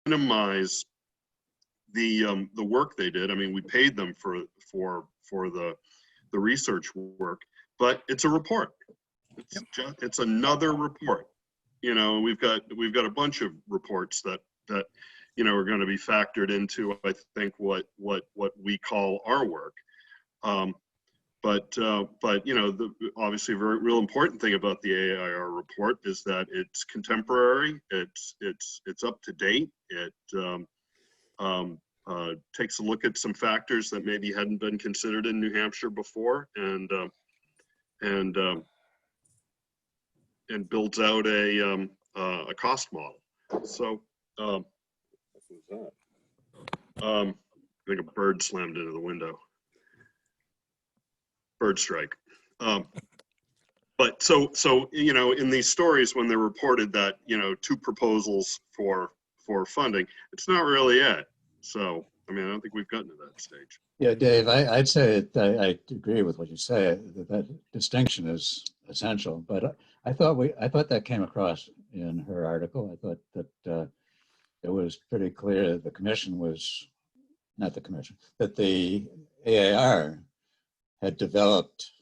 minimize the work they did. I mean, we paid them for the research work, but it's a report. It's another report. You know, we've got a bunch of reports that you know are going to be factored into, I think, what we call our work. But you know, obviously a very real important thing about the AIR report is that it's contemporary, it's up to date, it takes a look at some factors that maybe hadn't been considered in New Hampshire before, and builds out a cost model. So what was that? I think a bird slammed into the window. Bird strike. But so you know, in these stories, when they're reported that, you know, 2 proposals for funding, it's not really it. So I mean, I don't think we've gotten to that stage. Yeah, Dave, I'd say I agree with what you say, that distinction is essential. But I thought that came across in her article. I thought that it was pretty clear the commission was, not the commission, that the AIR had developed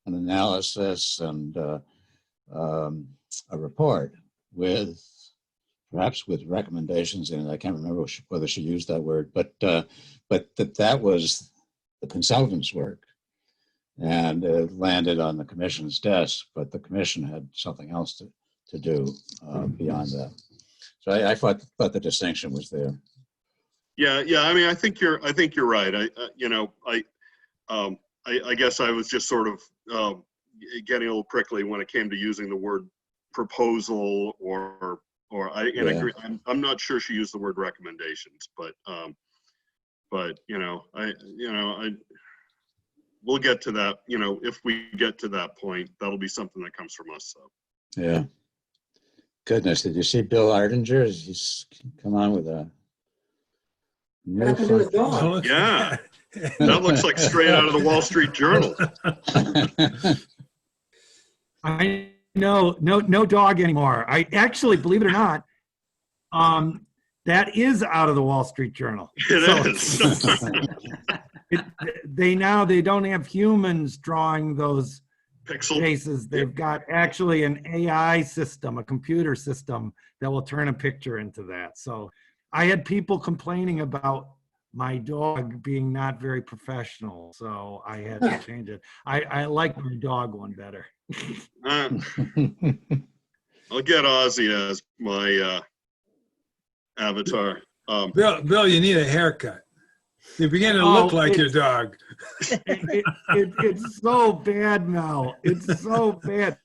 an analysis and a report perhaps with recommendations in it. I can't remember whether she used that word, but that was the consultant's work, and it landed on the commission's desk, but the commission had something else to do beyond that. So I thought the distinction was there. Yeah. I mean, I think you're right. I guess I was just sort of getting a little prickly when it came to using the word proposal or I agree. I'm not sure she used the word recommendations, but you know, we'll get to that. You know, if we get to that point, that'll be something that comes from us. So. Yeah. Goodness, did you see Bill Ardinger? He's come on with a new dog. Yeah. That looks like straight out of the Wall Street Journal. I know, no dog anymore. I actually, believe it or not, that is out of the Wall Street Journal. It is. They don't have humans drawing those faces. They've got actually an AI system, a computer system that will turn a picture into that. So I had people complaining about my dog being not very professional, so I had to change it. I like my dog one better. I'll get Ozzy as my avatar. Bill, you need a haircut. You begin to look like your dog. It's so bad, Mel. It's so bad.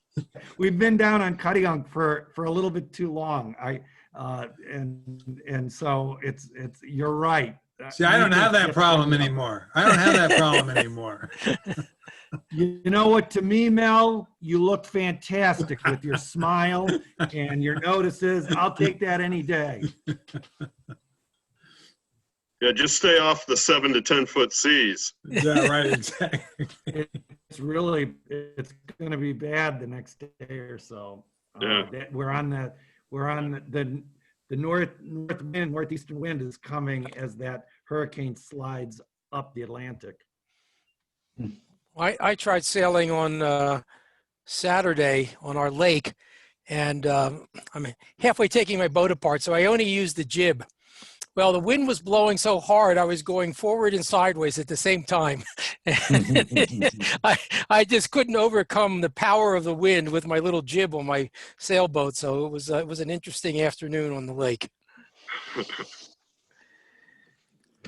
We've been down on Cutting for a little bit too long. And so it's you're right. See, I don't have that problem anymore. You know what, to me, Mel, you look fantastic with your smile and your notices. I'll take that any day. Yeah, just stay off the 7 to 10 foot seas. Yeah, right, exactly. It's going to be bad the next day or so. Yeah. We're on the northeastern wind is coming as that hurricane slides up the Atlantic. I tried sailing on Saturday on our lake, and I'm halfway taking my boat apart, so I only used the jib. Well, the wind was blowing so hard, I was going forward and sideways at the same time. I just couldn't overcome the power of the wind with my little jib on my sailboat. So it was an interesting afternoon on the lake.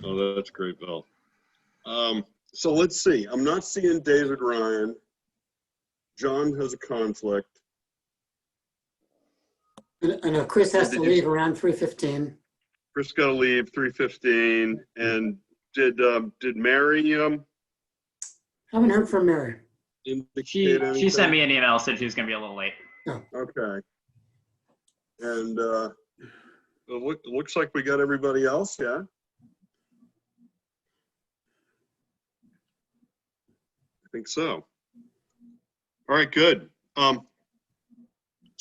Oh, that's great, Bill. So let's see. I'm not seeing David Ryan. John has a conflict. I know Chris has to leave around 3:15. Chris got to leave 3:15. And did Mary Haven't heard from Mary. She sent me an email, said she was going to be a little late. Oh. Okay. And it looks like we got everybody else, yeah? I think so. All right, good. So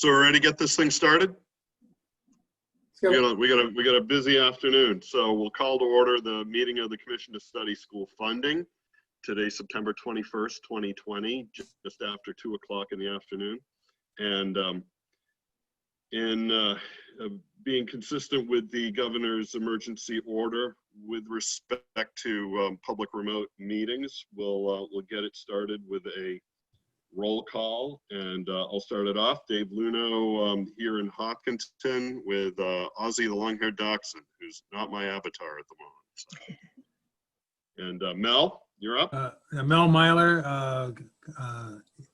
we're ready to get this thing started? We got a busy afternoon, so we'll call to order the meeting of the Commission to Study School Funding. Today, September 21st, 2020, just after 2 o'clock in the afternoon. And in being consistent with the governor's emergency order with respect to public remote meetings, we'll get it started with a roll call, and I'll start it off. Dave Luno here in Hopkinton with Ozzy the long-haired dachshund, who's not my avatar at the moment. So. And Mel, you're up. Mel Myler.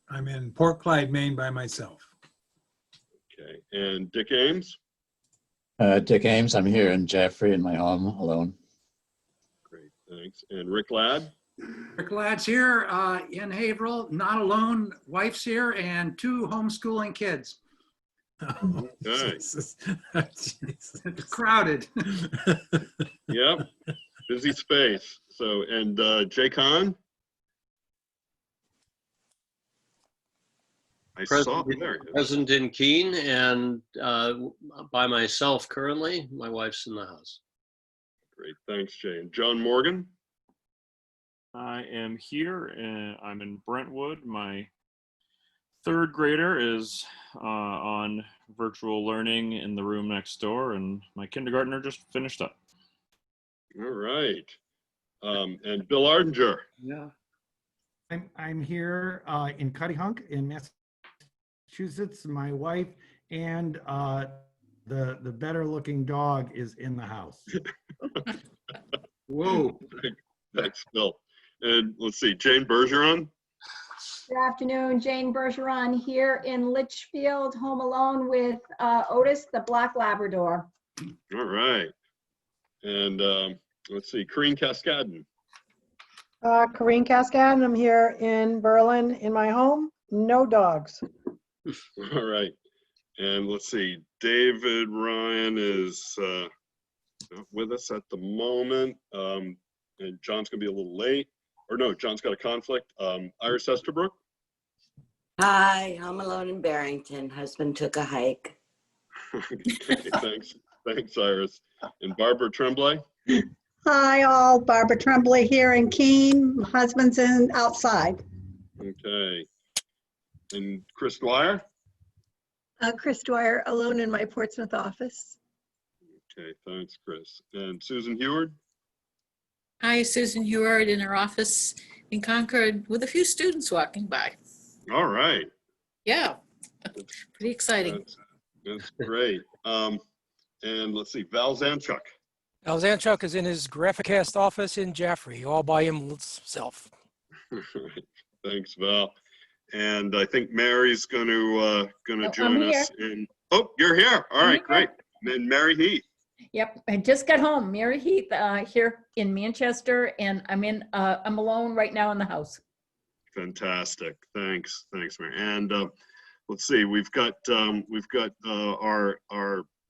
I'm in Port Clyde, Maine by myself. Okay, and Dick Ames. Dick Ames, I'm here in Jaffrey in my home alone. Great, thanks. And Rick Ladd. Rick Ladd's here in Haverhill, not alone. Wife's here and 2 homeschooling kids. Okay. It's crowded. Yep, busy space. So, and Jay Kahn. I saw there. He is. Present in Keene and by myself currently. My wife's in the house. Great, thanks, Jay. And John Morgan. I am here and I'm in Brentwood. My 3rd grader is on virtual learning in the room next door, and my kindergartner just finished up. All right. And Bill Ardinger. Yeah. I'm here in Cuttyhunk in Massachusetts. My wife and the better looking dog is in the house. Whoa. Thanks, Bill. And let's see, Jane Bergeron. Good afternoon, Jane Bergeron here in Litchfield, home alone with Otis, the Black Labrador. All right. And let's see, Corrine Cascadden. Corrine Cascadden, I'm here in Berlin in my home. No dogs. All right. And let's see, David Ryan is not with us at the moment. And John's going to be a little late. Or no, John's got a conflict. Iris Esterbrook. Hi, I'm alone in Barrington. Husband took a hike. Okay, thanks. Thanks, Iris. And Barbara Tremblay. Hi, all. Barbara Tremblay here in Keene. My husband's outside. Okay. And Chris Dwyer. Chris Dwyer, alone in my Portsmouth office. Okay, thanks, Chris. And Susan Heward. Hi, Susan Heward in her office in Concord with a few students walking by. All right. Yeah, pretty exciting. That's great. And let's see, Val Zanchuk. Al Zanchuk is in his Graphicast office in Jaffrey, all by himself. Thanks, Val. And I think Mary's going to join us in. Oh, you're here. All right, great. And Mary Heath. Yep, I just got home. Mary Heath here in Manchester, and I'm alone right now in the house. Fantastic. Thanks, Mary. And let's see, we've got our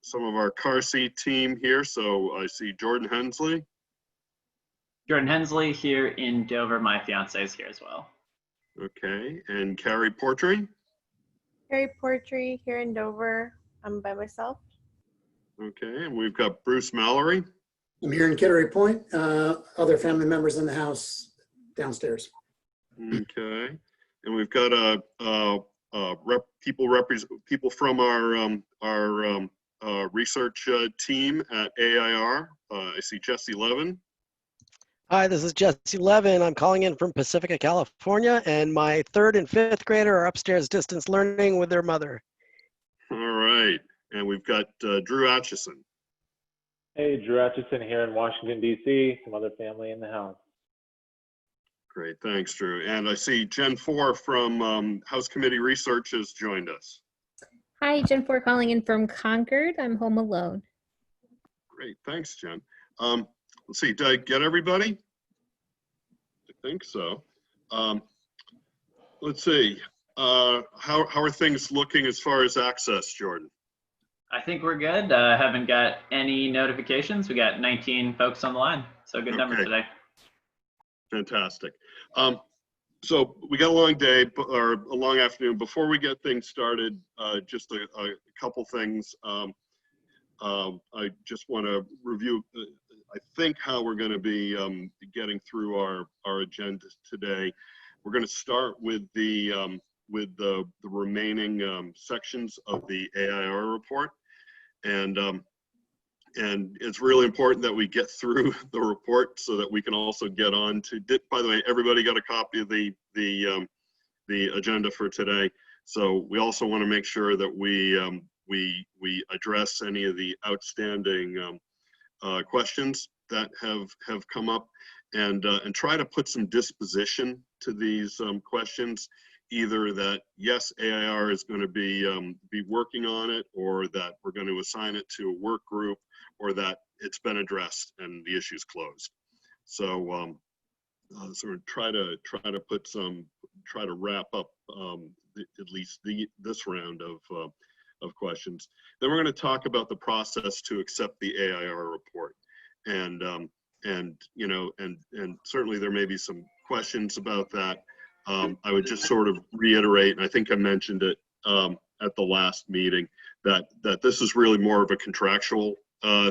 some of our car seat team here. So I see Jordan Hensley. Jordan Hensley here in Dover. My fiance is here as well. Okay, and Carrie Portree. Carrie Portree here in Dover. I'm by myself. Okay, and we've got Bruce Mallory. I'm here in Kittery Point. Other family members in the house downstairs. Okay, and we've got people from our research team at AIR. I see Jesse Levin. Hi, this is Jesse Levin. I'm calling in from Pacifica, California, and my 3rd and 5th grader are upstairs distance learning with their mother. All right, and we've got Drew Atchison. Hey, Drew Atchison here in Washington, D.C., some other family in the house. Great, thanks, Drew. And I see Jen 4 from House Committee Research has joined us. Hi, Jen 4 calling in from Concord. I'm home alone. Great, thanks, Jen. Let's see, did I get everybody? I think so. Let's see, how are things looking as far as access, Jordan? I think we're good. Haven't got any notifications. We got 19 folks on the line, so good numbers today. Fantastic. So we got a long day or a long afternoon. Before we get things started, just a couple things. I just want to review, I think, how we're going to be getting through our agenda today. We're going to start with the remaining sections of the AIR report, and it's really important that we get through the report so that we can also get on to. By the way, everybody got a copy of the agenda for today. So we also want to make sure that we address any of the outstanding questions that have come up, and try to put some disposition to these questions. Either that yes, AIR is going to be working on it, or that we're going to assign it to a work group, or that it's been addressed and the issue's closed. So sort of try to wrap up at least this round of questions. Then we're going to talk about the process to accept the AIR report, and you know, and certainly there may be some questions about that. I would just sort of reiterate, and I think I mentioned it at the last meeting, that this is really more of a contractual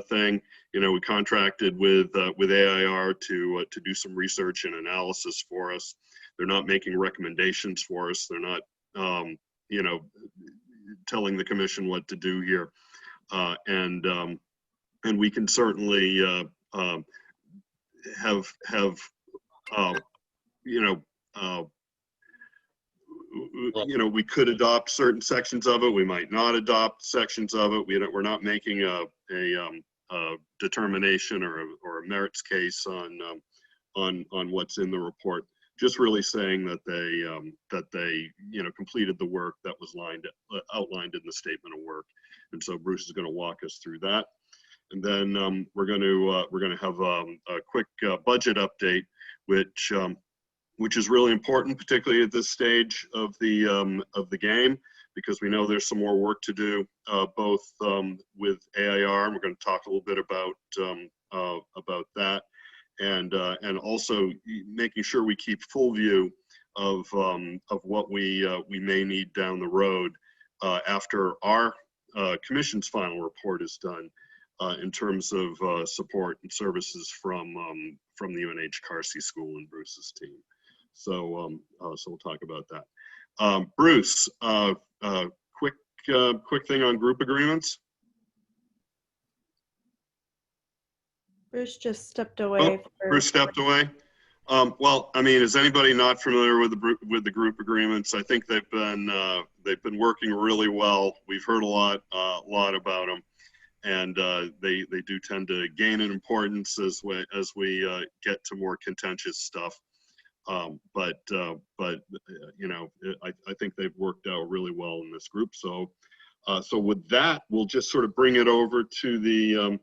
thing. You know, we contracted with AIR to do some research and analysis for us. They're not making recommendations for us. They're not, you know, telling the commission what to do here, and we can certainly have you know, we could adopt certain sections of it. We might not adopt sections of it. We're not making a determination or a merits case on what's in the report. Just really saying that they you know, completed the work that was outlined in the statement of work. And so Bruce is going to walk us through that. And then we're going to have a quick budget update, which is really important, particularly at this stage of the game, because we know there's some more work to do, both with AIR, and we're going to talk a little bit about that, and also making sure we keep full view of what we may need down the road after our commission's final report is done, in terms of support and services from the UNH Carsey School and Bruce's team. So so we'll talk about that. Bruce, quick thing on group agreements. Bruce just stepped away. Bruce stepped away. Well, I mean, is anybody not familiar with the group agreements? I think they've been working really well. We've heard a lot about them, and they do tend to gain in importance as we get to more contentious stuff. But you know, I think they've worked out really well in this group. So so with that, we'll just sort of bring it over to the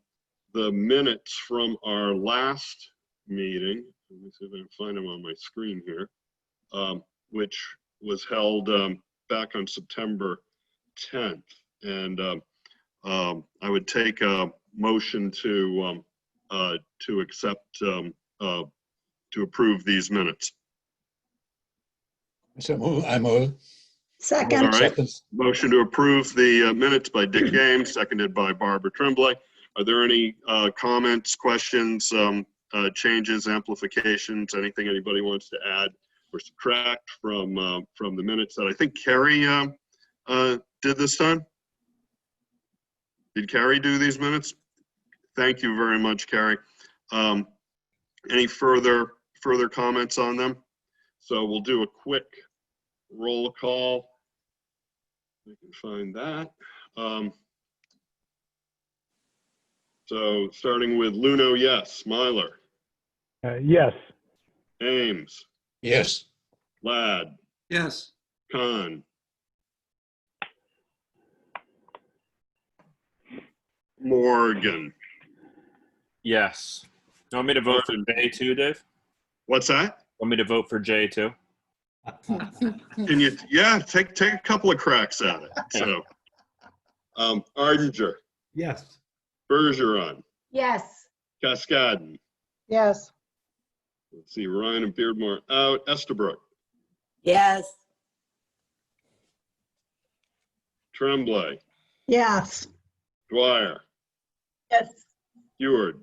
minutes from our last meeting. Let me see if I can find them on my screen here, which was held back on September 10th. And I would take a motion to accept, to approve these minutes. So I move. Second. All right. Motion to approve the minutes by Dick Games, seconded by Barbara Tremblay. Are there any comments, questions, changes, amplifications, anything anybody wants to add or subtract from the minutes that I think Carrie did this time? Did Carrie do these minutes? Thank you very much, Carrie. Any further comments on them? So we'll do a quick roll call. I can find that. So starting with Luno, yes. Myler. Yes. Ames. Yes. Ladd. Yes. Khan. Morgan. Yes. You want me to vote for J too, Dave? What's that? Want me to vote for J too? Can you? Yeah, take a couple of cracks at it. So, Ardinger. Yes. Bergeron. Yes. Cascadin. Yes. Let's see, Ryan and Beardmore out. Estabrook. Yes. Tremblay. Yes. Dwyer. Yes. Heward,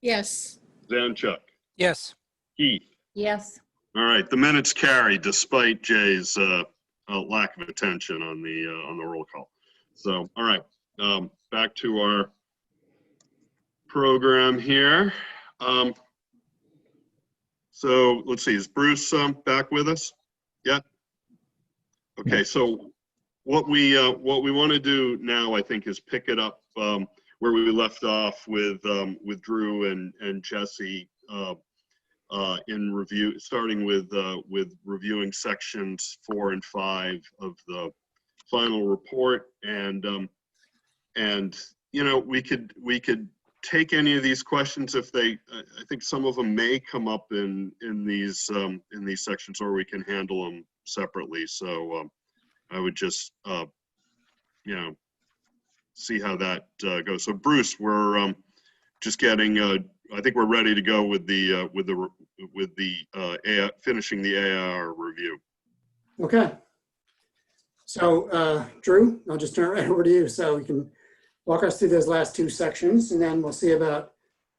Yes. Zanchuk, Yes. Heath. Yes. All right, the minutes carry despite Jay's lack of attention on the roll call. So, all right, back to our program here. So let's see, is Bruce back with us? Yeah. Okay, so what we want to do now, I think, is pick it up where we left off with Drew and Jesse in review, starting with reviewing sections 4 and 5 of the final report, and you know, we could take any of these questions if they. I think some of them may come up in these sections, or we can handle them separately. So I would just you know, see how that goes. So Bruce, we're just getting. I think we're ready to go with the finishing the AIR review. Okay. So Drew, I'll just turn it right over to you so you can walk us through those last two sections, and then we'll see about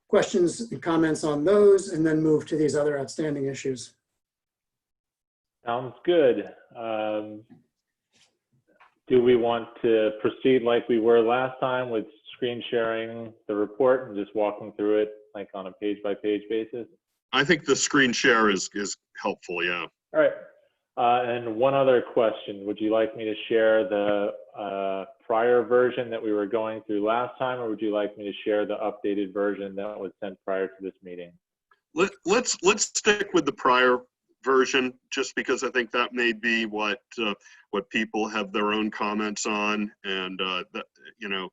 questions and comments on those, and then move to these other outstanding issues. Sounds good. Do we want to proceed like we were last time with screen sharing the report and just walking through it like on a page-by-page basis? I think the screen share is helpful, yeah. All right. And one other question, would you like me to share the prior version that we were going through last time, or would you like me to share the updated version that was sent prior to this meeting? Let's stick with the prior version, just because I think that may be what people have their own comments on, and that, you know.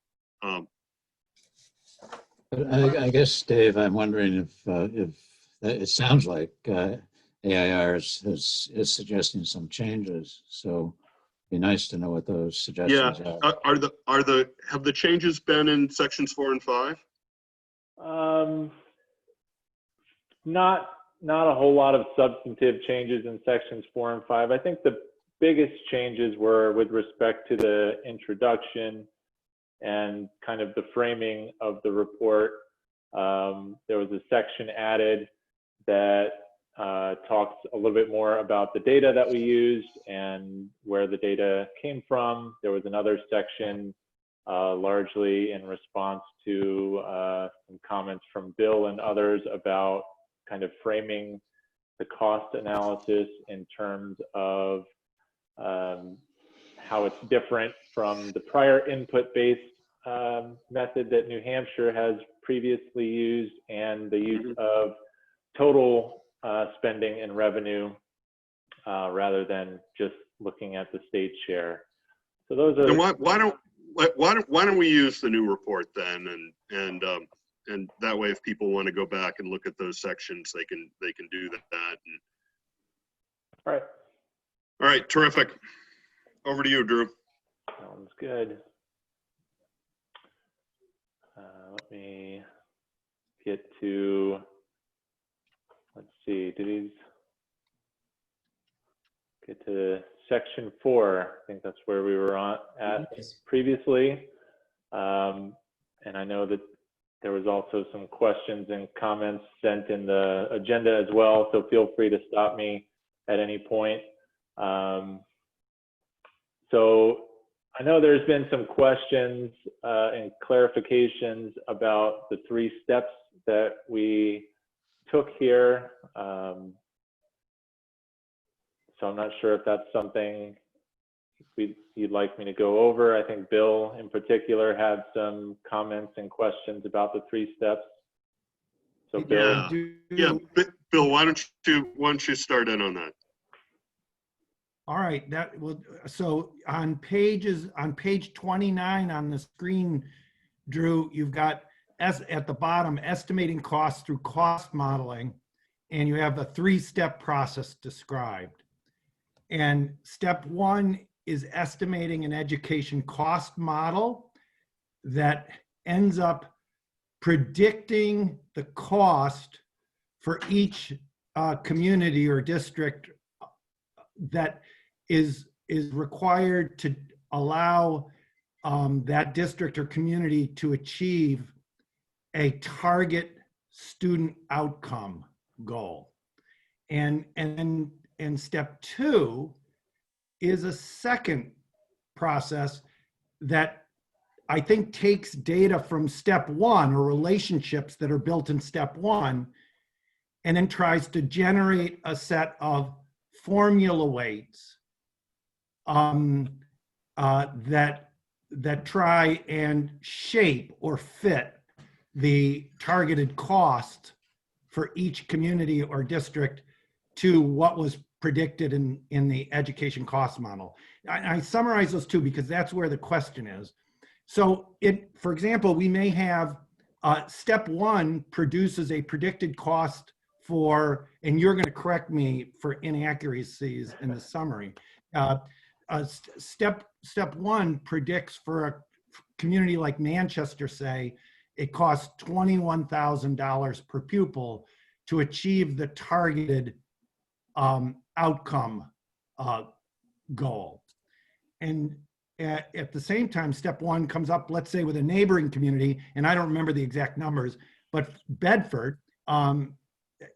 I guess, Dave, I'm wondering if it sounds like AIR is suggesting some changes. So it'd be nice to know what those suggestions are. Have the changes been in sections 4 and 5? Not a whole lot of substantive changes in sections 4 and 5. I think the biggest changes were with respect to the introduction and kind of the framing of the report. There was a section added that talks a little bit more about the data that we used and where the data came from. There was another section largely in response to some comments from Bill and others about kind of framing the cost analysis in terms of how it's different from the prior input-based method that New Hampshire has previously used, and the use of total spending and revenue rather than just looking at the state share. So those are. Why don't we use the new report then, and that way, if people want to go back and look at those sections, they can do that. And... All right. All right. Terrific. Over to you, Drew. Sounds good. Let me get to. Let's see. Do these get to section 4? I think that's where we were at previously. And I know that there was also some questions and comments sent in the agenda as well, so feel free to stop me at any point. So I know there's been some questions and clarifications about the 3 steps that we took here. So I'm not sure if that's something you'd like me to go over. I think Bill in particular had some comments and questions about the 3 steps. So Bill. Yeah, Bill, why don't you start in on that? All right, that will, so on page 29 on the screen, Drew, you've got at the bottom, estimating costs through cost modeling, and you have a 3-step process described. And step 1 is estimating an education cost model that ends up predicting the cost for each community or district that is required to allow that district or community to achieve a target student outcome goal. And step 2 is a second process that I think takes data from step 1 or relationships that are built in step 1 and then tries to generate a set of formula weights that try and shape or fit the targeted cost for each community or district to what was predicted in the education cost model. I summarize those two because that's where the question is. So for example, we may have step 1 produces a predicted cost for, and you're going to correct me for inaccuracies in the summary. Step 1 predicts for a community like Manchester, say, it costs $21,000 per pupil to achieve the targeted outcome goal. And at the same time, step 1 comes up, let's say, with a neighboring community, and I don't remember the exact numbers, but Bedford,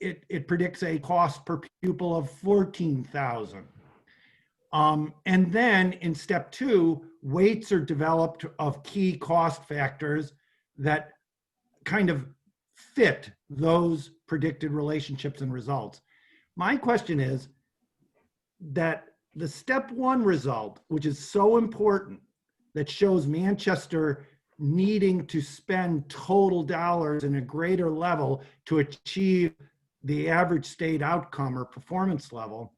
it predicts a cost per pupil of $14,000. And then in step 2, weights are developed of key cost factors that kind of fit those predicted relationships and results. My question is that the step 1 result, which is so important, that shows Manchester needing to spend total dollars in a greater level to achieve the average state outcome or performance level,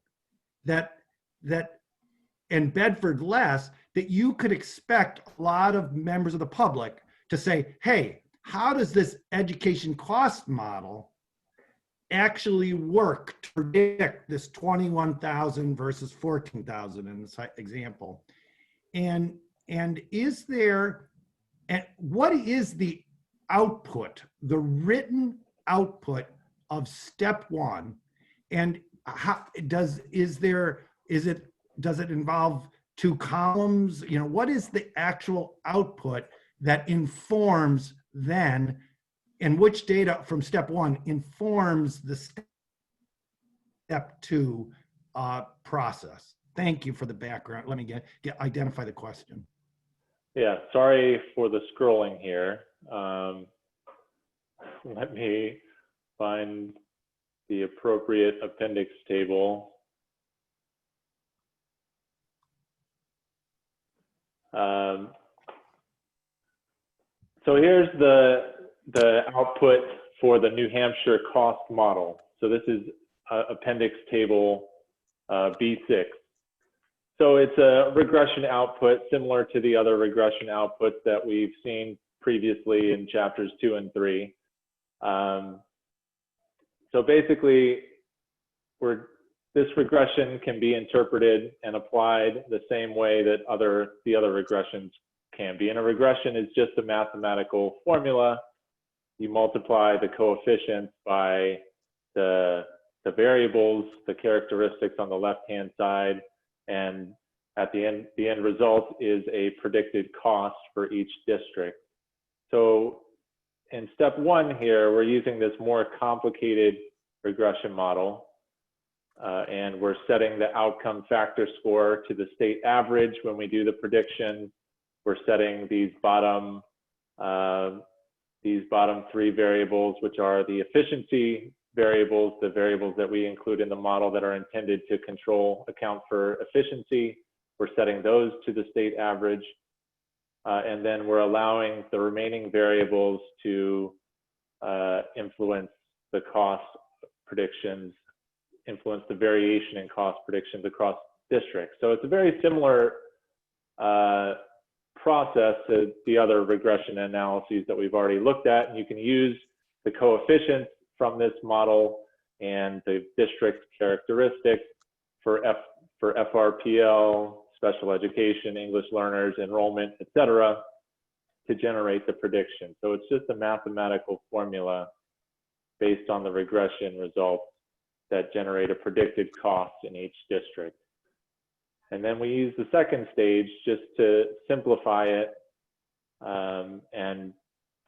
and Bedford less, that you could expect a lot of members of the public to say, hey, how does this education cost model actually work to predict this 21,000 versus 14,000 in this example? And is there, what is the output, the written output of step 1? And how does it involve 2 columns? You know, what is the actual output that informs then, and which data from step 1 informs the step 2 process? Thank you for the background. Let me identify the question. Yeah, sorry for the scrolling here. Let me find the appropriate appendix table. So here's the output for the New Hampshire cost model. So this is Appendix Table B6. So it's a regression output similar to the other regression outputs that we've seen previously in chapters 2 and 3. So basically, this regression can be interpreted and applied the same way that the other regressions can be. And a regression is just a mathematical formula. You multiply the coefficients by the variables, the characteristics on the left-hand side, and at the end result is a predicted cost for each district. So in step 1 here, we're using this more complicated regression model. And we're setting the outcome factor score to the state average when we do the prediction. We're setting these bottom 3 variables, which are the efficiency variables, the variables that we include in the model that are intended to account for efficiency. We're setting those to the state average. And then we're allowing the remaining variables to influence the cost predictions, influence the variation in cost predictions across districts. So it's a very similar process to the other regression analyses that we've already looked at. And you can use the coefficients from this model and the district characteristics for FRPL, special education, English learners, enrollment, etc., to generate the prediction. So it's just a mathematical formula based on the regression results that generate a predicted cost in each district. And then we use the second stage just to simplify it and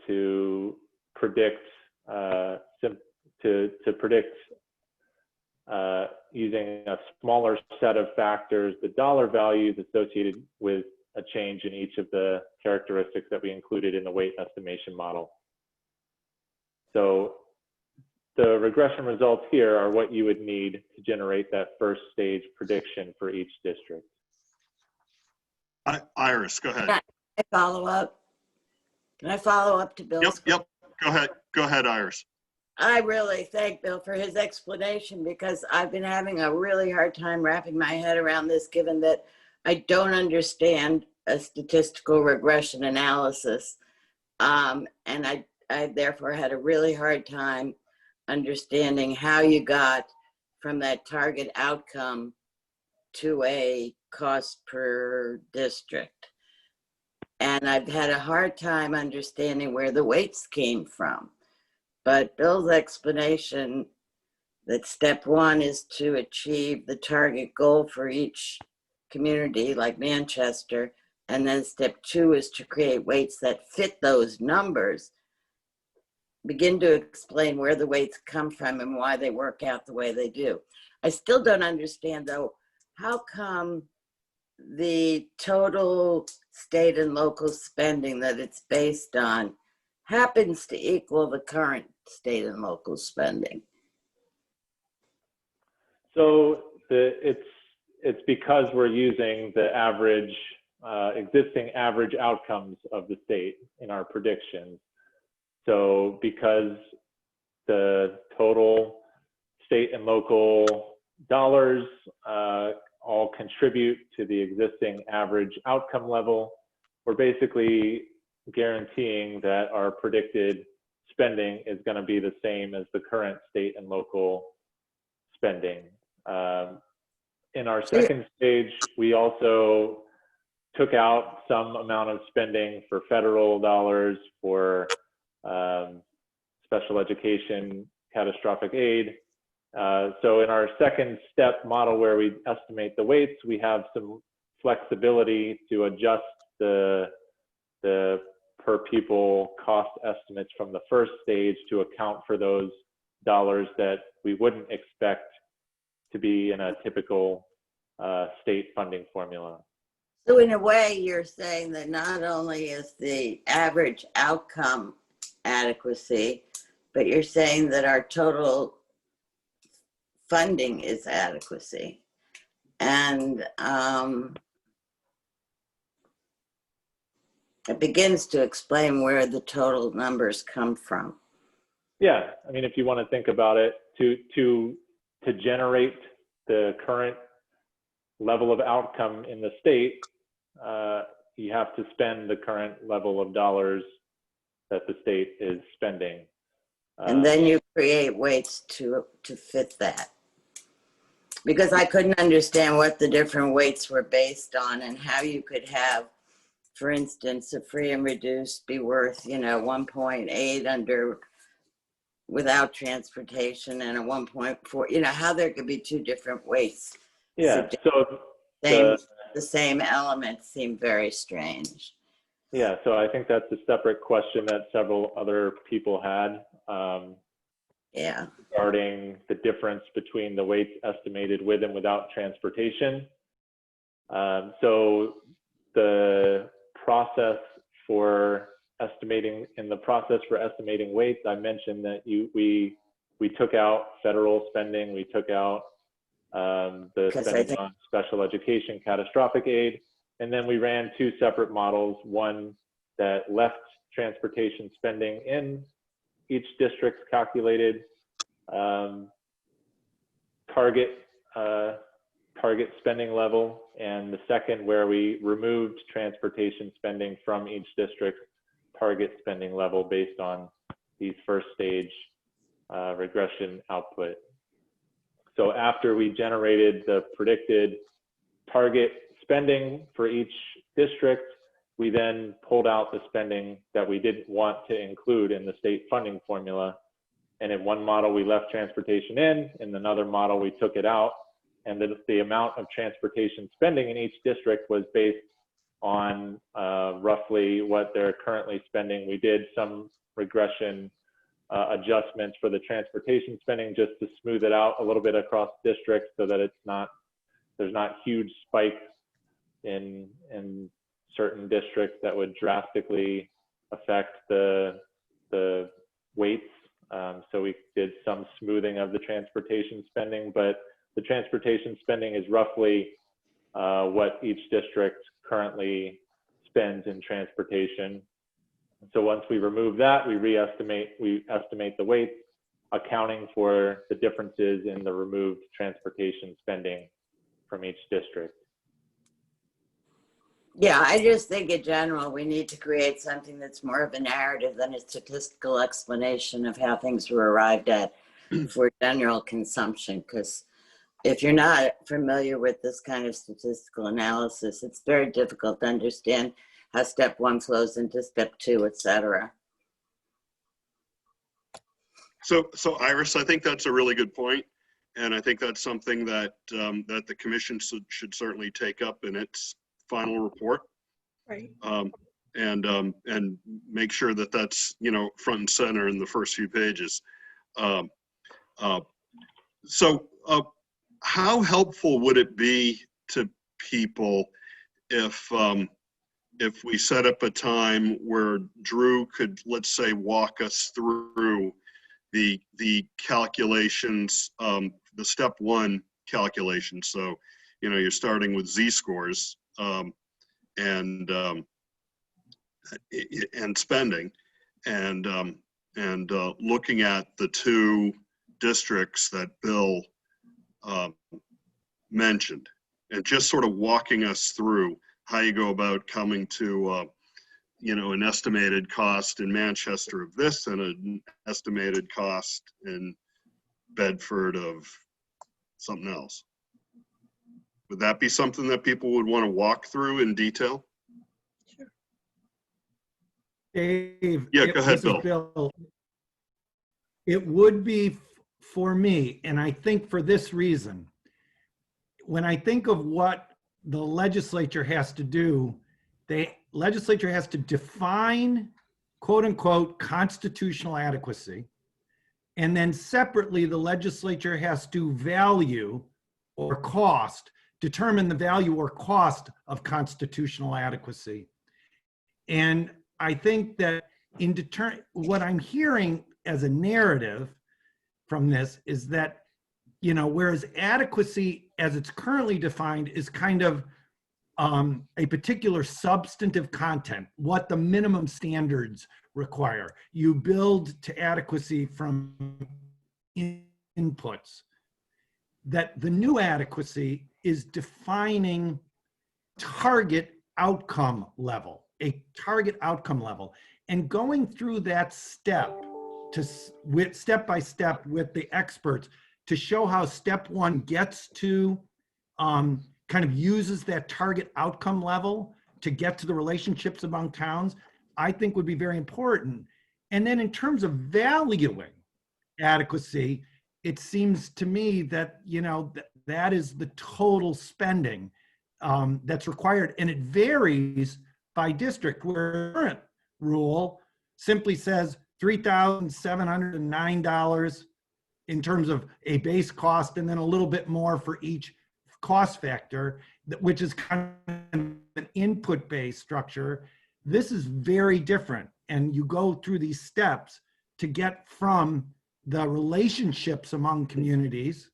to predict using a smaller set of factors, the dollar values associated with a change in each of the characteristics that we included in the weight estimation model. So the regression results here are what you would need to generate that first stage prediction for each district. Iris, go ahead. Can I follow up? Can I follow up to Bill's? Yep. Go ahead, Iris. I really thank Bill for his explanation because I've been having a really hard time wrapping my head around this, given that I don't understand a statistical regression analysis. And I therefore had a really hard time understanding how you got from that target outcome to a cost per district. And I've had a hard time understanding where the weights came from. But Bill's explanation that step one is to achieve the target goal for each community like Manchester, and then step two is to create weights that fit those numbers, begin to explain where the weights come from and why they work out the way they do. I still don't understand though, how come the total state and local spending that it's based on happens to equal the current state and local spending? So it's because we're using the average, existing average outcomes of the state in our predictions. So because the total state and local dollars all contribute to the existing average outcome level, we're basically guaranteeing that our predicted spending is going to be the same as the current state and local spending. In our second stage, we also took out some amount of spending for federal dollars for special education, catastrophic aid. So in our second step model where we estimate the weights, we have some flexibility to adjust the per pupil cost estimates from the first stage to account for those dollars that we wouldn't expect to be in a typical state funding formula. So in a way, you're saying that not only is the average outcome adequacy, but you're saying that our total funding is adequacy. And it begins to explain where the total numbers come from. Yeah, I mean, if you want to think about it, to generate the current level of outcome in the state, you have to spend the current level of dollars that the state is spending. And then you create weights to fit that. Because I couldn't understand what the different weights were based on and how you could have, for instance, a free and reduced be worth, 1.8 under without transportation and a 1.4, how there could be two different weights. Yeah, so the same elements seem very strange. Yeah, so I think that's a separate question that several other people had. Regarding the difference between the weights estimated with and without transportation. So the process for estimating, weights, I mentioned that we took out federal spending, we took out the spending on special education, catastrophic aid, and then we ran two separate models, one that left transportation spending in each district's calculated target spending level, and the second where we removed transportation spending from each district's target spending level based on these first stage regression output. So after we generated the predicted target spending for each district, we then pulled out the spending that we didn't want to include in the state funding formula. And in one model, we left transportation in another model, we took it out. And the amount of transportation spending in each district was based on roughly what they're currently spending. We did some regression adjustments for the transportation spending just to smooth it out a little bit across districts so that there's not huge spikes in certain districts that would drastically affect the weights. So we did some smoothing of the transportation spending, but the transportation spending is roughly what each district currently spends in transportation. So once we remove that, we estimate the weights, accounting for the differences in the removed transportation spending from each district. Yeah, I just think in general, we need to create something that's more of a narrative than a statistical explanation of how things were arrived at for general consumption. Because if you're not familiar with this kind of statistical analysis, it's very difficult to understand how step 1 flows into step 2, et cetera. So Iris, I think that's a really good point, and I think that's something that that the commission should certainly take up in its final report, Right. and make sure that that's front and center in the first few pages. How helpful would it be to people if we set up a time where Drew could, let's say, walk us through the calculations, the step 1 calculations. So, you're starting with z-scores and spending, and looking at the 2 districts that Bill mentioned, and just sort of walking us through how you go about coming to an estimated cost in Manchester of this and an estimated cost in Bedford of something else. Would that be something that people would want to walk through in detail? Sure. Dave. Yeah, go ahead, this is Bill. It would be for me, and I think for this reason. When I think of what the legislature has to do, the legislature has to define, quote unquote, constitutional adequacy. And then separately, the legislature has to value or determine the value or cost of constitutional adequacy. And I think that what I'm hearing as a narrative from this is that, whereas adequacy as it's currently defined is kind of a particular substantive content, what the minimum standards require. You build to adequacy from inputs. That the new adequacy is defining target outcome level, a target outcome level, and going through that step step by step with the experts to show how step 1 gets to kind of uses that target outcome level to get to the relationships among towns, I think would be very important. And then in terms of valuing adequacy, it seems to me that, that is the total spending that's required. And it varies by district, where the current rule simply says $3,709 in terms of a base cost, and then a little bit more for each cost factor, which is kind of an input-based structure. This is very different. And you go through these steps to get from the relationships among communities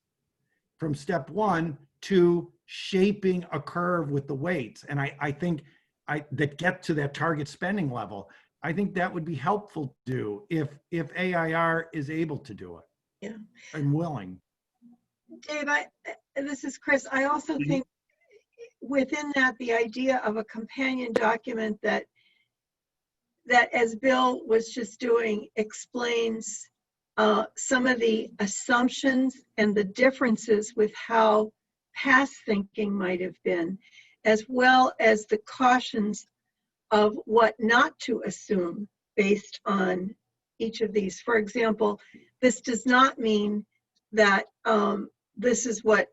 from step 1 to shaping a curve with the weights. And I think that get to that target spending level. I think that would be helpful to do if AIR is able to do it. Yeah. And willing. Dave, this is Chris. I also think within that, the idea of a companion document that as Bill was just doing, explains some of the assumptions and the differences with how past thinking might have been, as well as the cautions of what not to assume based on each of these. For example, this does not mean that this is what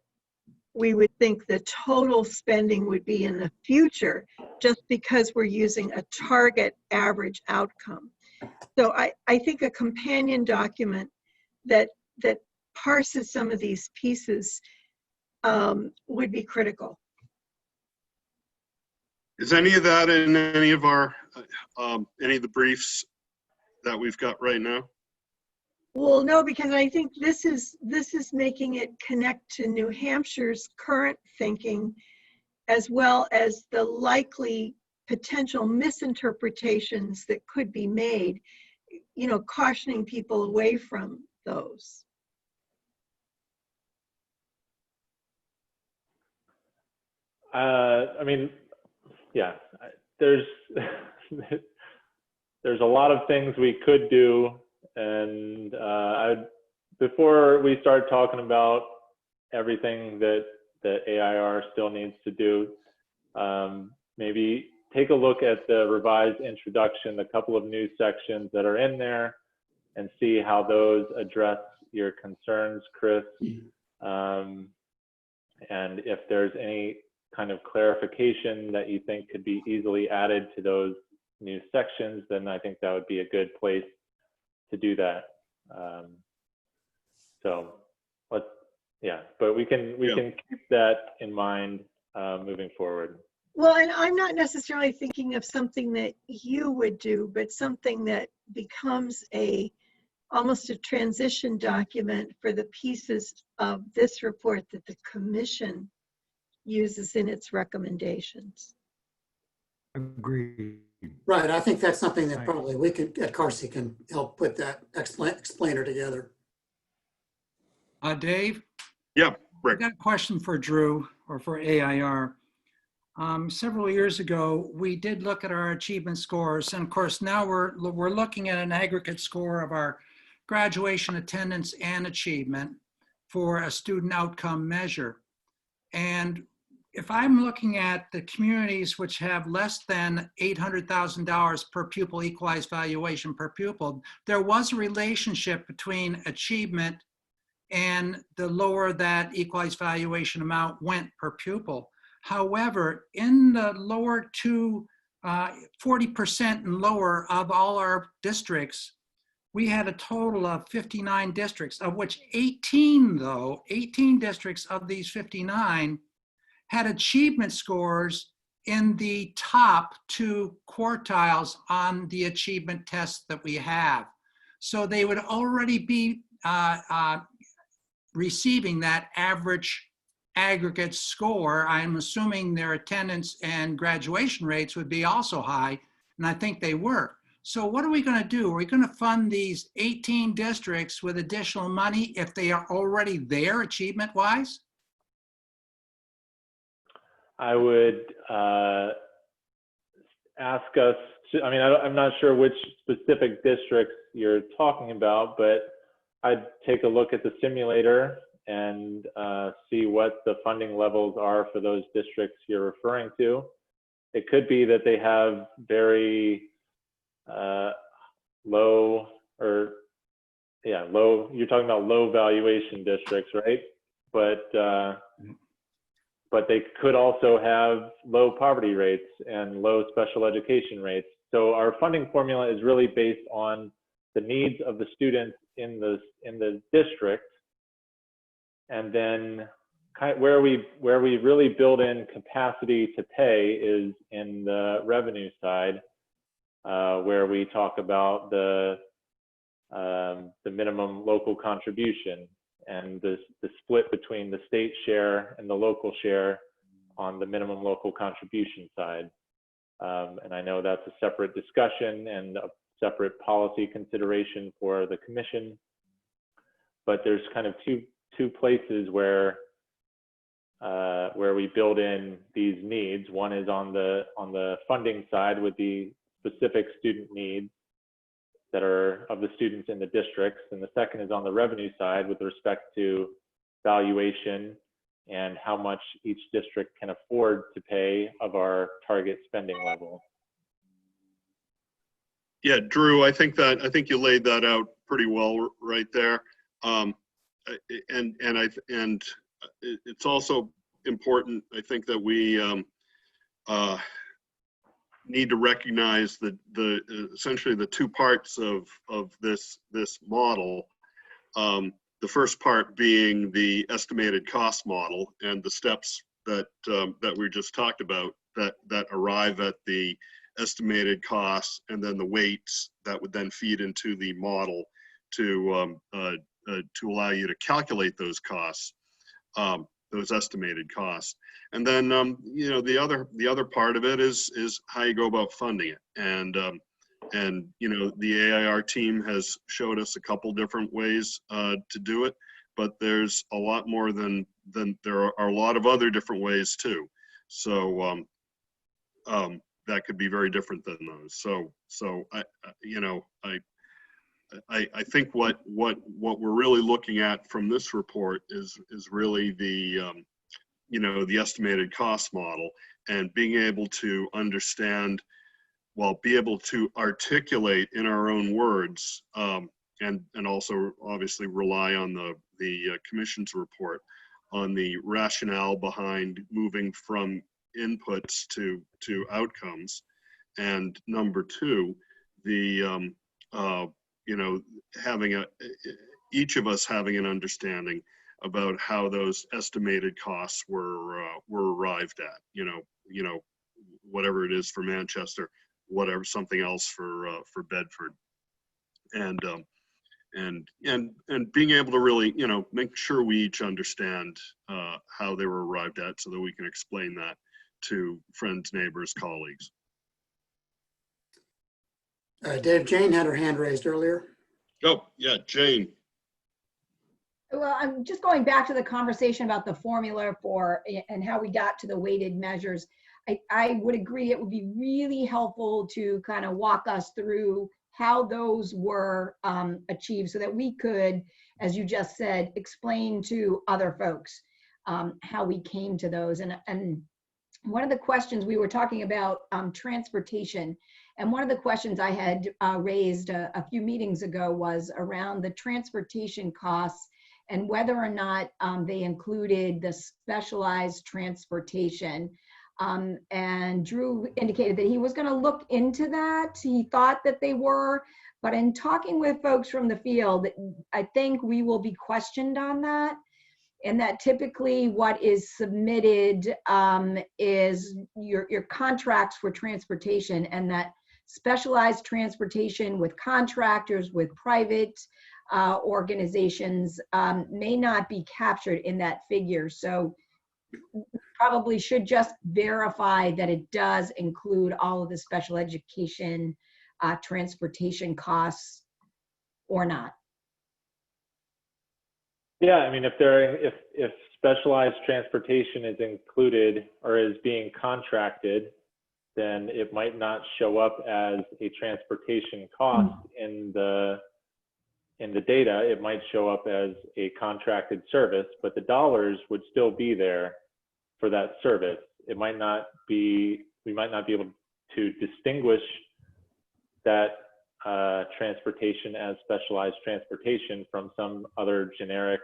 we would think the total spending would be in the future, just because we're using a target average outcome. So I think a companion document that parses some of these pieces would be critical. Is any of that in any of our, any of the briefs that we've got right now? Well, no, because I think this is making it connect to New Hampshire's current thinking, as well as the likely potential misinterpretations that could be made, you know, cautioning people away from those. I mean, yeah, there's there's a lot of things we could do, and before we start talking about everything that AIR still needs to do, maybe take a look at the revised introduction, a couple of new sections that are in there, and see how those address your concerns, Chris. And if there's any kind of clarification that you think could be easily added to those new sections, then I think that would be a good place to do that. So let's, yeah, but we can keep that in mind moving forward. Well, and I'm not necessarily thinking of something that you would do, but something that becomes almost a transition document for the pieces of this report that the commission uses in its recommendations. Agreed. Right, I think that's something that probably we could, at Carsey, can help put that explainer together. Dave? Yeah, Rick. I got a question for Drew, or for AIR. Several years ago, we did look at our achievement scores, and of course now we're looking at an aggregate score of our graduation attendance and achievement for a student outcome measure. And if I'm looking at the communities which have less than $800,000 per pupil equalized valuation per pupil, there was a relationship between achievement and the lower that equalized valuation amount went per pupil. However, in the lower 40% and lower of all our districts, we had a total of 59 districts, of which 18 districts of these 59 had achievement scores in the top 2 quartiles on the achievement tests that we have. So they would already be receiving that average aggregate score. I'm assuming their attendance and graduation rates would be also high, and I think they were. So what are we going to do? Are we going to fund these 18 districts with additional money if they are already there achievement-wise? I would ask us to, I mean, I'm not sure which specific districts you're talking about, but I'd take a look at the simulator and see what the funding levels are for those districts you're referring to. It could be that they have very low, you're talking about low valuation districts, right? But they could also have low poverty rates and low special education rates. So our funding formula is really based on the needs of the students in the district, and then where we really build in capacity to pay is in the revenue side, where we talk about the minimum local contribution and the split between the state share and the local share on the minimum local contribution side. And I know that's a separate discussion and a separate policy consideration for the commission, but there's kind of two places where we build in these needs. One is on the funding side with the specific student needs that are of the students in the districts, and the second is on the revenue side with respect to valuation and how much each district can afford to pay of our target spending level. Yeah, Drew, I think you laid that out pretty well right there. And it's also important, I think, that we need to recognize that essentially the two parts of this model. The first part being the estimated cost model and the steps that we just talked about that arrive at the estimated costs, and then the weights that would then feed into the model to allow you to calculate those costs, those estimated costs. And then the other part of it is how you go about funding it. And the AIR team has showed us a couple different ways to do it, but there's a lot more than there are a lot of other different ways too. So that could be very different than those. So I think what we're really looking at from this report is really the the estimated cost model, and being able to understand, be able to articulate in our own words, and also obviously rely on the commission's report on the rationale behind moving from inputs to outcomes. And number two, the having each of us having an understanding about how those estimated costs were arrived at. Whatever it is for Manchester, whatever something else for Bedford, and being able to really make sure we each understand how they were arrived at, so that we can explain that to friends, neighbors, colleagues. Dave, Jane had her hand raised earlier. Oh, yeah, Jane. Well, I'm just going back to the conversation about the formula and how we got to the weighted measures. I would agree it would be really helpful to kind of walk us through how those were achieved, so that we could, as you just said, explain to other folks how we came to those. And one of the questions we were talking about, transportation, and one of the questions I had raised a few meetings ago was around the transportation costs and whether or not they included the specialized transportation. And Drew indicated that he was going to look into that. He thought that they were, but in talking with folks from the field, I think we will be questioned on that. And that typically what is submitted is your contracts for transportation, and that specialized transportation with contractors, with private organizations may not be captured in that figure. So probably should just verify that it does include all of the special education transportation costs or not. Yeah, I mean, if specialized transportation is included or is being contracted, then it might not show up as a transportation cost in the data. It might show up as a contracted service, but the dollars would still be there for that service. It might not be, we might not be able to distinguish that transportation as specialized transportation from some other generic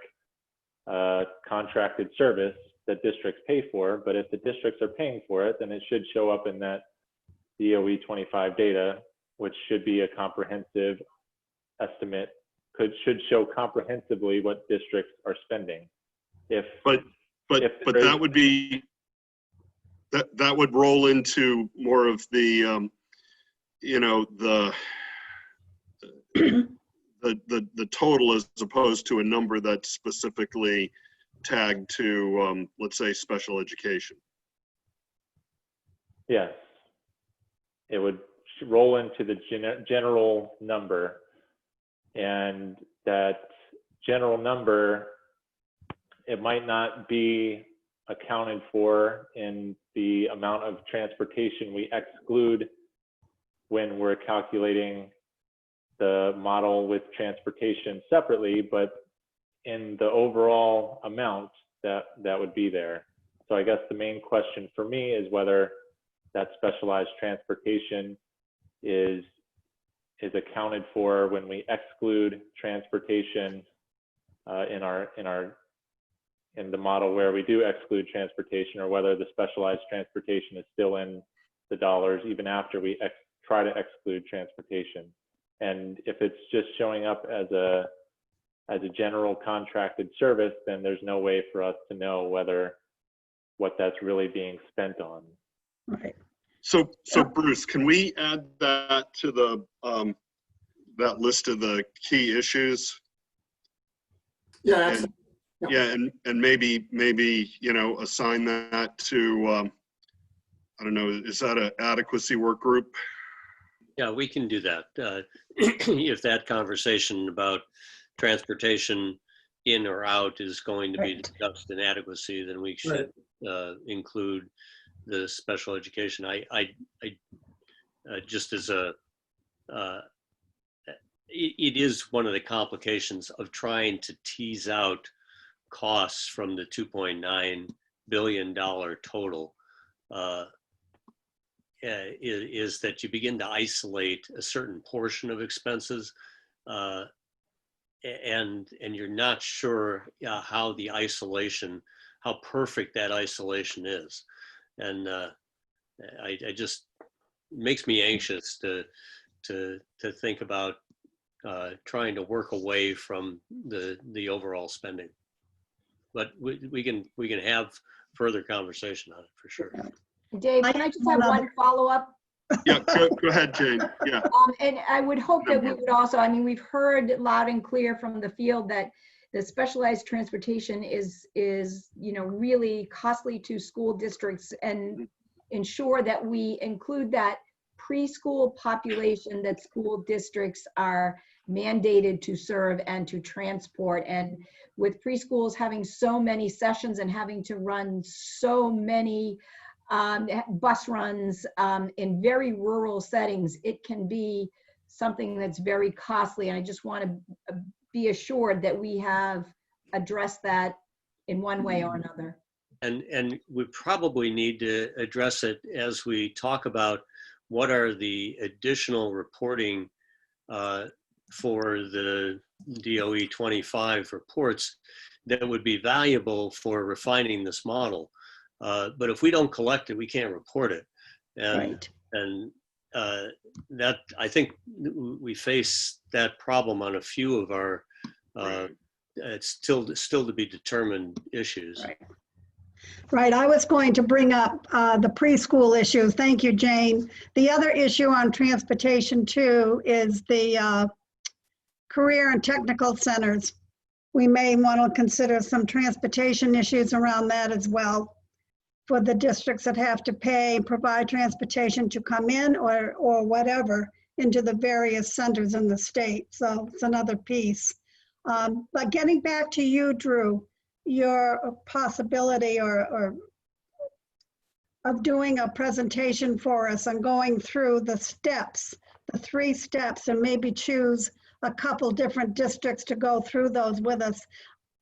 contracted service that districts pay for. But if the districts are paying for it, then it should show up in that DOE 25 data, which should be a comprehensive estimate, should show comprehensively what districts are spending. But that would be, that would roll into more of the the total, as opposed to a number that's specifically tagged to let's say special education. Yes, it would roll into the general number, and that general number, it might not be accounted for in the amount of transportation we exclude when we're calculating the model with transportation separately, but in the overall amount that would be there. So I guess the main question for me is whether that specialized transportation is accounted for when we exclude transportation in the model where we do exclude transportation, or whether the specialized transportation is still in the dollars even after we try to exclude transportation. And if it's just showing up as a general contracted service, then there's no way for us to know what that's really being spent on. Right. So Bruce, can we add that to the that list of the key issues? Yeah, absolutely. Yeah, and maybe assign that to I don't know, is that an adequacy work group? Yeah, we can do that. If that conversation about transportation in or out is going to be discussed in adequacy, then we should include the special education. I just as a, it is one of the complications of trying to tease out costs from the $2.9 billion total. Is that you begin to isolate a certain portion of expenses, and you're not sure how perfect that isolation is, and I just makes me anxious to think about trying to work away from the overall spending. But we can have further conversation on it for sure. Dave, can I just have one follow-up? Yeah, go ahead, Jane. Yeah. And I would hope that we would also, I mean, we've heard loud and clear from the field that the specialized transportation is really costly to school districts, and ensure that we include that preschool population that school districts are mandated to serve and to transport. And with preschools having so many sessions and having to run so many bus runs in very rural settings, it can be something that's very costly. And I just want to be assured that we have addressed that in one way or another. And we probably need to address it as we talk about what are the additional reporting for the DOE 25 reports that would be valuable for refining this model. But if we don't collect it, we can't report it. And that, I think we face that problem on a few of our, it's still to be determined issues. Right, I was going to bring up the preschool issue. Thank you, Jane. The other issue on transportation too is the career and technical centers. We may want to consider some transportation issues around that as well, for the districts that have to pay, provide transportation to come in or whatever into the various centers in the state. So it's another piece. But getting back to you, Drew, your possibility or of doing a presentation for us and going through the steps, the 3 steps, and maybe choose a couple different districts to go through those with us.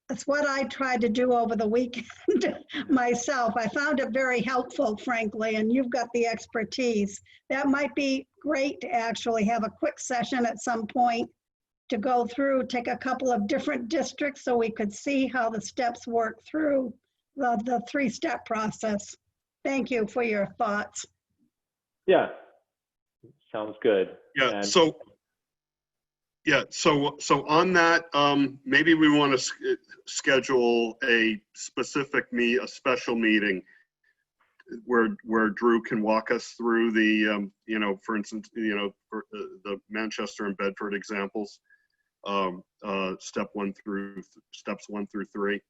That's what I tried to do over the weekend myself. I found it very helpful, frankly, and you've got the expertise. That might be great to actually have a quick session at some point to go through, take a couple of different districts so we could see how the steps work through the 3-step process. Thank you for your thoughts. Yeah, sounds good. Yeah, so on that, maybe we want to schedule a special meeting where Drew can walk us through the, for instance, for the Manchester and Bedford examples, steps 1 through 3.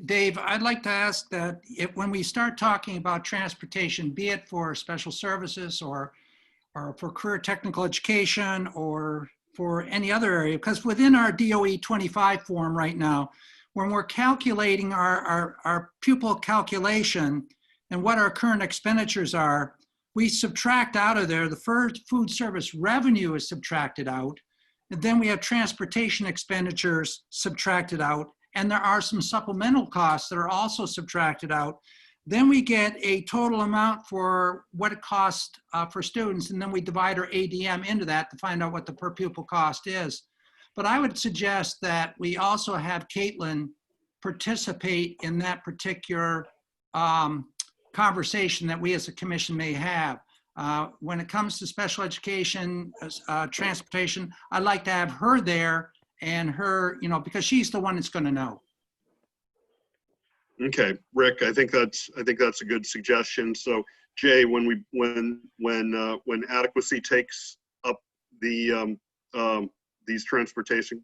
Dave, I'd like to ask that when we start talking about transportation, be it for special services or for career technical education or for any other area, because within our DOE 25 form right now, when we're calculating our pupil calculation and what our current expenditures are, we subtract out of there, the first food service revenue is subtracted out, and then we have transportation expenditures subtracted out, and there are some supplemental costs that are also subtracted out. Then we get a total amount for what it costs for students, and then we divide our ADM into that to find out what the per pupil cost is. But I would suggest that we also have Caitlin participate in that particular conversation that we as a commission may have. When it comes to special education, transportation, I'd like to have her there and her, because she's the one that's going to know. Okay, Rick, I think that's a good suggestion. So Jay, when adequacy takes up the these transportation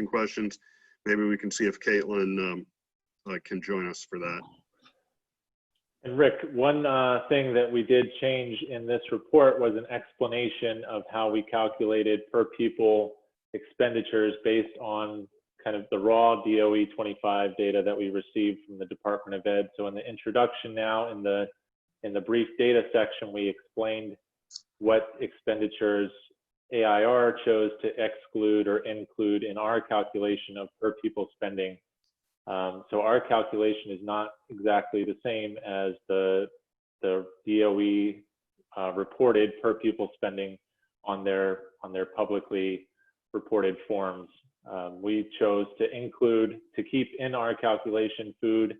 questions, maybe we can see if Caitlin can join us for that. And Rick, one thing that we did change in this report was an explanation of how we calculated per pupil expenditures based on kind of the raw DOE 25 data that we received from the Department of Ed. So in the introduction now, in the brief data section, we explained what expenditures AIR chose to exclude or include in our calculation of per pupil spending. So our calculation is not exactly the same as the DOE reported per pupil spending on their publicly reported forms. We chose to keep in our calculation food,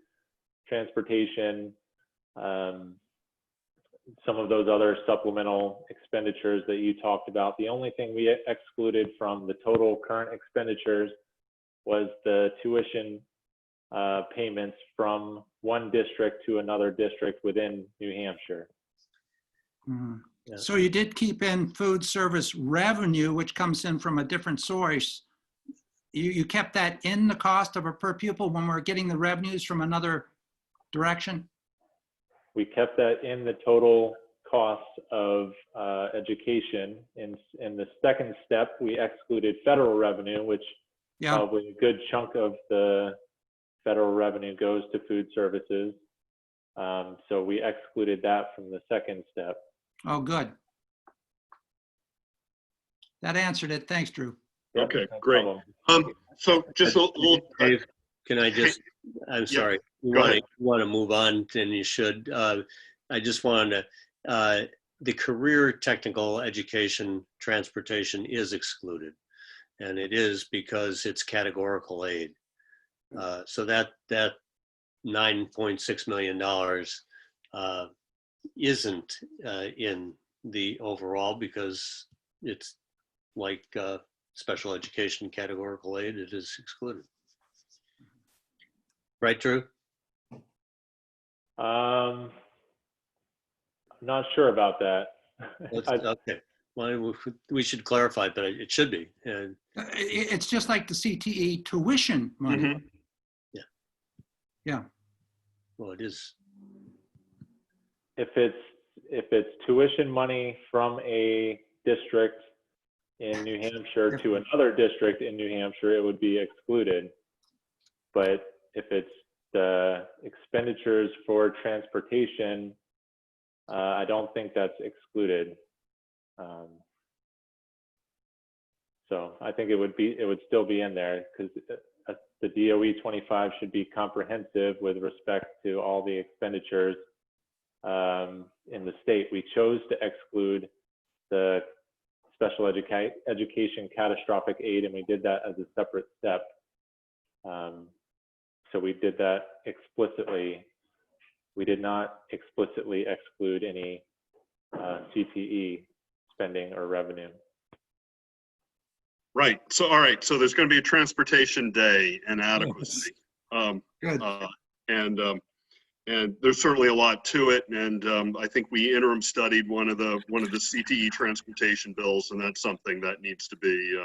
transportation, some of those other supplemental expenditures that you talked about. The only thing we excluded from the total current expenditures was the tuition payments from one district to another district within New Hampshire. Mhm. Yeah. So you did keep in food service revenue, which comes in from a different source. You kept that in the cost of a per pupil when we're getting the revenues from another direction? We kept that in the total cost of education. In the second step, we excluded federal revenue, which probably a good chunk of the federal revenue goes to food services. So we excluded that from the second step. Oh, good. That answered it. Thanks, Drew. Okay, great. So just a little. Dave, can I just? I'm sorry. You Go ahead. want to move on, and you should. I just wanted to. The career technical education transportation is excluded, and it is because it's categorical aid. So that $9.6 million isn't in the overall because it's like special education categorical aid. It is excluded. Right, Drew? I'm not sure about that. Okay. Well, we should clarify, but it should be. And It's just like the CTE tuition money. Mm-hmm. Yeah. Yeah. Well, it is. If it's tuition money from a district in New Hampshire to another district in New Hampshire, it would be excluded. But if it's the expenditures for transportation, I don't think that's excluded. So I think it would still be in there because the DOE 25 should be comprehensive with respect to all the expenditures in the state. We chose to exclude the special education catastrophic aid, and we did that as a separate step. So we did that explicitly. We did not explicitly exclude any CTE spending or revenue. Right. So, all right. So there's going to be a transportation day and adequacy. Good. And there's certainly a lot to it. And I think we interim studied one of the CTE transportation bills, and that's something that needs to be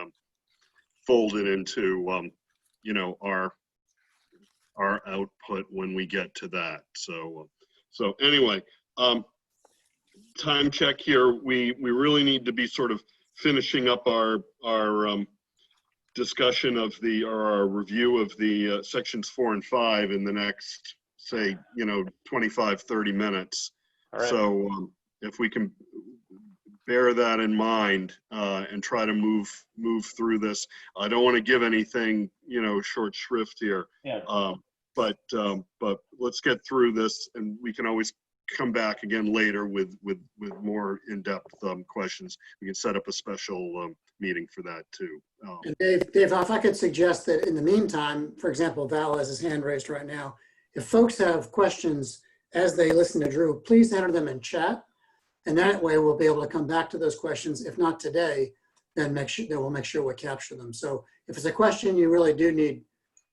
folded into our output when we get to that. So anyway, time check here. We really need to be sort of finishing up our discussion of our review of the sections 4 and 5 in the next, say, 25, 30 minutes. All right. So if we can bear that in mind and try to move through this. I don't want to give anything, short shrift here. Yeah. But let's get through this, and we can always come back again later with more in-depth questions. We can set up a special meeting for that too. And Dave, if I could suggest that in the meantime, for example, Val has his hand raised right now. If folks have questions as they listen to Drew, please enter them in chat. And that way we'll be able to come back to those questions. If not today, then we'll make sure we capture them. So if it's a question you really do need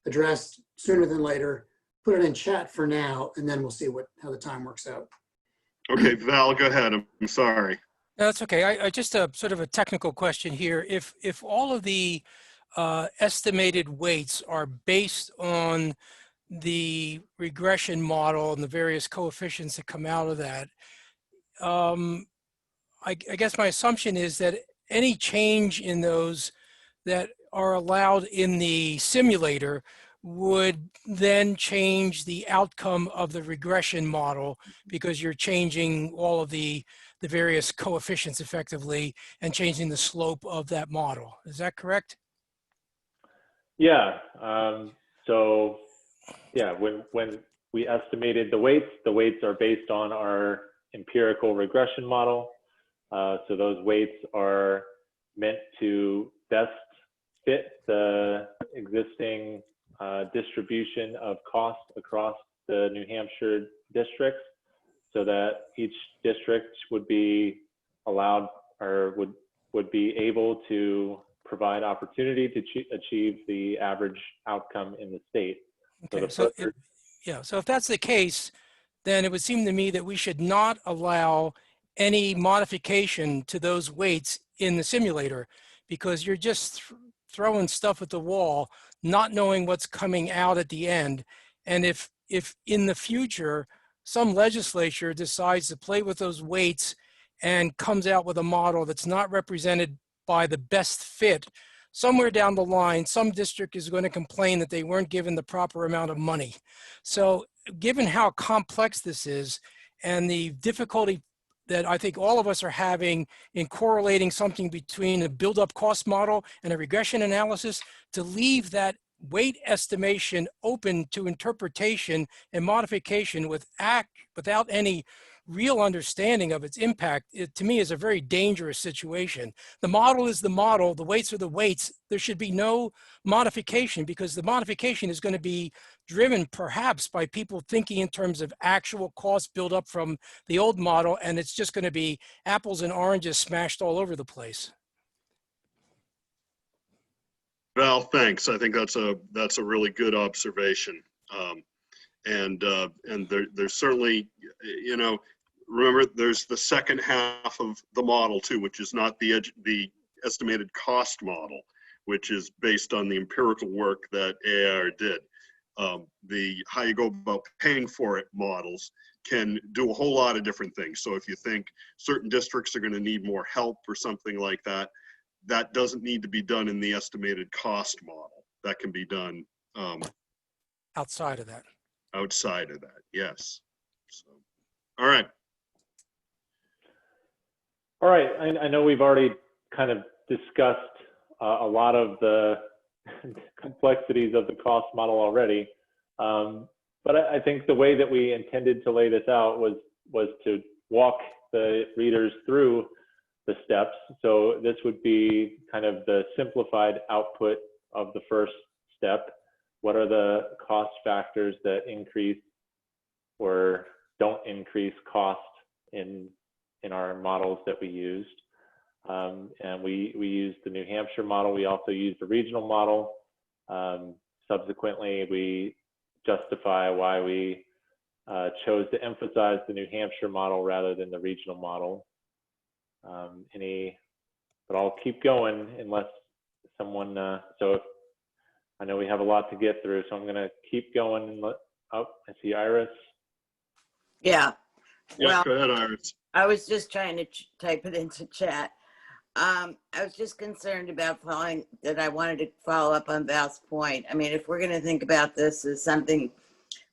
addressed sooner than later, put it in chat for now, and then we'll see how the time works out. Okay, Val, go ahead. I'm sorry. No, that's okay. I just a sort of a technical question here. If all of the estimated weights are based on the regression model and the various coefficients that come out of that, I guess my assumption is that any change in those that are allowed in the simulator would then change the outcome of the regression model, because you're changing all of the various coefficients effectively and changing the slope of that model. Is that correct? Yeah. So yeah, when we estimated the weights are based on our empirical regression model. So those weights are meant to best fit the existing distribution of cost across the New Hampshire districts, so that each district would be allowed or would be able to provide opportunity to achieve the average outcome in the state. Okay, so if that's the case, then it would seem to me that we should not allow any modification to those weights in the simulator, because you're just throwing stuff at the wall, not knowing what's coming out at the end. And if in the future some legislature decides to play with those weights and comes out with a model that's not represented by the best fit, somewhere down the line, some district is going to complain that they weren't given the proper amount of money. So given how complex this is and the difficulty that I think all of us are having in correlating something between a build-up cost model and a regression analysis, to leave that weight estimation open to interpretation and modification without any real understanding of its impact, it to me is a very dangerous situation. The model is the model, the weights are the weights. There should be no modification, because the modification is going to be driven perhaps by people thinking in terms of actual cost build up from the old model, and it's just going to be apples and oranges smashed all over the place. Val, thanks. I think that's a really good observation. And there's certainly, you know, remember there's the second half of the model too, which is not the estimated cost model, which is based on the empirical work that AIR did. The how you go about paying for it models can do a whole lot of different things. So if you think certain districts are going to need more help or something like that, that doesn't need to be done in the estimated cost model. That can be done outside of that. Outside of that, yes. So, all right. All right. I know we've already kind of discussed a lot of the complexities of the cost model already, but I think the way that we intended to lay this out was to walk the readers through the steps. So this would be kind of the simplified output of the first step. What are the cost factors that increase or don't increase cost in our models that we used? And we used the New Hampshire model. We also used the regional model. Subsequently, we justify why we chose to emphasize the New Hampshire model rather than the regional model. But I'll keep going unless someone, so if, I know we have a lot to get through, so I'm going to keep going and I see Iris. Yeah. Yeah, go ahead, Iris. I was just trying to type it into chat. I was just concerned about I wanted to follow up on Val's point. I mean, if we're going to think about this as something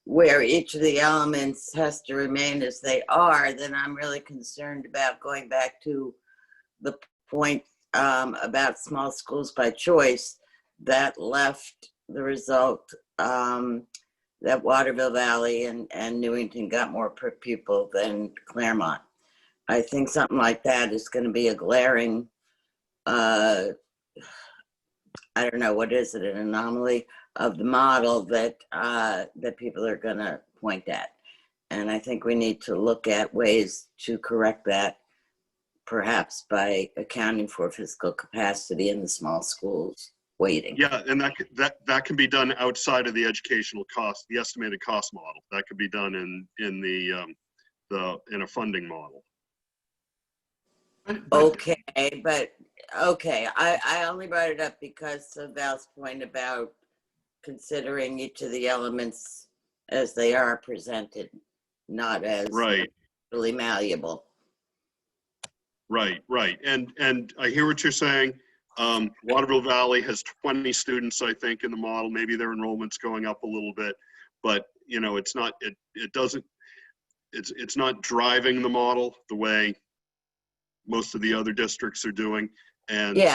where each of the elements has to remain as they are, then I'm really concerned about going back to the point about small schools by choice that left the result that Waterville Valley and Newington got more per pupil than Claremont. I think something like that is going to be a glaring, I don't know, what is it, an anomaly of the model that that people are going to point at. And I think we need to look at ways to correct that, perhaps by accounting for physical capacity in the small schools weighting. Yeah, and that can be done outside of the educational cost, the estimated cost model. That could be done in a funding model. Okay, but okay, I only brought it up because of Val's point about considering each of the elements as they are presented, not as really malleable. Right. And I hear what you're saying. Waterville Valley has 20 students, I think, in the model. Maybe their enrollment's going up a little bit, but you know, it's not driving the model the way most of the other districts are doing. And yeah,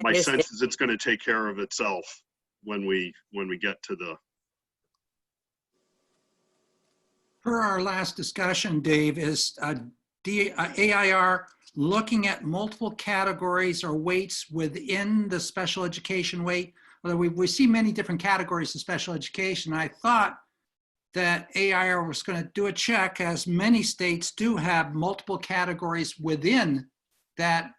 my sense is it's going to take care of itself when we get to the. Per our last discussion, Dave, is AIR looking at multiple categories or weights within the special education weight? Although we see many different categories of special education. I thought that AIR was going to do a check, as many states do have multiple categories within that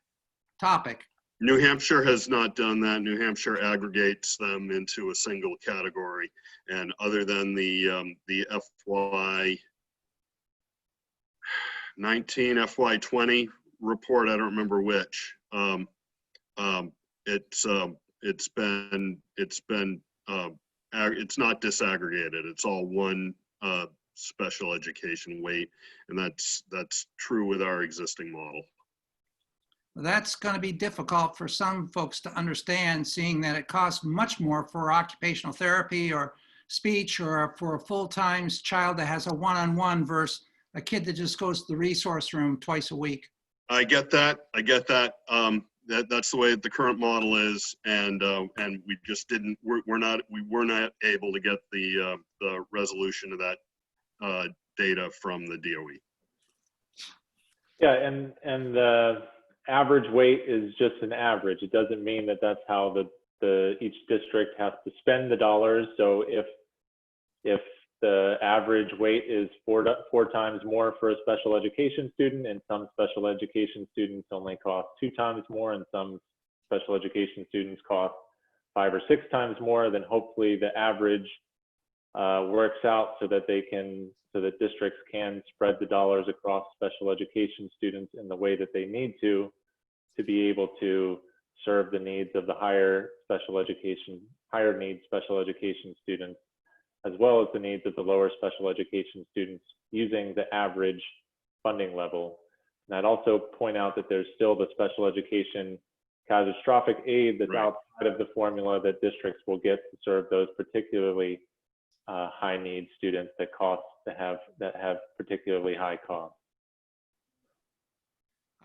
topic. New Hampshire has not done that. New Hampshire aggregates them into a single category. And other than the FY 19, FY 20 report, I don't remember which. It's not disaggregated. It's all one special education weight, and that's true with our existing model. Well, that's going to be difficult for some folks to understand, seeing that it costs much more for occupational therapy or speech, or for a full-time child that has a one-on-one versus a kid that just goes to the resource room twice a week. I get that. That's the way the current model is, and we just didn't. We were not able to get the resolution of that data from the DOE. Yeah, and the average weight is just an average. It doesn't mean that that's how each district has to spend the dollars. So if the average weight is four times more for a special education student, and some special education students only cost 2 times more, and some special education students cost 5 or 6 times more, then hopefully the average works out so that districts can spread the dollars across special education students in the way that they need to be able to serve the needs of the higher needs special education students, as well as the needs of the lower special education students, using the average funding level. And I'd also point out that there's still the special education catastrophic aid that's outside of the formula that districts will get to serve those particularly high need students that have particularly high costs.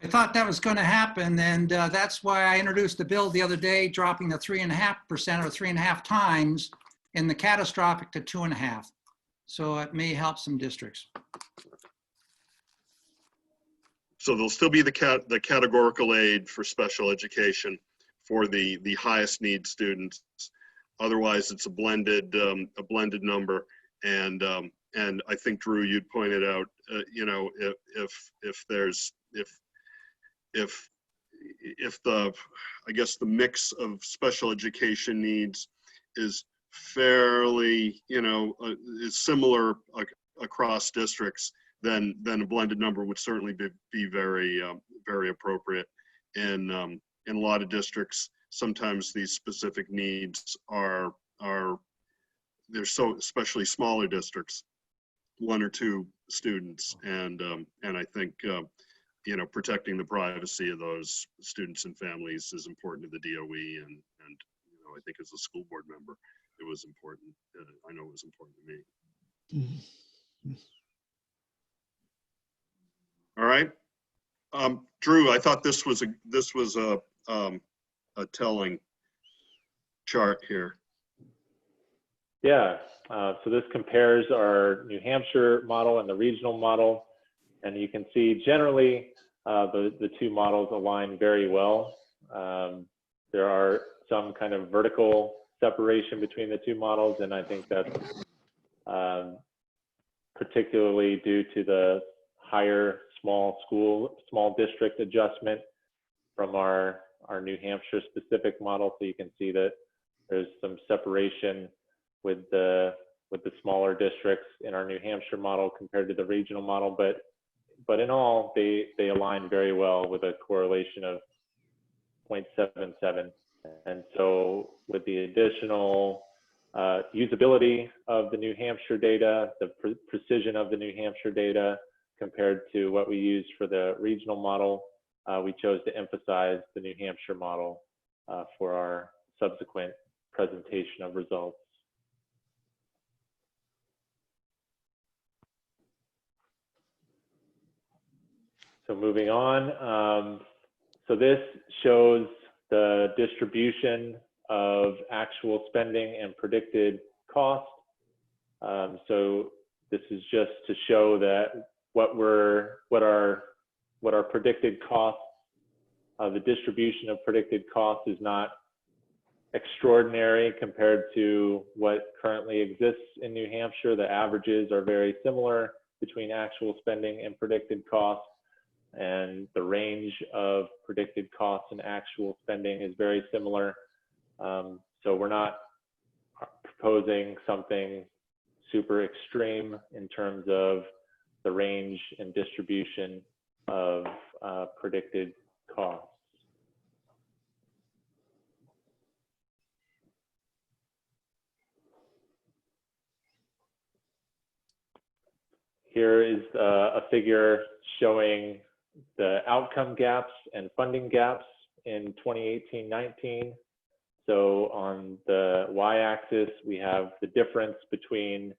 I thought that was going to happen, and that's why I introduced the bill the other day, dropping the 3.5% or 3.5 times in the catastrophic to 2.5. So it may help some districts. So there'll still be the categorical aid for special education for the highest need students. Otherwise, it's a blended number. And I think, Drew, you'd pointed out, if the mix of special education needs is fairly, is similar across districts, then a blended number would certainly be very appropriate. And in a lot of districts, sometimes these specific needs they're so, especially smaller districts, 1 or 2 students, and I think protecting the privacy of those students and families is important to the DOE, and I think as a school board member, it was important. I know it was important to me. All right, Drew, I thought this was a telling chart here. Yeah, so this compares our New Hampshire model and the regional model, and you can see generally the 2 models align very well. There are some kind of vertical separation between the 2 models, and I think that's particularly due to the higher small district adjustment from our New Hampshire specific model. So you can see that there's some separation with the smaller districts in our New Hampshire model compared to the regional model, but in all, they align very well with a correlation of 0.77. And so with the additional usability of the New Hampshire data, the precision of the New Hampshire data compared to what we used for the regional model, we chose to emphasize the New Hampshire model for our subsequent presentation of results. So moving on, so this shows the distribution of actual spending and predicted cost. So this is just to show that what our predicted costs, the distribution of predicted costs is not extraordinary compared to what currently exists in New Hampshire. The averages are very similar between actual spending and predicted costs, and the range of predicted costs and actual spending is very similar. So we're not proposing something super extreme in terms of the range and distribution of predicted costs. Here is a figure showing the outcome gaps and funding gaps in 2018-19. So on the y-axis, we have the difference between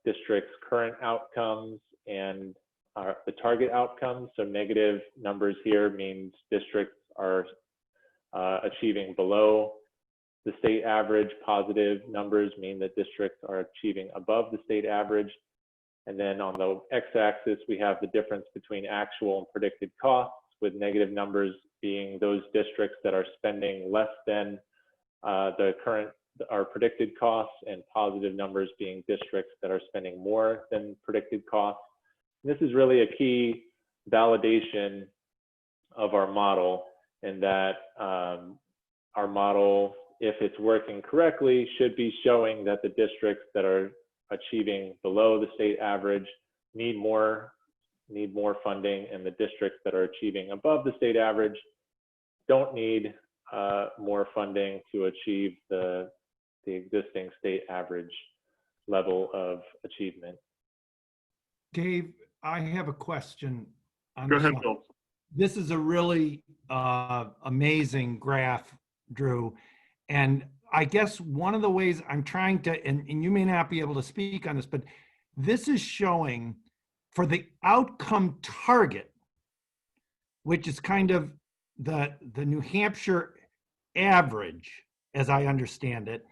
districts' current outcomes and the target outcomes. So negative numbers here means districts are achieving below the state average. Positive numbers mean that districts are achieving above the state average. And then on the x-axis, we have the difference between actual and predicted costs, with negative numbers being those districts that are spending less than our predicted costs, and positive numbers being districts that are spending more than predicted costs. And this is really a key validation of our model, in that our model, if it's working correctly, should be showing that the districts that are achieving below the state average need more funding, and the districts that are achieving above the state average don't need more funding to achieve the existing state average level of achievement. Dave, I have a question on Go this ahead, one. Bill. This is a really amazing graph, Drew. And I guess one of the ways I'm trying to, and you may not be able to speak on this, but this is showing for the outcome target, which is kind of the New Hampshire average, as I understand it.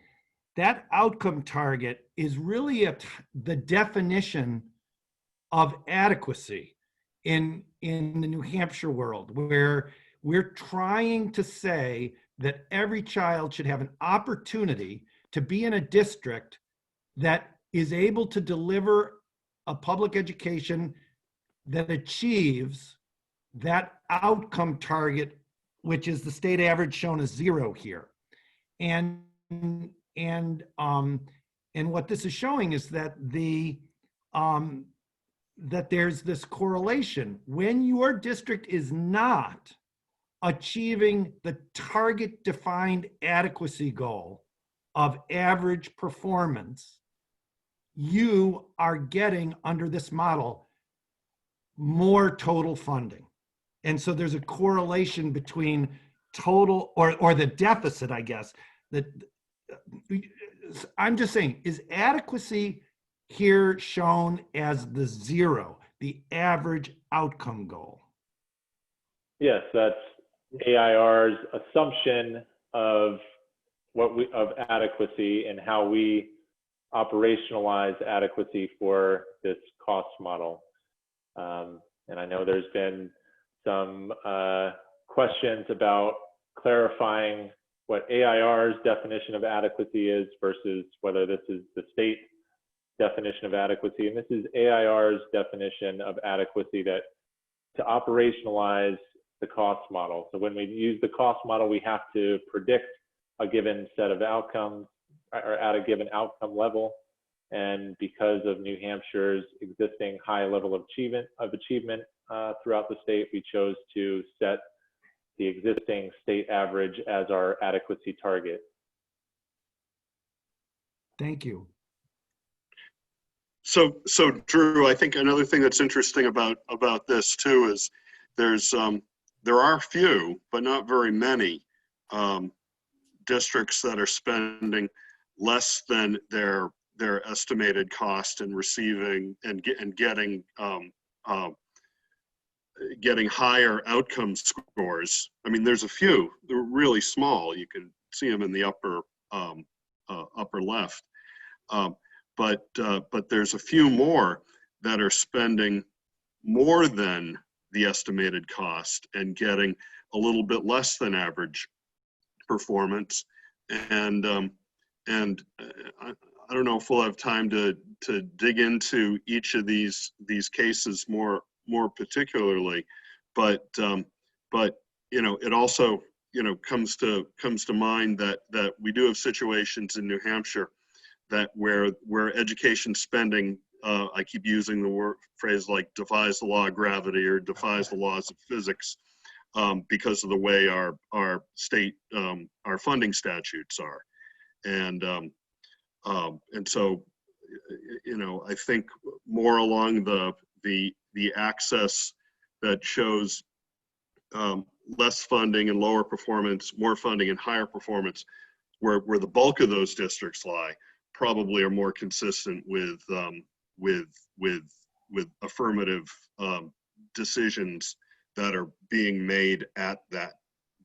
That outcome target is really the definition of adequacy in the New Hampshire world, where we're trying to say that every child should have an opportunity to be in a district that is able to deliver a public education that achieves that outcome target, which is the state average shown as 0 here. And what this is showing is that that there's this correlation. When your district is not achieving the target defined adequacy goal of average performance, you are getting, under this model, more total funding. And so there's a correlation between total or the deficit, I guess. That I'm just saying, is adequacy here shown as the 0, the average outcome goal? Yes, that's AIR's assumption of of adequacy and how we operationalize adequacy for this cost model. And I know there's been some questions about clarifying what AIR's definition of adequacy is versus whether this is the state definition of adequacy, and this is AIR's definition of adequacy, that to operationalize the cost model. So when we use the cost model, we have to predict a given set of outcomes or at a given outcome level. And because of New Hampshire's existing high level of achievement throughout the state, we chose to set the existing state average as our adequacy target. Thank you. So Drew, I think another thing that's interesting about this too is there are few, but not very many, districts that are spending less than their estimated cost and receiving and getting higher outcome scores. I mean, there's a few. They're really small. You can see them in the upper left. But there's a few more that are spending more than the estimated cost and getting a little bit less than average performance. And I don't know if we'll have time to dig into each of these cases more particularly, but you know, it also, you know, comes to mind that we do have situations in New Hampshire that where education spending, I keep using the phrase like defies the law of gravity or defies the laws of physics, because of the way our state our funding statutes are, and so, you know, I think more along the axis that shows less funding and lower performance, more funding and higher performance, where the bulk of those districts lie, probably are more consistent with affirmative decisions that are being made at that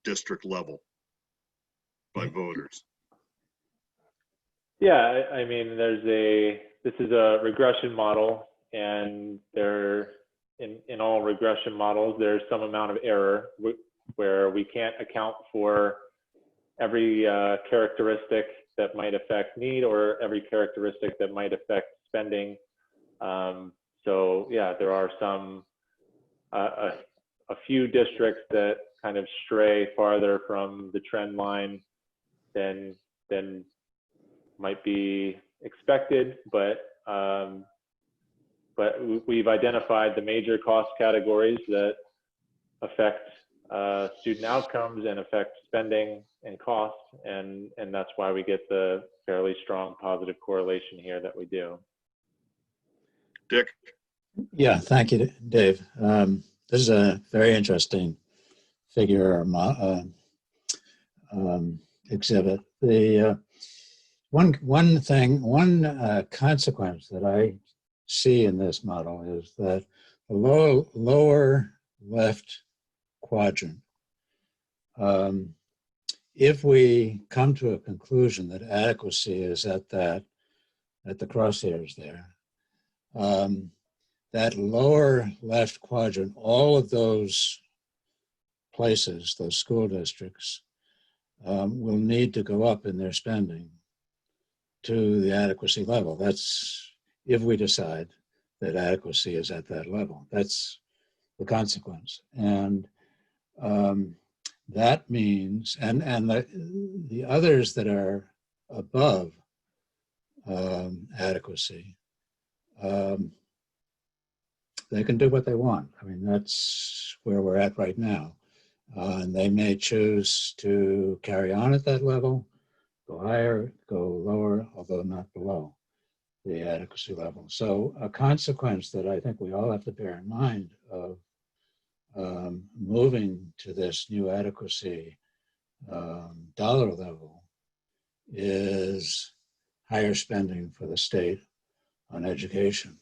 district level by voters. Yeah, I mean, this is a regression model, and in all regression models, there's some amount of error where we can't account for every characteristic that might affect need or every characteristic that might affect spending. So yeah, there are a few districts that kind of stray farther from the trend line than might be expected, but we've identified the major cost categories that affect student outcomes and affect spending and cost, and that's why we get the fairly strong positive correlation here that we do. Dick? Yeah, thank you, Dave. This is a very interesting figure or exhibit. The one consequence that I see in this model is that the lower left quadrant, if we come to a conclusion that adequacy is at the crosshairs there, that lower left quadrant, all of those places, those school districts, will need to go up in their spending to the adequacy level. That's if we decide that adequacy is at that level. That's the consequence. And that means, and the others that are above adequacy, they can do what they want. I mean, that's where we're at right now. And they may choose to carry on at that level, go higher, go lower, although not below the adequacy level. So a consequence that I think we all have to bear in mind of moving to this new adequacy dollar level is higher spending for the state on education,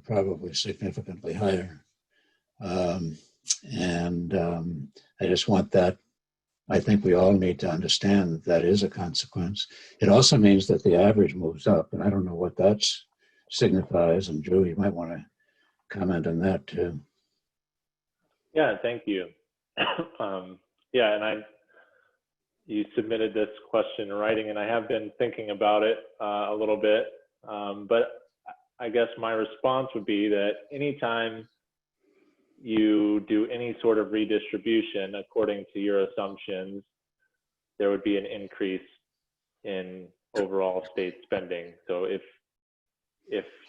probably significantly higher. I just want that. I think we all need to understand that that is a consequence. It also means that the average moves up, and I don't know what that signifies. And Drew, you might want to comment on that too. Yeah, thank you. Yeah, and you submitted this question in writing, and I have been thinking about it a little bit. But I guess my response would be that anytime you do any sort of redistribution according to your assumptions, there would be an increase in overall state spending. So if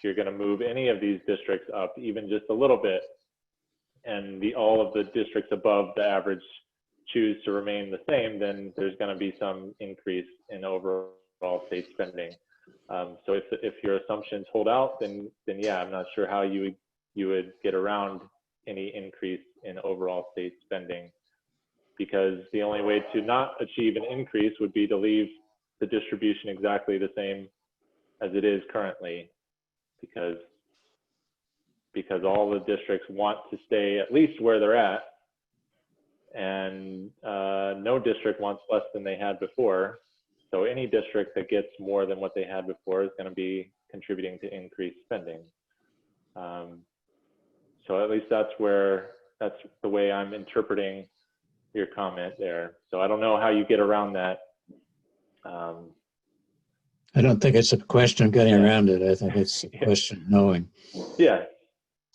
you're going to move any of these districts up even just a little bit, and all of the districts above the average choose to remain the same, then there's going to be some increase in overall state spending. So if your assumptions hold out, then yeah, I'm not sure how you would get around any increase in overall state spending, because the only way to not achieve an increase would be to leave the distribution exactly the same as it is currently, because all the districts want to stay at least where they're at, and no district wants less than they had before. So any district that gets more than what they had before is going to be contributing to increased spending. So at least that's the way I'm interpreting your comment there. So I don't know how you get around that. I don't think it's a question of getting around it. I think it's a question of knowing. Yeah.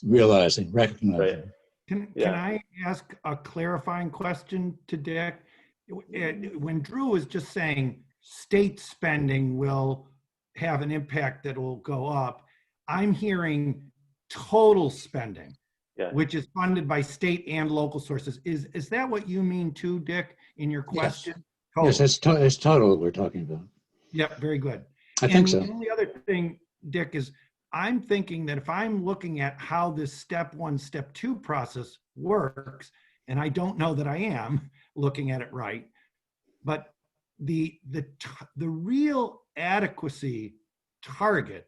Realizing, recognizing. Right. Can I ask a clarifying question to Dick? When Drew was just saying state spending will have an impact that will go up, I'm hearing total spending, which is funded by state and local sources. Is that what you mean too, Dick, in your question? Yes, it's total we're talking about. Yep, very good. I think so. The only other thing, Dick, is I'm thinking that if I'm looking at how this step 1, step 2 process works, and I don't know that I am looking at it right, but the real adequacy target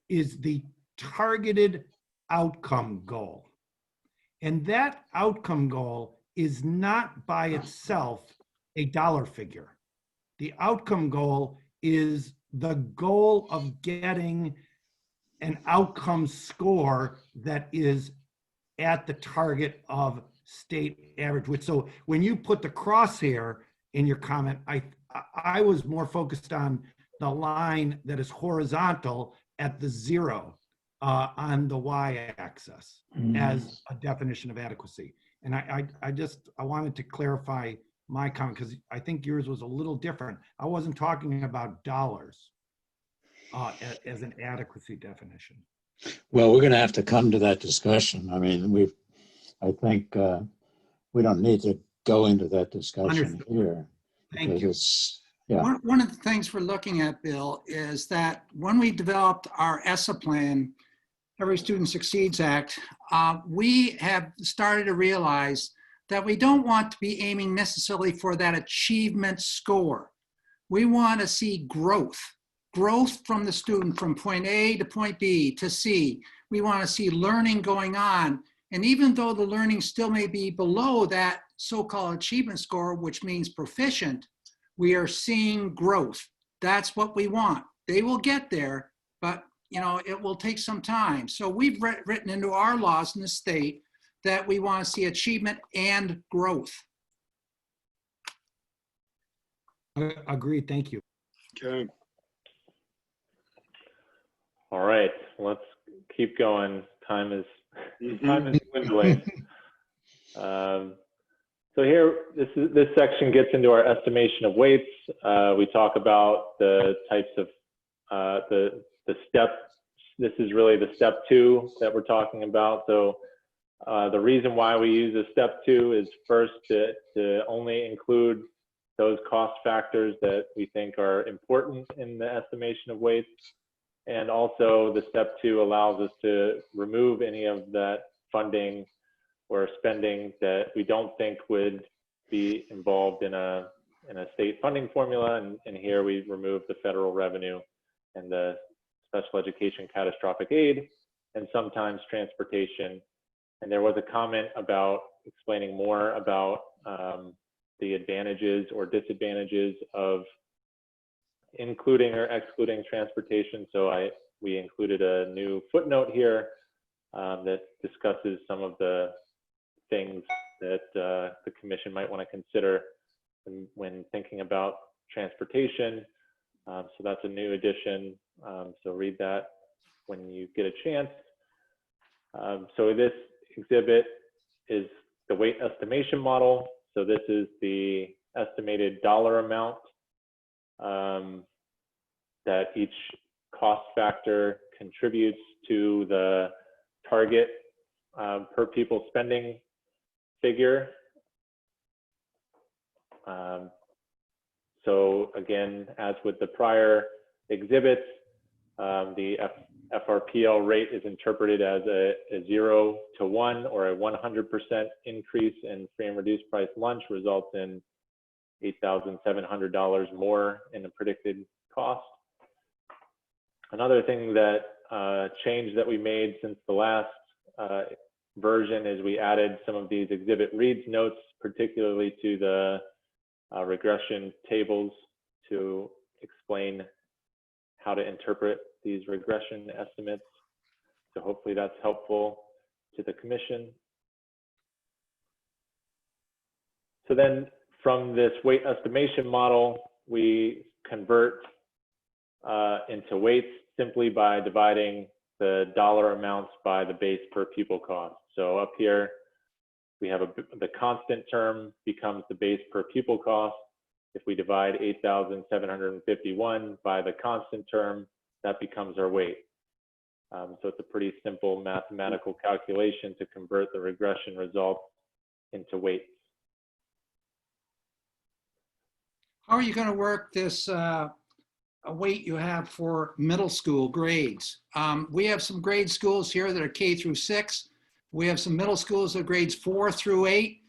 is the targeted outcome goal. And that outcome goal is not by itself a dollar figure. The outcome goal is the goal of getting an outcome score that is at the target of state average. Which, so when you put the crosshair in your comment, I was more focused on the line that is horizontal at the 0 on the y-axis as a definition of adequacy. And I wanted to clarify my comment, because I think yours was a little different. I wasn't talking about dollars as an adequacy definition. Well, we're going to have to come to that discussion. I mean, I think we don't need to go into that discussion here. Thank you. Yeah. One of the things we're looking at, Bill, is that when we developed our ESSA plan, Every Student Succeeds Act, we have started to realize that we don't want to be aiming necessarily for that achievement score. We want to see growth from the student from point A to point B to C. We want to see learning going on. And even though the learning still may be below that so-called achievement score, which means proficient, we are seeing growth. That's what we want. They will get there, but it will take some time. So we've written into our laws in the state that we want to see achievement and growth. Agreed, thank you. Okay. All right, let's keep going. Time is dwindling. So here, this section gets into our estimation of weights. We talk about the types of the step. This is really the step 2 that we're talking about. So the reason why we use a step 2 is first to only include those cost factors that we think are important in the estimation of weights. And also the step 2 allows us to remove any of that funding or spending that we don't think would be involved in a state funding formula. And here we remove the federal revenue and the special education catastrophic aid, and sometimes transportation. And there was a comment about explaining more about the advantages or disadvantages of including or excluding transportation. So we included a new footnote here that discusses some of the things that the commission might want to consider when thinking about transportation. So that's a new addition. So read that when you get a chance. So this exhibit is the weight estimation model. So this is the estimated dollar amount that each cost factor contributes to the target per pupil spending figure. So again, as with the prior exhibits, the FRPL rate is interpreted as a 0 to 1 or a 100% increase in free and reduced price lunch results in $8,700 more in the predicted cost. Another thing that change that we made since the last version is we added some of these exhibit reads notes, particularly to the regression tables to explain how to interpret these regression estimates. So hopefully that's helpful to the commission. So then from this weight estimation model, we convert into weights simply by dividing the dollar amounts by the base per pupil cost. So up here, we have the constant term becomes the base per pupil cost. If we divide 8,751 by the constant term, that becomes our weight. So it's a pretty simple mathematical calculation to convert the regression results into weights. How are you going to work this weight you have for middle school grades? We have some grade schools here that are K through 6. We have some middle schools that are grades 4 through 8.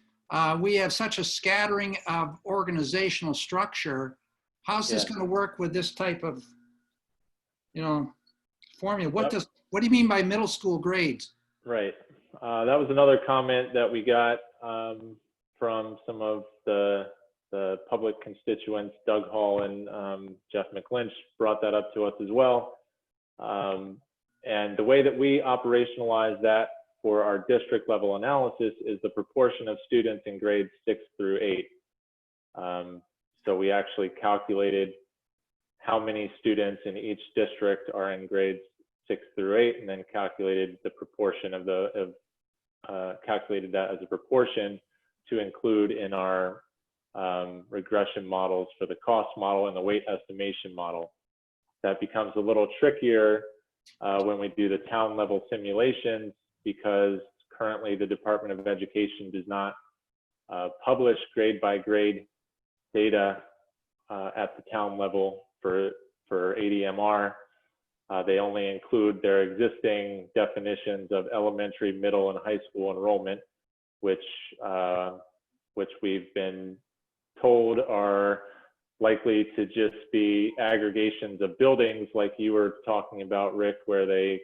We have such a scattering of organizational structure. How's this going to work with this type of, formula? What do you mean by middle school grades? Right. That was another comment that we got from some of the public constituents. Doug Hall and Jeff McLynch brought that up to us as well. And the way that we operationalize that for our district level analysis is the proportion of students in grades 6 through 8. So we actually calculated how many students in each district are in grades 6 through 8, and then calculated the proportion of calculated that as a proportion to include in our regression models for the cost model and the weight estimation model. That becomes a little trickier when we do the town level simulations, because currently the Department of Education does not publish grade by grade data at the town level for ADMR. They only include their existing definitions of elementary, middle, and high school enrollment, which we've been told are likely to just be aggregations of buildings like you were talking about, Rick, where they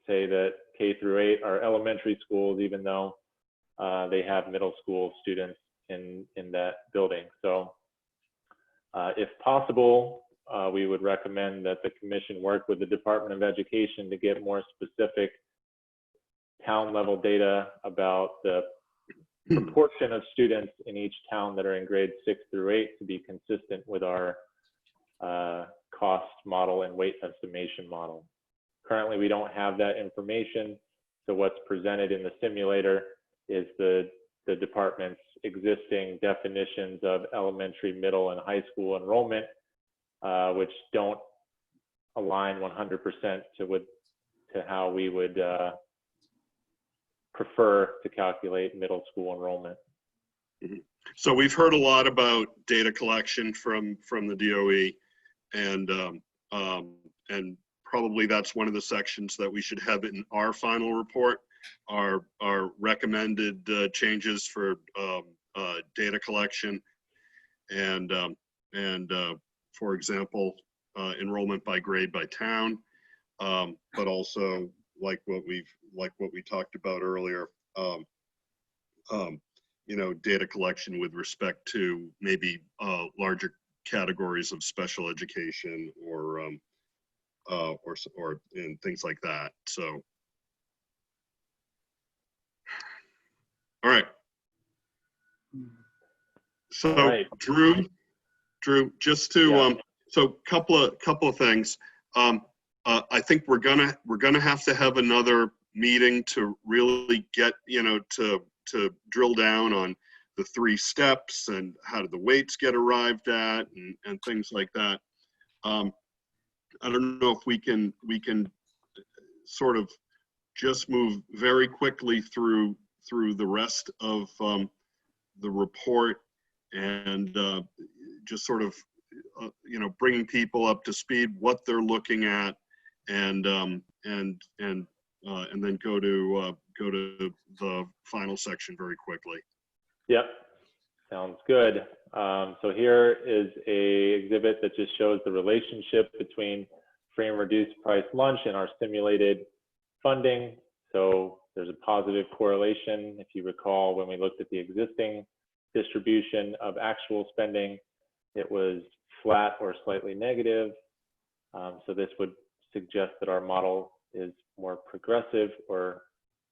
say that K through 8 are elementary schools, even though they have middle school students in that building. So if possible, we would recommend that the commission work with the Department of Education to get more specific town level data about the proportion of students in each town that are in grades 6 through 8 to be consistent with our cost model and weight estimation model. Currently, we don't have that information. So what's presented in the simulator is the department's existing definitions of elementary, middle, and high school enrollment, which don't align 100% to how we would prefer to calculate middle school enrollment. So we've heard a lot about data collection from the DOE, and probably that's one of the sections that we should have in our final report, our recommended changes for data collection and for example, enrollment by grade by town, but also like what we talked about earlier, data collection with respect to maybe larger categories of special education or and things like that. So, all right. So all right. Drew, just to so couple of things. I think we're gonna have to have another meeting to really get, to drill down on the 3 steps and how do the weights get arrived at and things like that. I don't know if we can sort of just move very quickly through the rest of the report and just sort of bringing people up to speed what they're looking at and then go to the final section very quickly. Yep, sounds good. So here is a exhibit that just shows the relationship between free and reduced price lunch and our simulated funding. So there's a positive correlation. If you recall, when we looked at the existing distribution of actual spending, it was flat or slightly negative. So this would suggest that our model is more progressive, or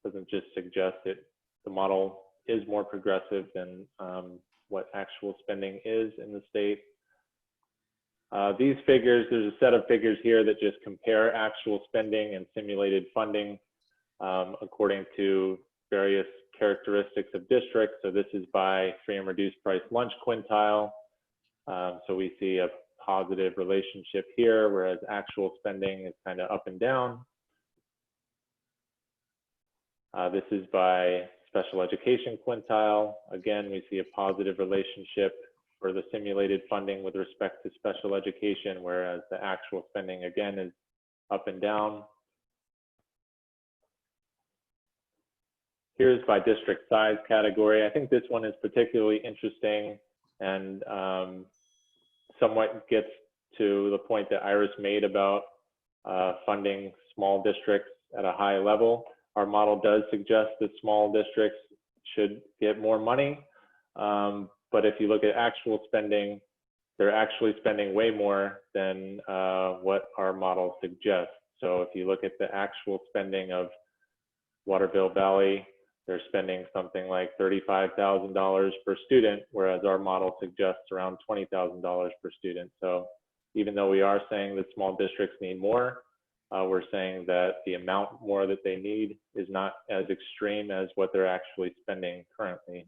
doesn't just suggest it. The model is more progressive than what actual spending is in the state. These figures, there's a set of figures here that just compare actual spending and simulated funding according to various characteristics of districts. So this is by free and reduced price lunch quintile. So we see a positive relationship here, whereas actual spending is kind of up and down. This is by special education quintile. Again, we see a positive relationship for the simulated funding with respect to special education, whereas the actual spending again is up and down. Here's by district size category. I think this one is particularly interesting and somewhat gets to the point that Iris made about funding small districts at a high level. Our model does suggest that small districts should get more money. But if you look at actual spending, they're actually spending way more than what our model suggests. So if you look at the actual spending of Waterville Valley, they're spending something like $35,000 per student, whereas our model suggests around $20,000 per student. So even though we are saying that small districts need more, we're saying that the amount more that they need is not as extreme as what they're actually spending currently.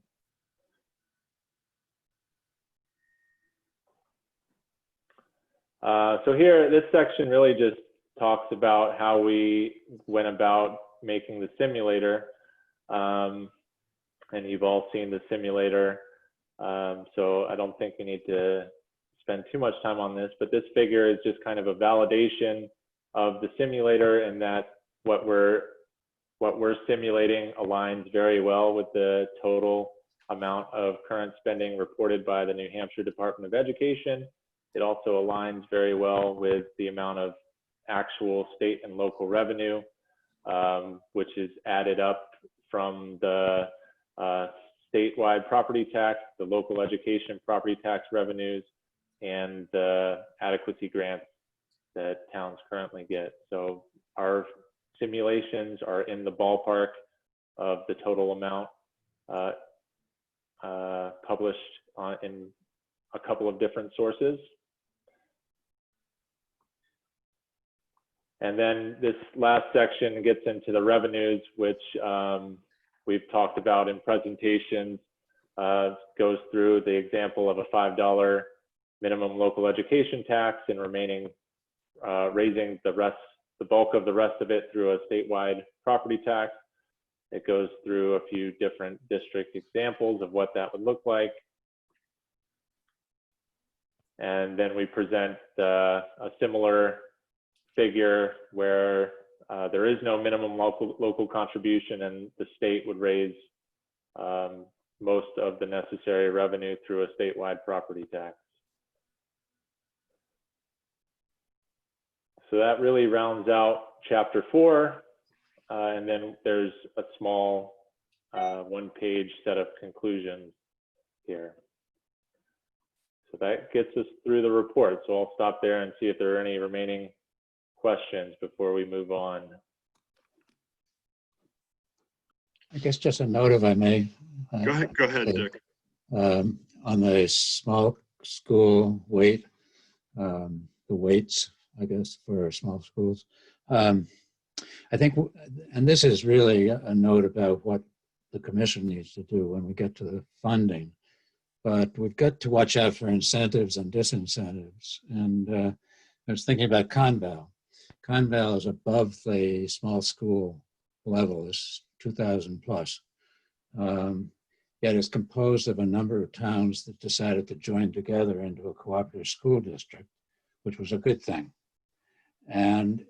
So here, this section really just talks about how we went about making the simulator. And you've all seen the simulator. So I don't think we need to spend too much time on this, but this figure is just kind of a validation of the simulator, and that what we're simulating aligns very well with the total amount of current spending reported by the New Hampshire Department of Education. It also aligns very well with the amount of actual state and local revenue, which is added up from the statewide property tax, the local education property tax revenues, and the adequacy grants that towns currently get. So our simulations are in the ballpark of the total amount published in a couple of different sources. And then this last section gets into the revenues, which we've talked about in presentations, goes through the example of a $5 minimum local education tax and raising the bulk of the rest of it through a statewide property tax. It goes through a few different district examples of what that would look like. And then we present a similar figure where there is no minimum local contribution, and the state would raise most of the necessary revenue through a statewide property tax. So that really rounds out chapter 4. And then there's a small one-page set of conclusions here. So that gets us through the report. So I'll stop there and see if there are any remaining questions before we move on. I guess just a note, if I may. Go ahead, Dick. On the small school weight, the weights I guess, for small schools. I think, and this is really a note about what the commission needs to do when we get to the funding, but we've got to watch out for incentives and disincentives. And I was thinking about Conval. Conval is above the small school level, is 2,000 plus. Yet it's composed of a number of towns that decided to join together into a cooperative school district, which was a good thing. And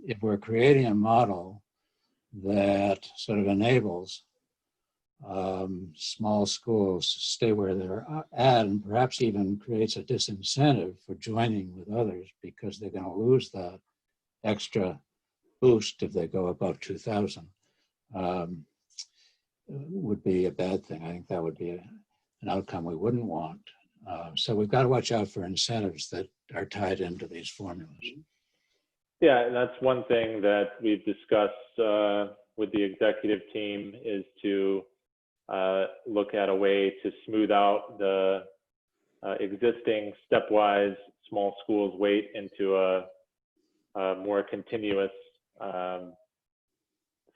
if we're creating a model that sort of enables small schools to stay where they're at, and perhaps even creates a disincentive for joining with others because they're going to lose that extra boost if they go above 2,000, would be a bad thing. I think that would be an outcome we wouldn't want. So we've got to watch out for incentives that are tied into these formulas. Yeah, and that's one thing that we've discussed with the executive team, is to look at a way to smooth out the existing stepwise small schools weight into a more continuous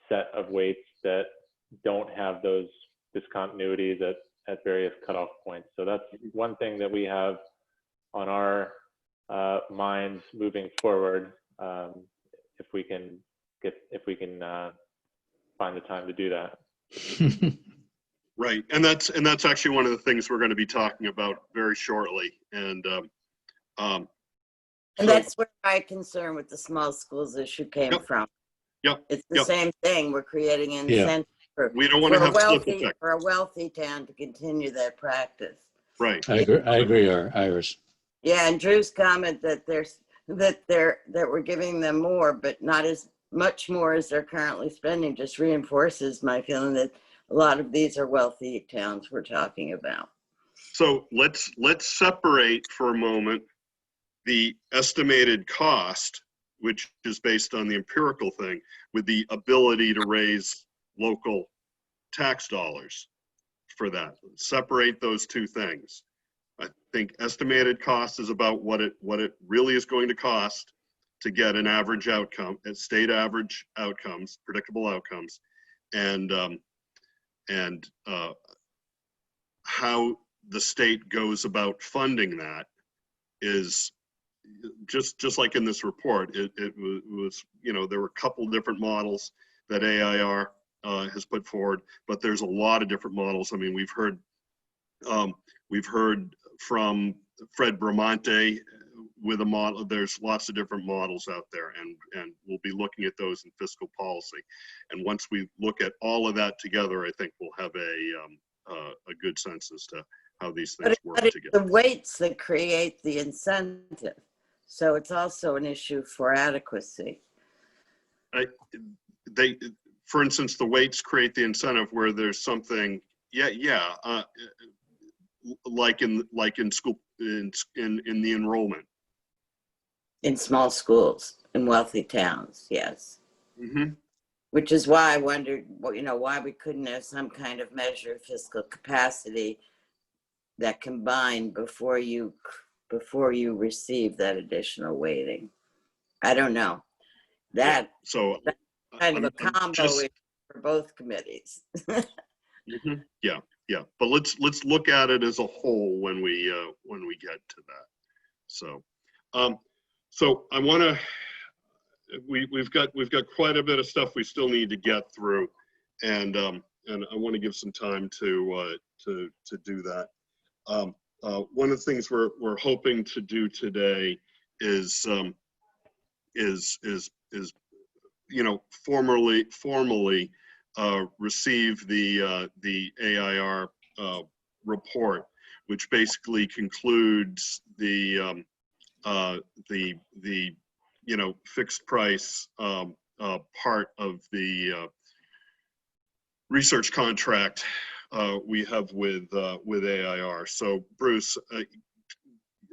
set of weights that don't have those discontinuities at various cutoff points. So that's one thing that we have on our minds moving forward, if we can find the time to do that. Right, and that's actually one of the things we're going to be talking about very shortly. And that's where my concern with the small schools issue came from. Yep. It's the same thing. We're creating an incentive we don't want to have split effect. For a wealthy town to continue that practice. Right. I agree, Iris. Yeah, and Drew's comment that we're giving them more, but not as much more as they're currently spending, just reinforces my feeling that a lot of these are wealthy towns we're talking about. So let's separate for a moment the estimated cost, which is based on the empirical thing, with the ability to raise local tax dollars for that. Separate those two things. I think estimated cost is about what it really is going to cost to get an average outcome, state average outcomes, predictable outcomes, and how the state goes about funding that is just like in this report. It was, there were a couple different models that AIR has put forward, but there's a lot of different models. I mean, we've heard from Fred Bramante with a model. There's lots of different models out there, and we'll be looking at those in fiscal policy. And once we look at all of that together, I think we'll have a good sense as to how these things work together. The weights that create the incentive, so it's also an issue for adequacy. For instance, the weights create the incentive where there's something, like in school, in the enrollment. In small schools, in wealthy towns, yes. Mm-hmm. Which is why I wondered, why we couldn't have some kind of measure of fiscal capacity that combined before you receive that additional weighting. I don't know. That's kind of a combo for both committees. Mm-hmm. Yeah. But let's look at it as a whole when we get to that. So I want to. We've got quite a bit of stuff we still need to get through, and I want to give some time to do that. One of the things we're hoping to do today is formally receive the AIR report, which basically concludes the fixed price part of the research contract we have with AIR. So Bruce,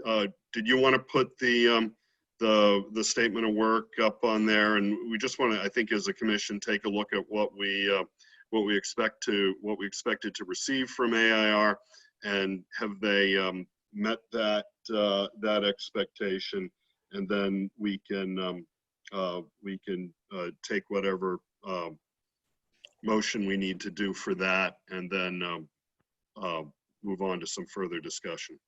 did you want to put the statement of work up on there? And we just want to, I think, as a commission, take a look at what we expected to receive from AIR, and have they met that expectation, and then we can take whatever motion we need to do for that, and then move on to some further discussion.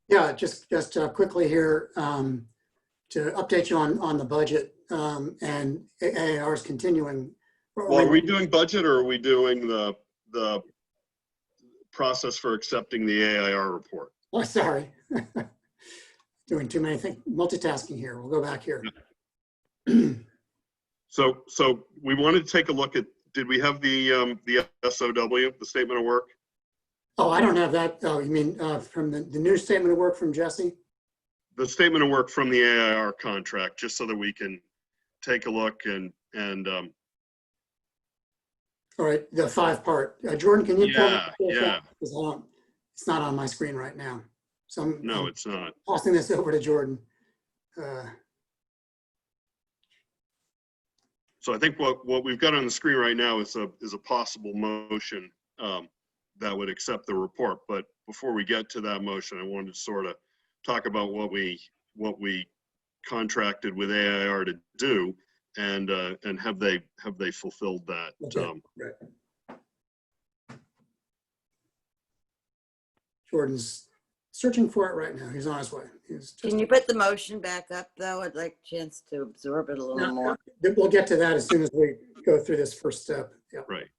Yeah, just quickly here to update you on the budget and AAR is continuing. Well, are we doing budget, or are we doing the process for accepting the AIR report? Oh, sorry. Doing too many things, multitasking here. We'll go back here. So we wanted to take a look at, did we have the SOW, the statement of work? Oh, I don't have that. Oh, you mean from the new statement of work from Jesse? The statement of work from the AIR contract, just so that we can take a look and all right, the 5-part. Jordan, can you pull yeah, that? yeah. Because it's not on my screen right now. So No, it's not. Tossing this over to Jordan. So I think what we've got on the screen right now is a possible motion that would accept the report. But before we get to that motion, I wanted to sort of talk about what we contracted with AIR to do, and have they fulfilled that? Okay, right. Jordan's searching for it right now. He's on his way. Can you put the motion back up, though? I'd like a chance to absorb it a little more. We'll get to that as soon as we go through this first step. Yeah. Right.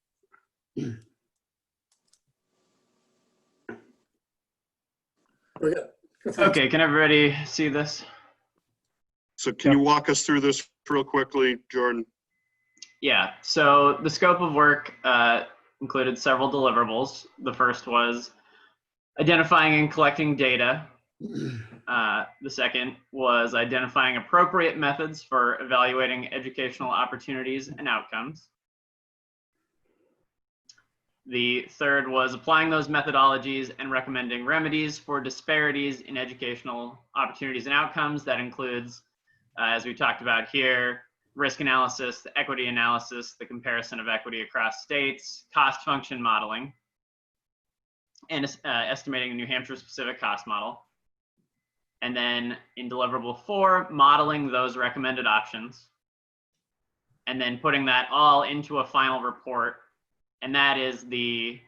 Okay, can everybody see this? So can you walk us through this real quickly, Jordan? Yeah, so the scope of work included several deliverables. The first was identifying and collecting data. The second was identifying appropriate methods for evaluating educational opportunities and outcomes. The third was applying those methodologies and recommending remedies for disparities in educational opportunities and outcomes. That includes, as we talked about here, risk analysis, the equity analysis, the comparison of equity across states, cost function modeling, and estimating a New Hampshire specific cost model. And then in deliverable 4, modeling those recommended options, and then putting that all into a final report. And that is the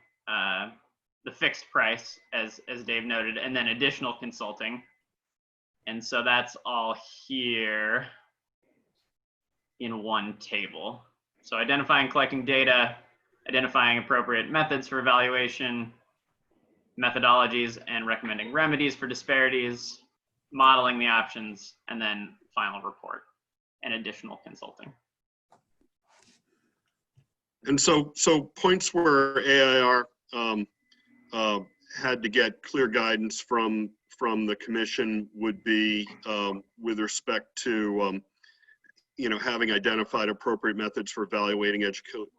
fixed price, as Dave noted, and then additional consulting. And so that's all here in one table. So identifying, collecting data, identifying appropriate methods for evaluation, methodologies, and recommending remedies for disparities, modeling the options, and then final report and additional consulting. And so points where AIR had to get clear guidance from the commission would be with respect to having identified appropriate methods for evaluating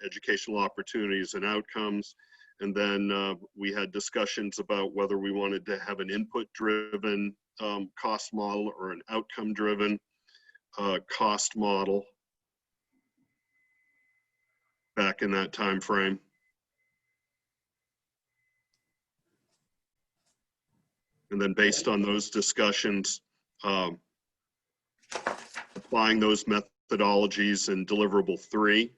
educational opportunities and outcomes. And then we had discussions about whether we wanted to have an input-driven cost model or an outcome-driven cost model back in that time frame. And then based on those discussions, applying those methodologies in deliverable 3,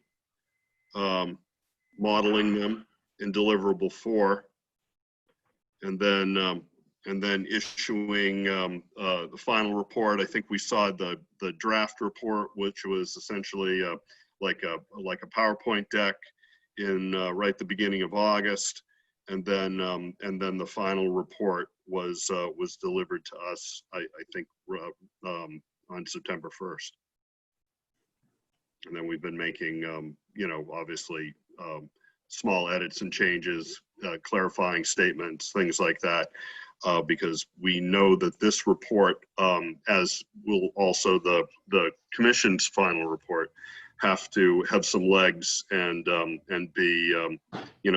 modeling them in deliverable 4, and then issuing the final report. I think we saw the draft report, which was essentially like a PowerPoint deck in right at the beginning of August, and then the final report was delivered to us, I think on September 1st. And then we've been making obviously small edits and changes, clarifying statements, things like that, because we know that this report, as will also the commission's final report, have to have some legs and be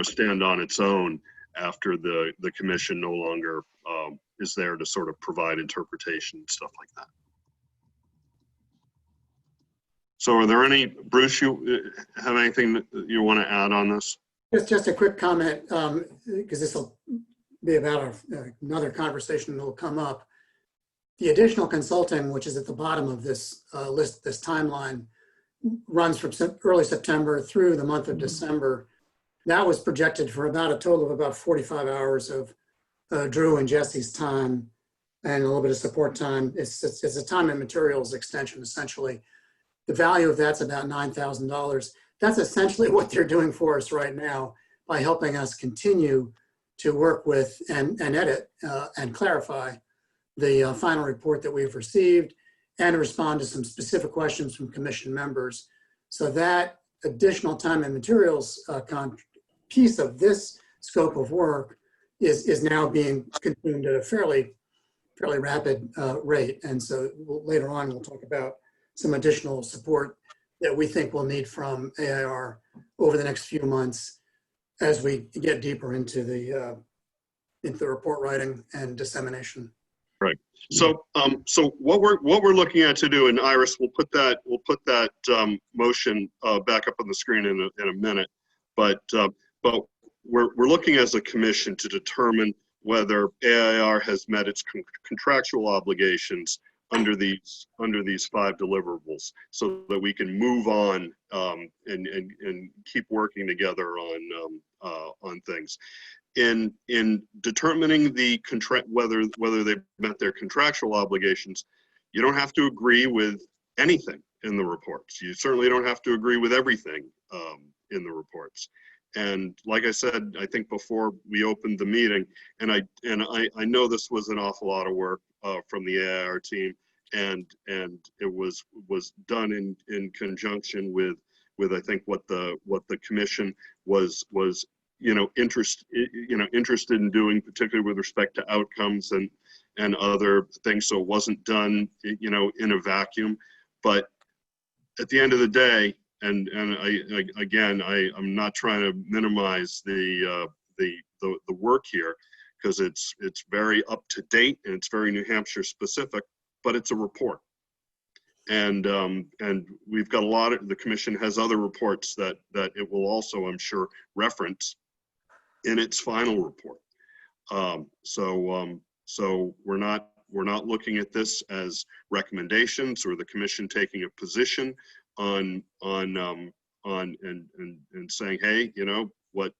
stand on its own after the commission no longer is there to sort of provide interpretation and stuff like that. So are there any, Bruce, you have anything that you want to add on this? Just a quick comment, because this will be about another conversation that will come up. The additional consulting, which is at the bottom of this list, this timeline, runs from early September through the month of December. That was projected for about a total of about 45 hours of Drew and Jesse's time and a little bit of support time. It's a time and materials extension, essentially. The value of that's about $9,000. That's essentially what they're doing for us right now by helping us continue to work with and edit and clarify the final report that we've received and respond to some specific questions from commission members. So that additional time and materials piece of this scope of work is now being consumed at a fairly rapid rate. And so later on, we'll talk about some additional support that we think we'll need from AIR over the next few months as we get deeper into the report writing and dissemination. Right. So, what we're looking at to do, and Iris, we'll put that motion back up on the screen in a minute. But we're looking as a commission to determine whether AIR has met its contractual obligations under these 5 deliverables, so that we can move on and keep working together on things. In determining the whether they've met their contractual obligations, you don't have to agree with anything in the reports. You certainly don't have to agree with everything in the reports. And like I said, I think before we opened the meeting, and I know this was an awful lot of work from the AIR team, and it was done in conjunction with I think what the commission was interested in doing, particularly with respect to outcomes and other things. So it wasn't done in a vacuum. But at the end of the day, and I'm not trying to minimize the work here, because it's very up to date and it's very New Hampshire specific, but it's a report. And we've got a lot of, the commission has other reports that it will also, I'm sure, reference in its final report. So we're not looking at this as recommendations or the commission taking a position on saying, hey, what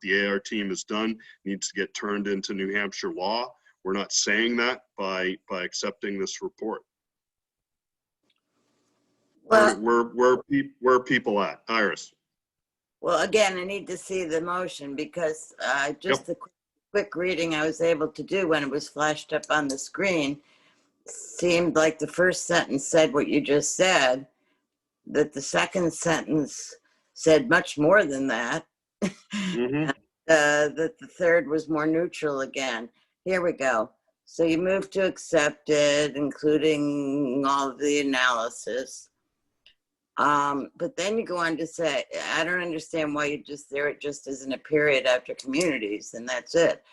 the AR team has done needs to get turned into New Hampshire law. We're not saying that by accepting this report. Well, where are people at, Iris? Well, again, I need to see the motion because just the quick reading I was able to do when it was flashed up on the screen seemed like the first sentence said what you just said, that the second sentence said much more than that, Mm-hmm. that the third was more neutral again. Here we go. So you move to accept it, including all of the analysis. But then you go on to say, I don't understand why you there it just isn't a period after communities, and that's it.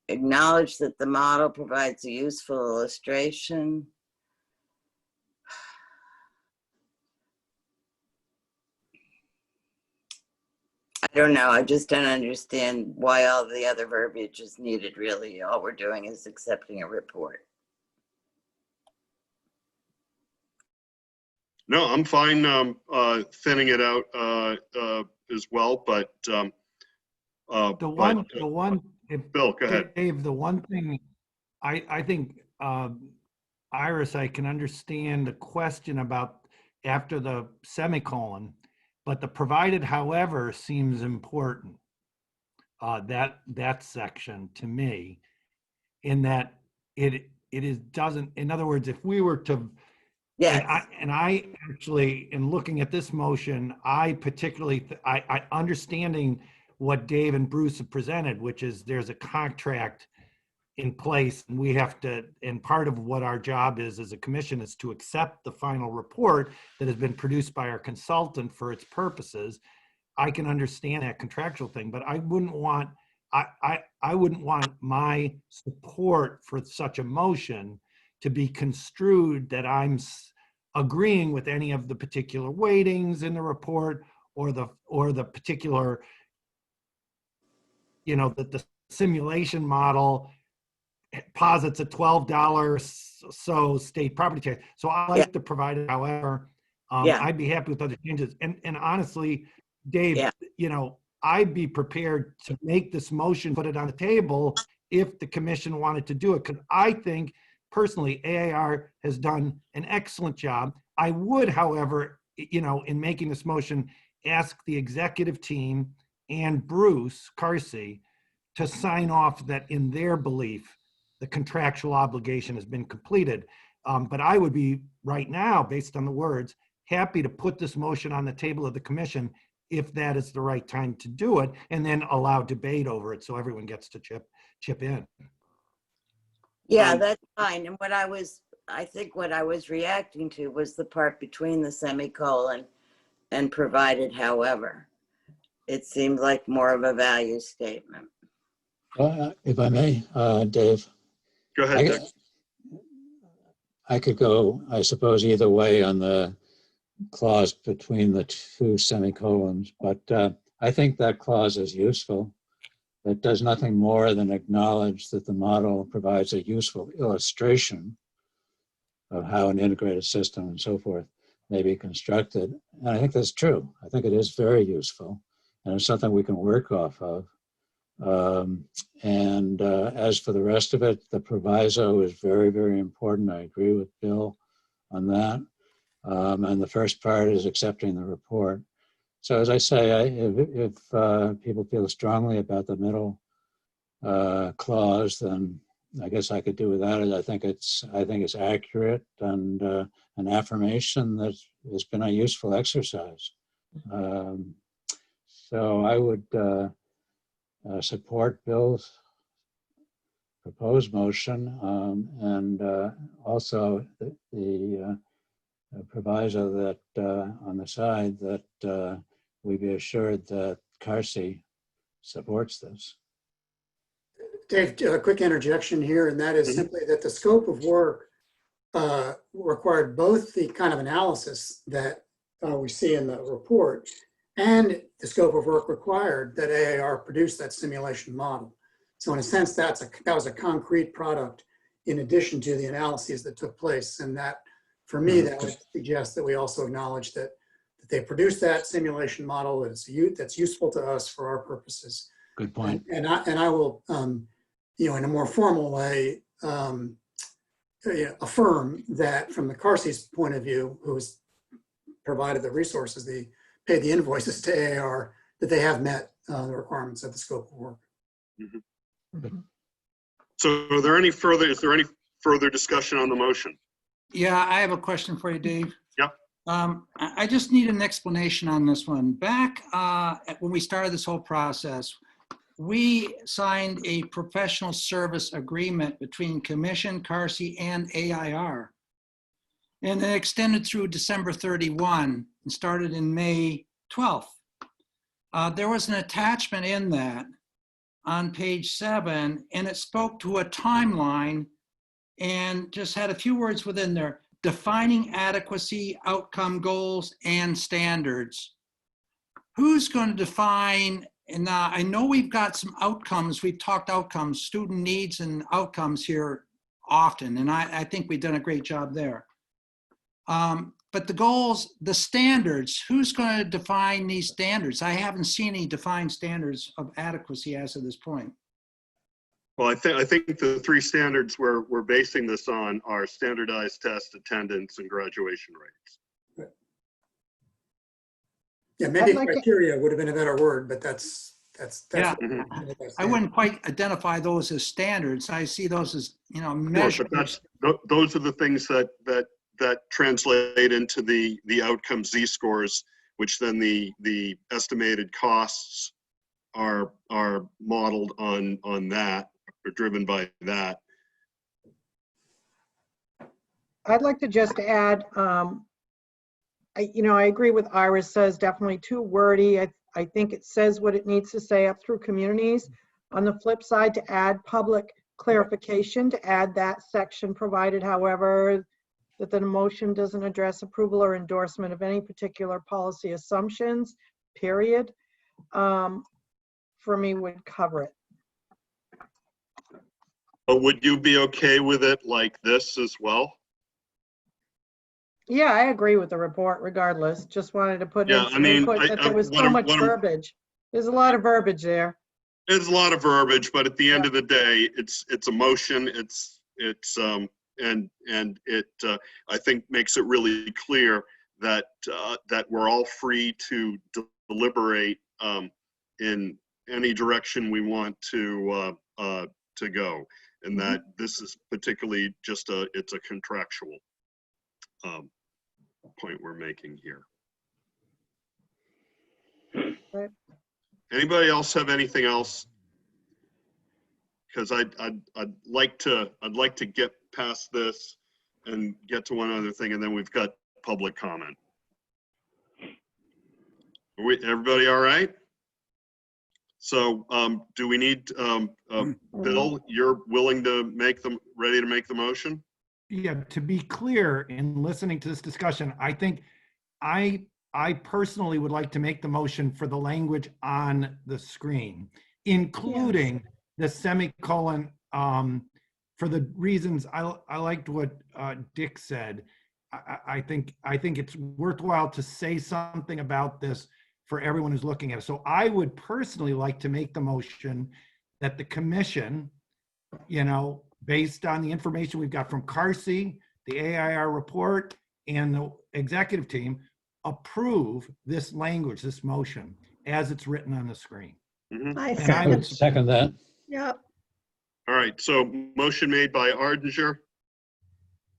Acknowledge that the model provides a useful illustration. I don't know. I just don't understand why all the other verbiage is needed, really. All we're doing is accepting a report. No, I'm fine thinning it out as well, but Bill, go ahead. Dave, the one thing I think, Iris, I can understand the question about after the semicolon, but the provided however seems important. That section to me, in that doesn't, in other words, if we were to, yes, and I actually, in looking at this motion, I particularly, I understanding what Dave and Bruce have presented, which is there's a contract in place, and we have to, and part of what our job is as a commission is to accept the final report that has been produced by our consultant for its purposes. I can understand that contractual thing, but I wouldn't want, I wouldn't want my support for such a motion to be construed that I'm agreeing with any of the particular weightings in the report or the particular, that the simulation model posits a $12 so state property tax. So I like to provide it, however, I'd be happy with other changes. And honestly, Dave, you know, I'd be prepared to make this motion, put it on the table if the commission wanted to do it. Because I think personally, AAR has done an excellent job. I would, however, you know, in making this motion, ask the executive team and Bruce Carsey to sign off that in their belief, the contractual obligation has been completed. But I would be right now, based on the words, happy to put this motion on the table of the commission if that is the right time to do it, and then allow debate over it so everyone gets to chip in. Yeah, that's fine. And what I think what I was reacting to was the part between the semicolon and provided however. It seemed like more of a value statement. If I may, Dave. Go ahead, Dick. I could go, I suppose, either way on the clause between the two semicolons, but I think that clause is useful. It does nothing more than acknowledge that the model provides a useful illustration of how an integrated system and so forth may be constructed. And I think that's true. I think it is very useful, and it's something we can work off of. As for the rest of it, the proviso is very, very important. I agree with Bill on that. And the first part is accepting the report. So as I say, if people feel strongly about the middle clause, then I guess I could do without it. I think it's accurate and an affirmation that it's been a useful exercise. So I would support Bill's proposed motion, and also the proviso that on the side that we be assured that Carsey supports this. Dave, a quick interjection here, and that is simply that the scope of work required both the kind of analysis that we see in the report and the scope of work required that AAR produce that simulation model. So in a sense, that was a concrete product in addition to the analyses that took place. And that, for me, that would suggest that we also acknowledge that they produced that simulation model that's useful to us for our purposes. Good point. And I will, you know, in a more formal way, affirm that from the Carsey's point of view, who's provided the resources, they paid the invoices to AAR, that they have met the requirements of the scope of work. Mm-hmm. So is there any further discussion on the motion? Yeah, I have a question for you, Dave. Yep. I just need an explanation on this one. Back when we started this whole process, we signed a professional service agreement between Commission, Carsey, and AIR. And it extended through December 31 and started in May 12th. There was an attachment in that on page 7, and it spoke to a timeline and just had a few words within there: defining adequacy, outcome goals, and standards. Who's going to define? And I know we've got some outcomes. We've talked outcomes, student needs and outcomes here often, and I think we've done a great job there. But the goals, the standards, who's going to define these standards? I haven't seen any defined standards of adequacy as of this point. Well, I think the three standards we're basing this on are standardized test, attendance, and graduation rates. Yeah, maybe criteria would have been a better word, but that's yeah. I wouldn't quite identify those as standards. I see those as, you know, measures. But those are the things that translate into the outcome Z-scores, which then the estimated costs are modeled on that, or driven by that. I'd like to just add, I agree with Iris says, definitely too wordy. I think it says what it needs to say up through communities. On the flip side, to add public clarification, to add that section provided, however, that the motion doesn't address approval or endorsement of any particular policy assumptions, period, for me would cover it. But would you be okay with it like this as well? Yeah, I agree with the report regardless. Just wanted to put in Yeah, I some mean, input that there was what so I'm- much what I'm- verbiage. There's a lot of verbiage there. There's a lot of verbiage, but at the end of the day, it's a motion. And it I think makes it really clear that that we're all free to deliberate in any direction we want to go, and that this is particularly just it's a contractual point we're making here. Right. Anybody else have anything else? Because I'd like to get past this and get to one other thing, and then we've got public comment. Everybody all right? So do we need Bill? You're willing to ready to make the motion? Yeah, to be clear, in listening to this discussion, I think I personally would like to make the motion for the language on the screen, including the semicolon, for the reasons I liked what Dick said. I think it's worthwhile to say something about this for everyone who's looking at it. So I would personally like to make the motion that the commission, based on the information we've got from Carsey, the AIR report, and the executive team, approve this language, this motion, as it's written on the screen. I would second that. Yep. All right, so motion made by Ardinger,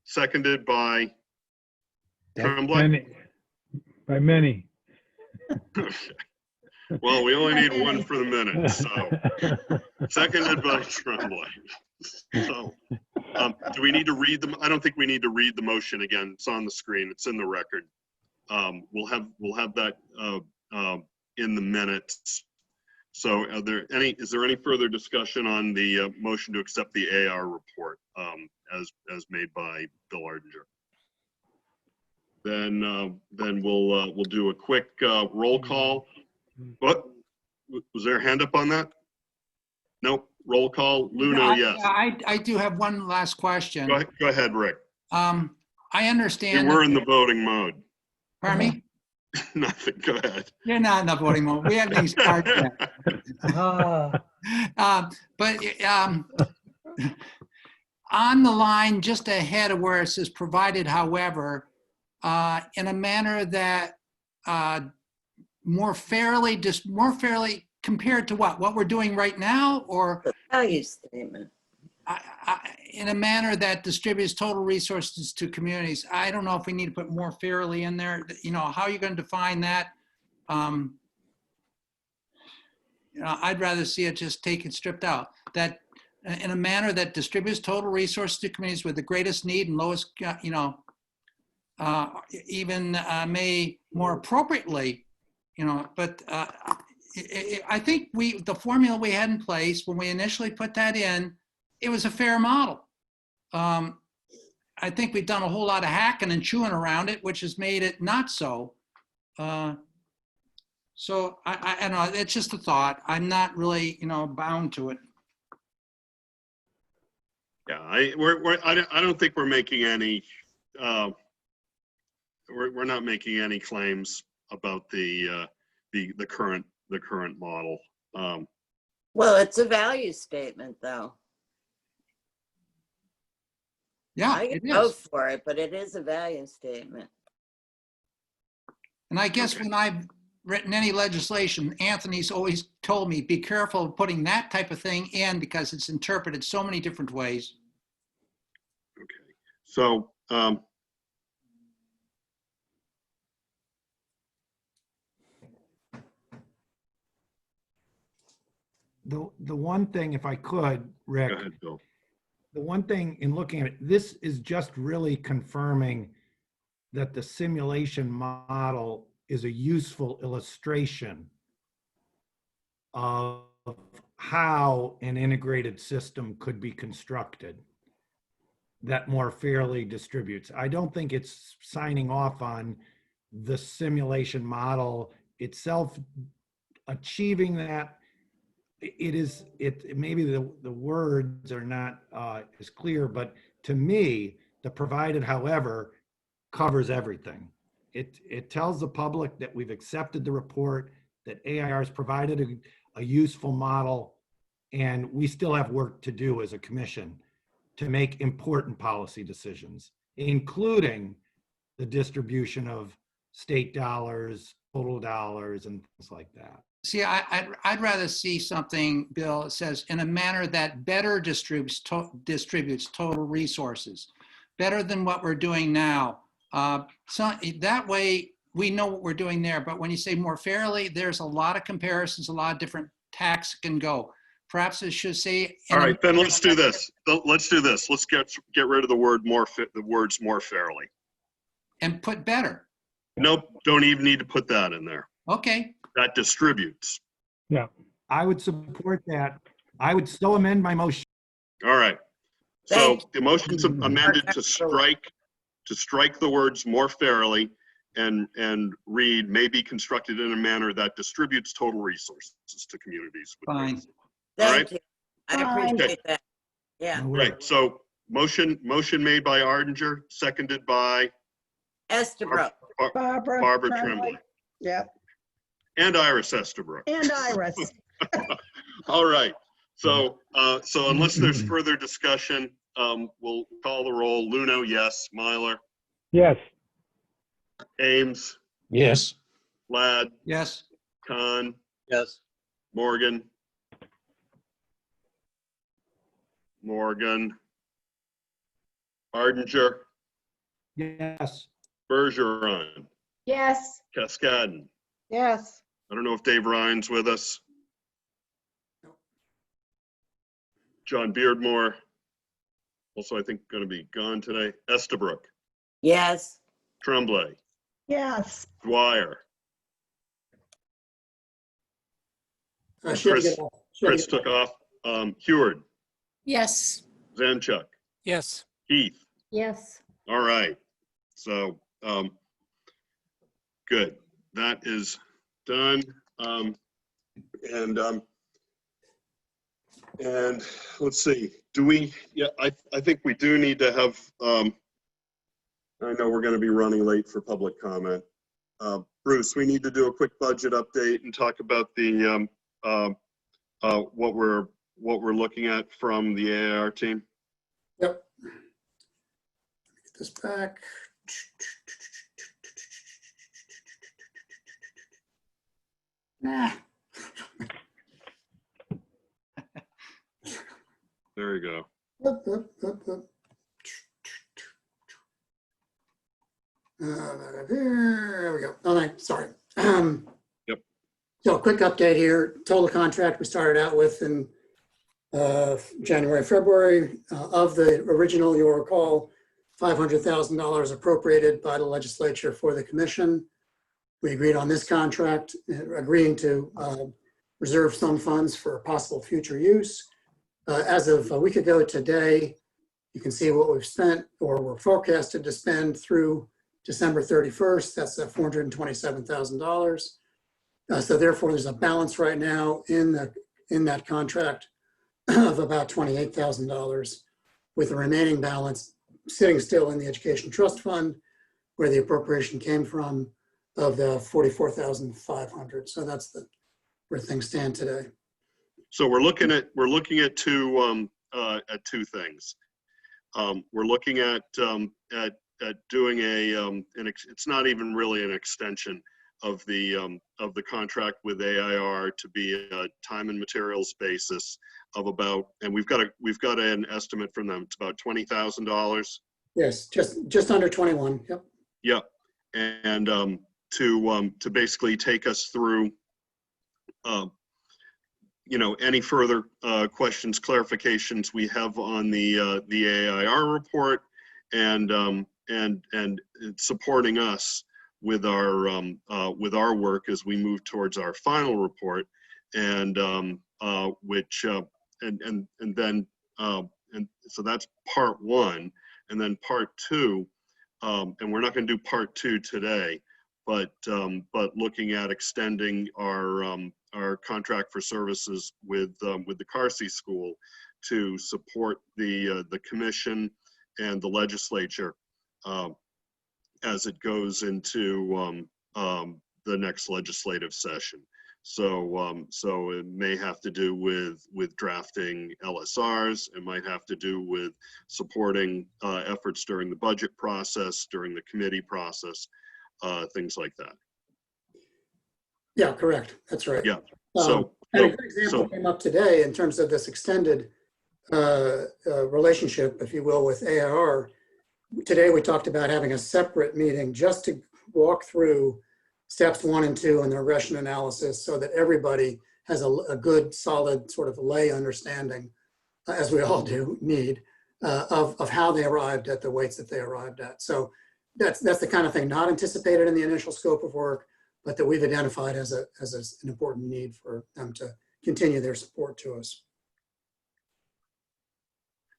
seconded by Tremblay. By many. Well, we only need one for the minute, so seconded by Tremblay. So do we need to read them? I don't think we need to read the motion again. It's on the screen. It's in the record. We'll have that in the minutes. So is there any further discussion on the motion to accept the AR report as made by Bill Ardinger? Then we'll do a quick roll call. What? Was there a hand up on that? Nope. Roll call. Luna, yes. I do have one last question. Go ahead, Rick. I understand. We're in the voting mode. Pardon me? Nothing. Go ahead. You're not in the voting mode. We haven't even started yet. But on the line just ahead of where it says provided, however, in a manner that more fairly compared to what we're doing right now, or the value statement. In a manner that distributes total resources to communities. I don't know if we need to put more fairly in there. How are you going to define that? I'd rather see it just taken, stripped out. That in a manner that distributes total resources to communities with the greatest need and lowest, even may more appropriately, but I think the formula we had in place when we initially put that in, it was a fair model. I think we've done a whole lot of hacking and chewing around it, which has made it not so. So I don't know, it's just a thought. I'm not really, bound to it. Yeah, I don't think we're making any. We're not making any claims about the current model. Well, it's a value statement, though. Yeah, I it can vote is. for it, but it is a value statement. And I guess when I've written any legislation, Anthony's always told me, be careful of putting that type of thing in because it's interpreted so many different ways. Okay, so The one thing, if I could, Rick, go ahead, Bill. The one thing in looking at it, this is just really confirming that the simulation model is a useful illustration of how an integrated system could be constructed that more fairly distributes. I don't think it's signing off on the simulation model itself achieving that. it is, maybe the words are not as clear, but to me, the provided however covers everything. It tells the public that we've accepted the report, that AIR has provided a useful model, and we still have work to do as a commission to make important policy decisions, including the distribution of state dollars, total dollars, and things like that. See, I'd rather see something, Bill, that says in a manner that better distributes total resources, better than what we're doing now. So that way we know what we're doing there. But when you say more fairly, there's a lot of comparisons, a lot of different tacks can go. Perhaps it should say. All right, then let's do this. Let's do this. Let's get rid of the word the words more fairly. And put better. Nope, don't even need to put that in there. Okay. That distributes. Yeah. I would support that. I would still amend my motion. All right. So the motion's amended to strike the words more fairly and read may be constructed in a manner that distributes total resources to communities. Fine. Thank you. I appreciate that. Yeah. Right. So motion made by Ardinger, seconded by Estabrook. Barbara Tremblay. Yep. And Iris Estabrook. And Iris. All right. So unless there's further discussion, we'll call the roll. Luno, yes. Myler. Yes. Ames. Yes. Ladd. Yes. Khan. Yes. Morgan. Ardinger. Yes. Bergeron. Yes. Cascadden. Yes. I don't know if Dave Ryan's with us. John Beardmore, also I think going to be gone today. Estabrook. Yes. Tremblay. Yes. Dwyer. Chris took off. Heward. Yes. Zanchuk. Yes. Heath. Yes. All right. So, good. That is done. And let's see, I think we do need to have, I know we're going to be running late for public comment. Bruce, we need to do a quick budget update and talk about the, what we're looking at from the AIR team. Yep. Get this back. Nah. There you go. There we go. All right, sorry. Yep. So quick update here. Total contract we started out with in January, February. Of the original, you'll recall, $500,000 appropriated by the legislature for the commission. We agreed on this contract, agreeing to reserve some funds for possible future use. As of a week ago today, you can see what we've spent or we're forecasted to spend through December 31st. That's $427,000. So therefore, there's a balance right now in that contract of about $28,000, with the remaining balance sitting still in the Education Trust Fund, where the appropriation came from, of the $44,500. So that's where things stand today. So we're looking at two things. We're looking at doing it's not even really an extension of the contract with AIR to be a time and materials basis of about, and we've got an estimate from them. It's about $20,000. Yes, just under 21. Yep. Yep. And to basically take us through any further questions, clarifications we have on the AIR report, and supporting us with our work as we move towards our final report, and so that's part one, and then part two, and we're not going to do part two today, but looking at extending our our contract for services with the Carsey School to support the commission and the legislature as it goes into the next legislative session. So so it may have to do with drafting LSRs. It might have to do with supporting efforts during the budget process, during the committee process, things like that. Yeah, correct. That's right. Yeah. And a good example came up today in terms of this extended relationship, if you will, with AIR. Today we talked about having a separate meeting just to walk through steps 1 and 2 in the regression analysis so that everybody has a good, solid sort of lay understanding, as we all need, of how they arrived at the weights that they arrived at. So that's the kind of thing not anticipated in the initial scope of work, but that we've identified as an important need for them to continue their support to us.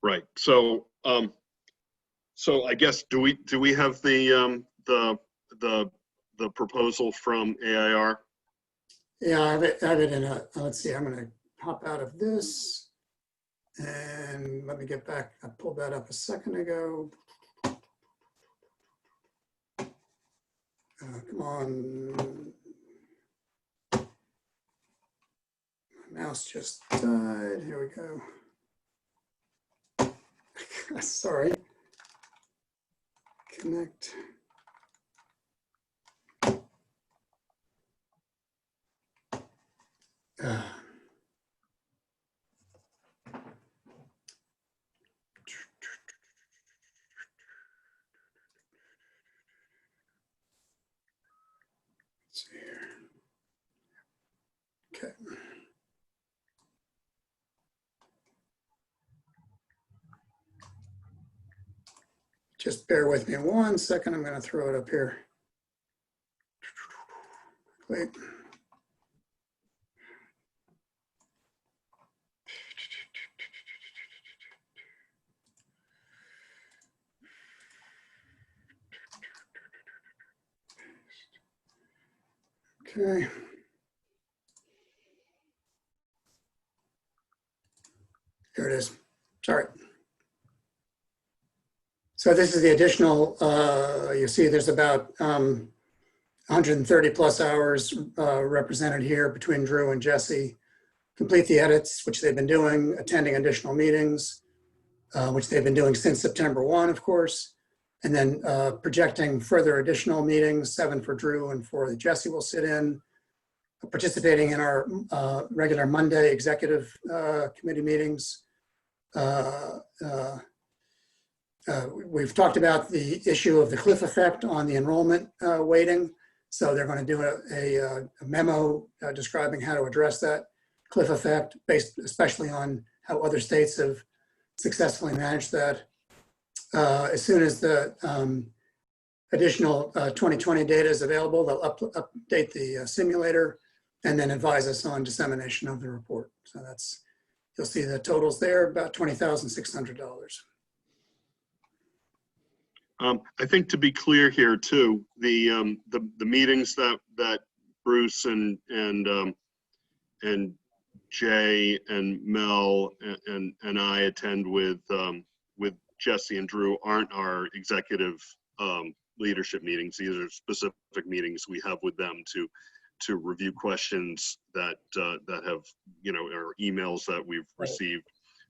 Right. So so I guess do we have the proposal from AIR? Yeah, I have it in a, let's see, I'm going to hop out of this and let me get back. I pulled that up a second ago. Come on. My mouse just died. Here we go. Sorry. Connect. Let's see here. Okay. Just bear with me 1 second. I'm going to throw it up here. Wait. Okay. Here it is. Sorry. So this is the additional, you see there's about 130 plus hours represented here between Drew and Jesse. Complete the edits, which they've been doing, attending additional meetings, which they've been doing since September 1, of course. And then projecting further additional meetings, 7 for Drew and 4 that Jesse will sit in. Participating in our regular Monday executive committee meetings. We've talked about the issue of the cliff effect on the enrollment weighting. So they're going to do a memo describing how to address that cliff effect based especially on how other states have successfully managed that. As soon as the additional 2020 data is available, they'll update the simulator and then advise us on dissemination of the report. So that's, you'll see the totals there, about $20,600. I think to be clear here too, the meetings that Bruce and Jay and Mel and I attend with Jesse and Drew aren't our executive leadership meetings. These are specific meetings we have with them to review questions that have, you know, or emails that we've received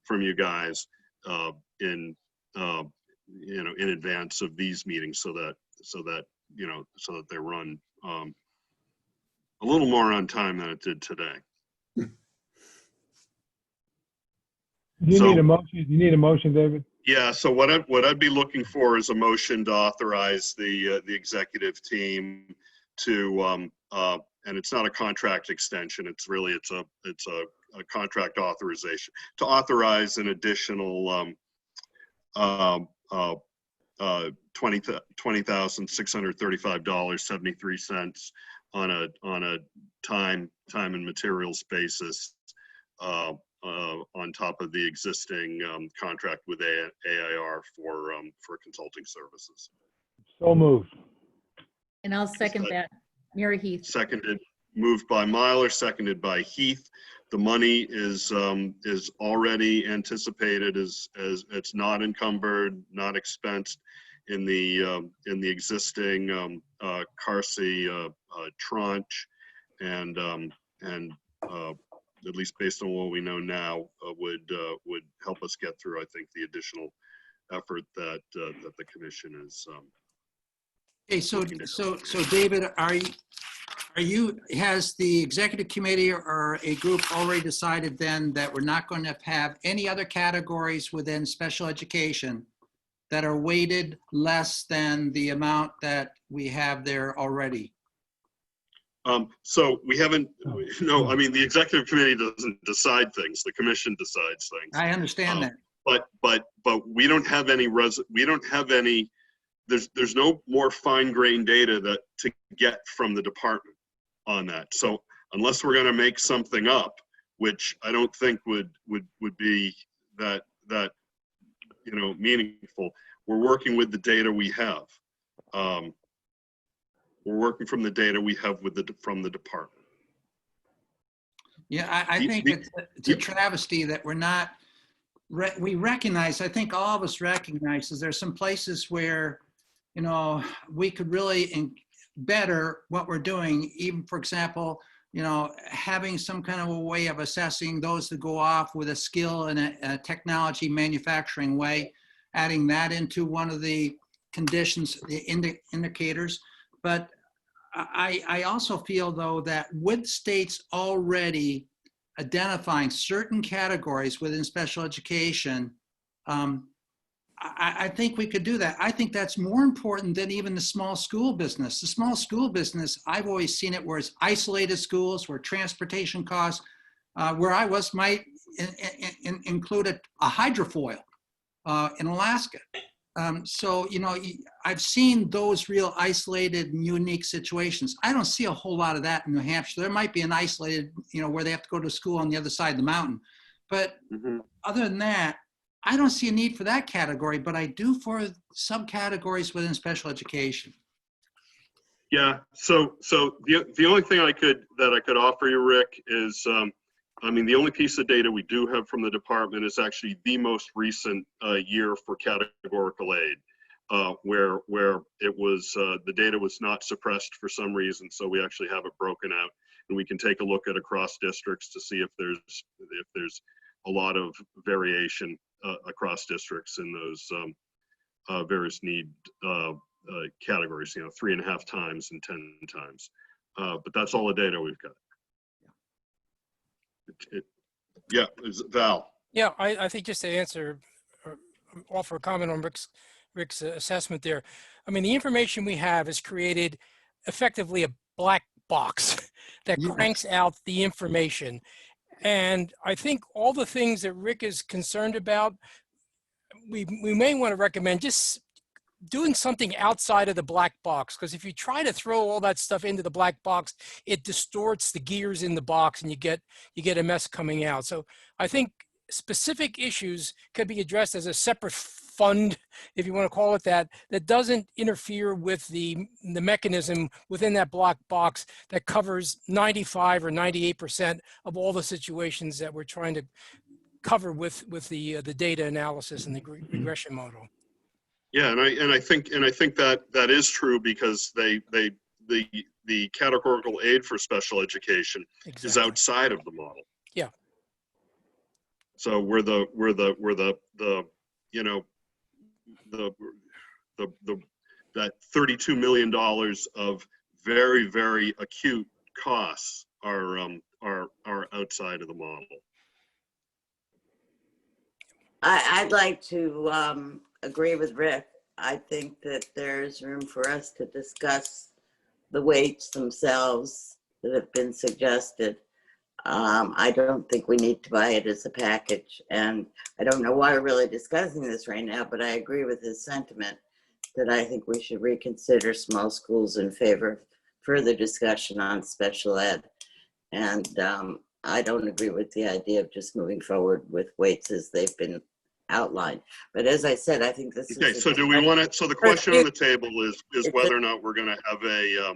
from you guys in you know, in advance of these meetings, so that you know, so that they run a little more on time than it did today. You need a motion. You need a motion, David. Yeah. So what I'd be looking for is a motion to authorize the executive team to and it's not a contract extension. It's really a contract authorization to authorize an additional $20,635.73 on a time and materials basis on top of the existing contract with AIR for consulting services. So moved. And I'll second that. Mary Heath. Seconded. moved by Myler, seconded by Heath. The money is already anticipated as it's not encumbered, not expensed in the existing CARSI tranche, and at least based on what we know now, would help us get through, I think, the additional effort that the commission is. Okay, so David, has the executive committee or a group already decided then that we're not going to have any other categories within special education that are weighted less than the amount that we have there already? So we haven't, no, I mean, the executive committee doesn't decide things, the commission decides things. I understand that. But we don't have any, there's no more fine-grained data to get from the department on that. So unless we're gonna make something up, which I don't think would be that meaningful, we're working with the data we have. We're working from the data we have from the department. Yeah, I think it's a travesty that we're not, we recognize, I think all of us recognize there's some places where, we could really better what we're doing, even for example, having some kind of a way of assessing those that go off with a skill in a technology manufacturing way, adding that into one of the conditions, the indicators. But I also feel, though, that with states already identifying certain categories within special education, I think we could do that. I think that's more important than even the small school business. The small school business, I've always seen it where it's isolated schools, where transportation costs, where I was, might include a hydrofoil in Alaska. So, I've seen those real isolated and unique situations. I don't see a whole lot of that in New Hampshire. There might be an isolated, where they have to go to school on the other side of the mountain. But other than that, I don't see a need for that category, but I do for subcategories within special education. Yeah, so the only thing I could offer you, Rick, is the only piece of data we do have from the department is actually the most recent year for categorical aid, where it was the data was not suppressed for some reason, so we actually have it broken out, and we can take a look at across districts to see if there's a lot of variation across districts in those various need categories, 3.5 times and 10 times. But that's all the data we've got. Yeah, Val. Yeah, I think just to answer or offer a comment on Rick's assessment there. I mean, the information we have has created effectively a black box that cranks out the information. And I think all the things that Rick is concerned about, we may want to recommend just doing something outside of the black box, because if you try to throw all that stuff into the black box, it distorts the gears in the box and you get a mess coming out. So I think specific issues could be addressed as a separate fund, if you want to call it that doesn't interfere with the mechanism within that black box that covers 95 or 98% of all the situations that we're trying to cover with the data analysis and the regression model. Yeah, and I think that is true, because the categorical aid for special education is outside of the model. Yeah. So we're that $32 million of very, very acute costs are outside of the model. I'd like to agree with Rick. I think that there's room for us to discuss the weights themselves that have been suggested. I don't think we need to buy it as a package. And I don't know why we're really discussing this right now, but I agree with his sentiment that I think we should reconsider small schools in favor of further discussion on special ed. And I don't agree with the idea of just moving forward with weights as they've been outline. But as I said, I think this Okay, is. so do we want to, so the question on the table is whether or not we're going to have a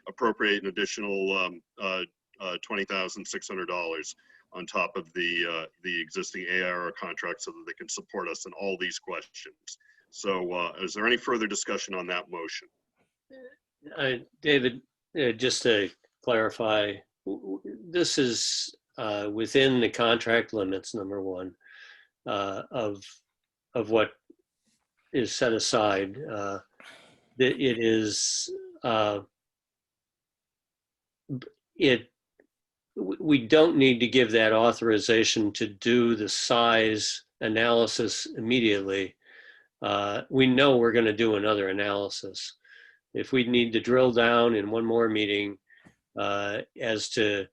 appropriate an additional $20,600 on top of the existing AIR contract so that they can support us in all these questions. So is there any further discussion on that motion? David, just to clarify, this is within the contract limits, number one, of what is set aside. It is, we don't need to give that authorization to do the size analysis immediately. We know we're going to do another analysis. If we need to drill down in one more meeting as to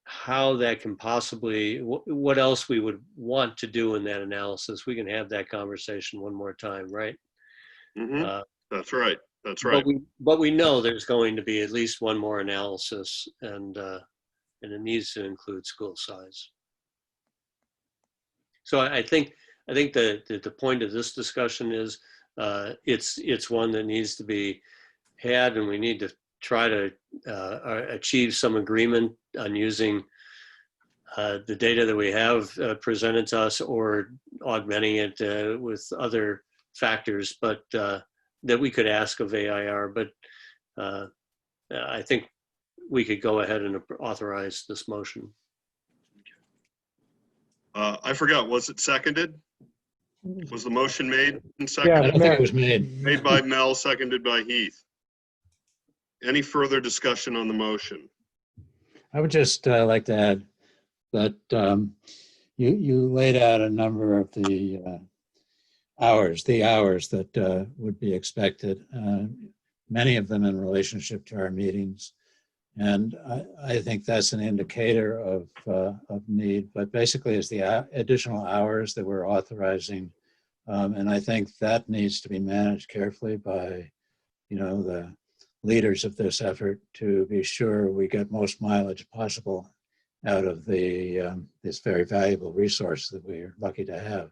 how that can possibly, what else we would want to do in that analysis, we can have that conversation one more time, right? Mm-hmm. That's right. That's right. But we know there's going to be at least one more analysis, and it needs to include school size. So I think the point of this discussion is it's one that needs to be had, and we need to try to achieve some agreement on using the data that we have presented to us, or augmenting it with other factors, but that we could ask of AIR. But I think we could go ahead and authorize this motion. I forgot, was it seconded? Was the motion made and I seconded? don't think it was made. Made by Mel, seconded by Heath. Any further discussion on the motion? I would just like to add that you laid out a number of the hours that would be expected, many of them in relationship to our meetings. And I think that's an indicator of need, but basically it's the additional hours that we're authorizing. And I think that needs to be managed carefully by, the leaders of this effort to be sure we get most mileage possible out of this very valuable resource that we're lucky to have.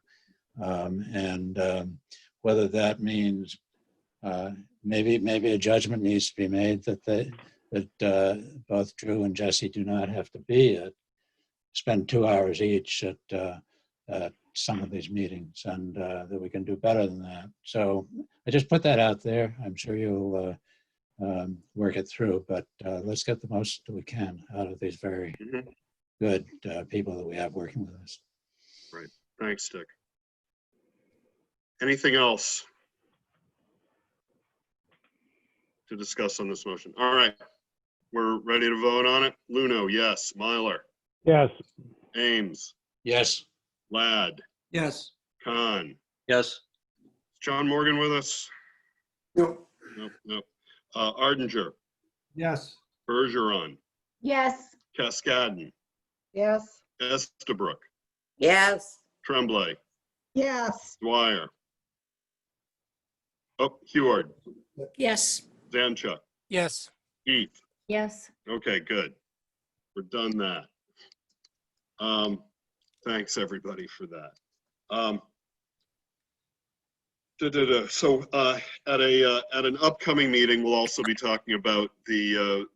Whether that means maybe a judgment needs to be made that both Drew and Jesse do not have to spend 2 hours each at some of these meetings, and that we can do better than that. So I just put that out there. I'm sure you'll work it through, but let's get the most that we can out of these very good people that we have working with us. Right. Thanks, Dick. Anything else to discuss on this motion? All right. We're ready to vote on it. Luno, yes. Myler. Yes. Ames. Yes. Ladd. Yes. Khan. Yes. Is John Morgan with us? Nope. Nope. Ardinger. Yes. Bergeron. Yes. Cascadden. Yes. Estabrook. Yes. Tremblay. Yes. Dwyer. Oh, Heward. Yes. Zanchuk. Yes. Heath. Yes. Okay, good. We're done that. Thanks everybody for that. So at an upcoming meeting, we'll also be talking about the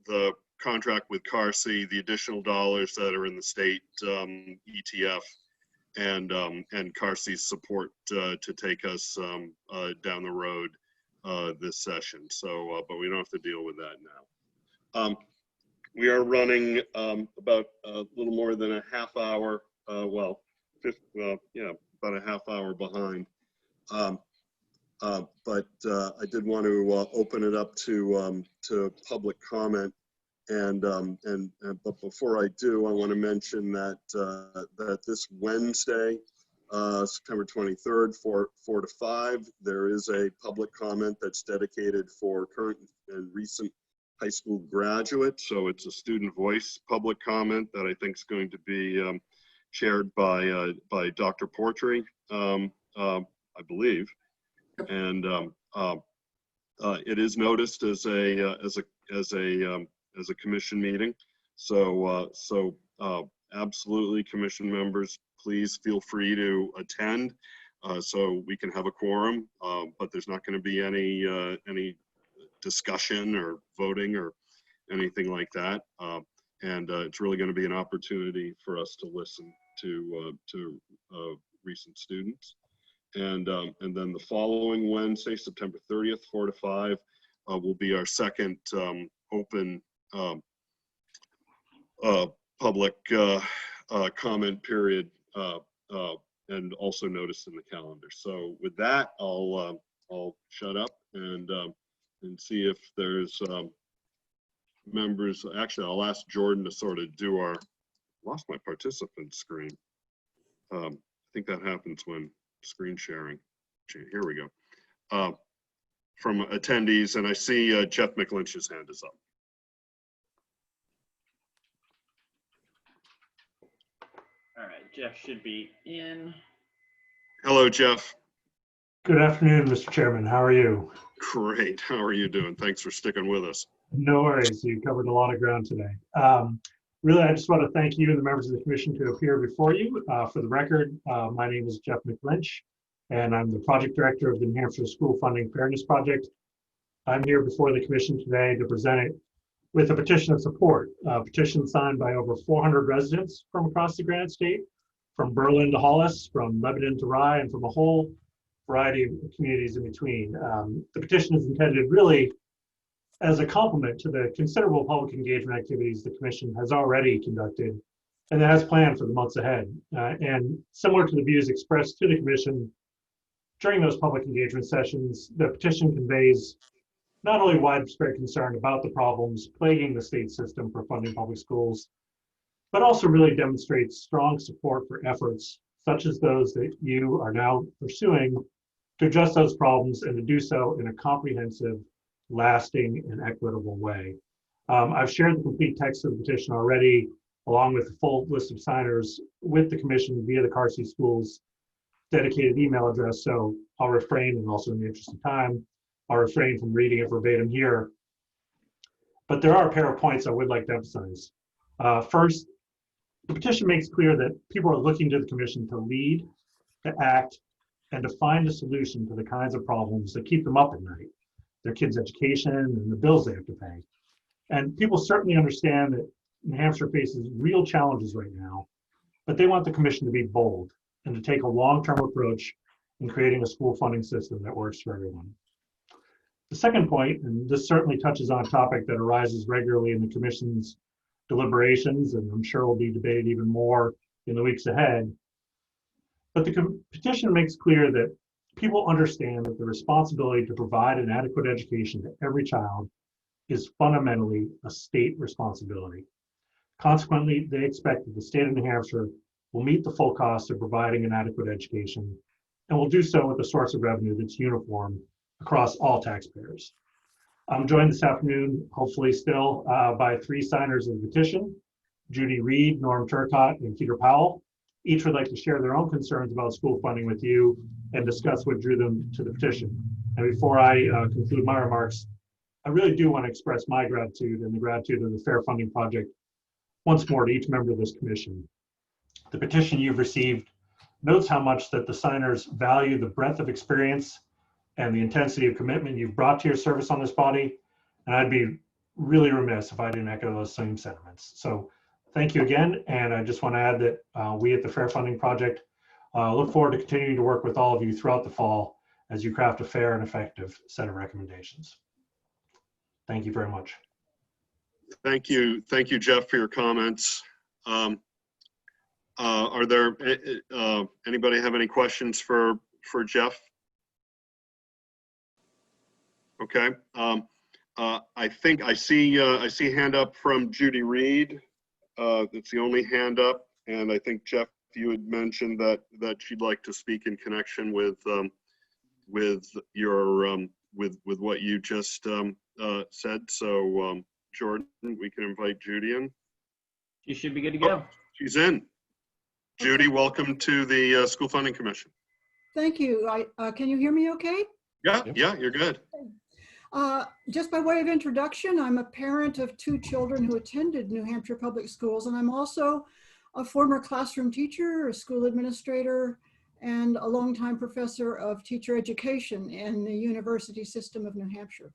contract with CARSI, the additional dollars that are in the state ETF, and CARSI's support to take us down the road this session. So, but we don't have to deal with that now. We are running about a little more than a half hour, about a half hour behind. But I did want to open it up to public comment, but before I do, I want to mention that that this Wednesday, September 23rd, 4 to 5, there is a public comment that's dedicated for current and recent high school graduates. So it's a student voice public comment that I think is going to be chaired by Dr. Portree, I believe. And it is noticed as a commission meeting. So absolutely, commission members, please feel free to attend so we can have a quorum, but there's not going to be any discussion or voting or anything like that. And it's really going to be an opportunity for us to listen to recent students. And then the following Wednesday, September 30th, 4 to 5, will be our second open public comment period, and also noticed in the calendar. So with that, I'll shut up and see if there's members. Actually, I'll ask Jordan to sort of do our, lost my participant screen. I think that happens when screen sharing. Here we go. From attendees, and I see Jeff McLynch's hand is up. All right, Jeff should be in. Hello, Jeff. Good afternoon, Mr. Chairman. How are you? Great. How are you doing? Thanks for sticking with us. No worries. You covered a lot of ground today. Really, I just want to thank you and the members of the commission to appear before you. For the record, my name is Jeff McLynch, and I'm the project director of the New Hampshire School Funding Fairness Project. I'm here before the commission today to present it with a petition of support, a petition signed by over 400 residents from across the Granite State, from Berlin to Hollis, from Lebanon to Rye, and from a whole variety of communities in between. The petition is intended really as a complement to the considerable public engagement activities the commission has already conducted and that has planned for the months ahead. And similar to the views expressed to the commission during those public engagement sessions, the petition conveys not only widespread concern about the problems plaguing the state system for funding public schools, but also really demonstrates strong support for efforts such as those that you are now pursuing to address those problems and to do so in a comprehensive, lasting, and equitable way. I've shared the complete text of the petition already, along with the full list of signers with the commission via the Carsey Schools dedicated email address, so I'll refrain, and also in the interest of time, I'll refrain from reading it verbatim here. But there are a pair of points I would like to emphasize. First, the petition makes clear that people are looking to the commission to lead, to act, and to find a solution to the kinds of problems that keep them up at night, their kids' education and the bills they have to pay. And people certainly understand that New Hampshire faces real challenges right now, but they want the commission to be bold and to take a long-term approach in creating a school funding system that works for everyone. The second point, and this certainly touches on a topic that arises regularly in the commission's deliberations, and I'm sure will be debated even more in the weeks ahead, but the petition makes clear that people understand that the responsibility to provide an adequate education to every child is fundamentally a state responsibility. Consequently, they expect that the state of New Hampshire will meet the full cost of providing an adequate education and will do so with a source of revenue that's uniform across all taxpayers. I'm joined this afternoon, hopefully still, by 3 signers of the petition, Judy Reed, Norm Turcott, and Peter Powell. Each would like to share their own concerns about school funding with you and discuss what drew them to the petition. And before I conclude my remarks, I really do want to express my gratitude and the gratitude of the Fair Funding Project once more to each member of this commission. The petition you've received notes how much that the signers value the breadth of experience and the intensity of commitment you've brought to your service on this body. And I'd be really remiss if I didn't echo those same sentiments. So thank you again. And I just want to add that we at the Fair Funding Project look forward to continuing to work with all of you throughout the fall as you craft a fair and effective set of recommendations. Thank you very much. Thank you, Jeff, for your comments. Are there anybody have any questions for Jeff? Okay. I think I see a hand up from Judy Reed. That's the only hand up, and I think Jeff, you had mentioned that she'd like to speak in connection with your with what you just said. So Jordan, we can invite Judy in. You should be good to go. Oh, she's in. Judy, welcome to the School Funding Commission. Thank you. Can you hear me okay? Yeah, you're good. Just by way of introduction, I'm a parent of 2 children who attended New Hampshire Public Schools, and I'm also a former classroom teacher, a school administrator, and a longtime professor of teacher education in the university system of New Hampshire.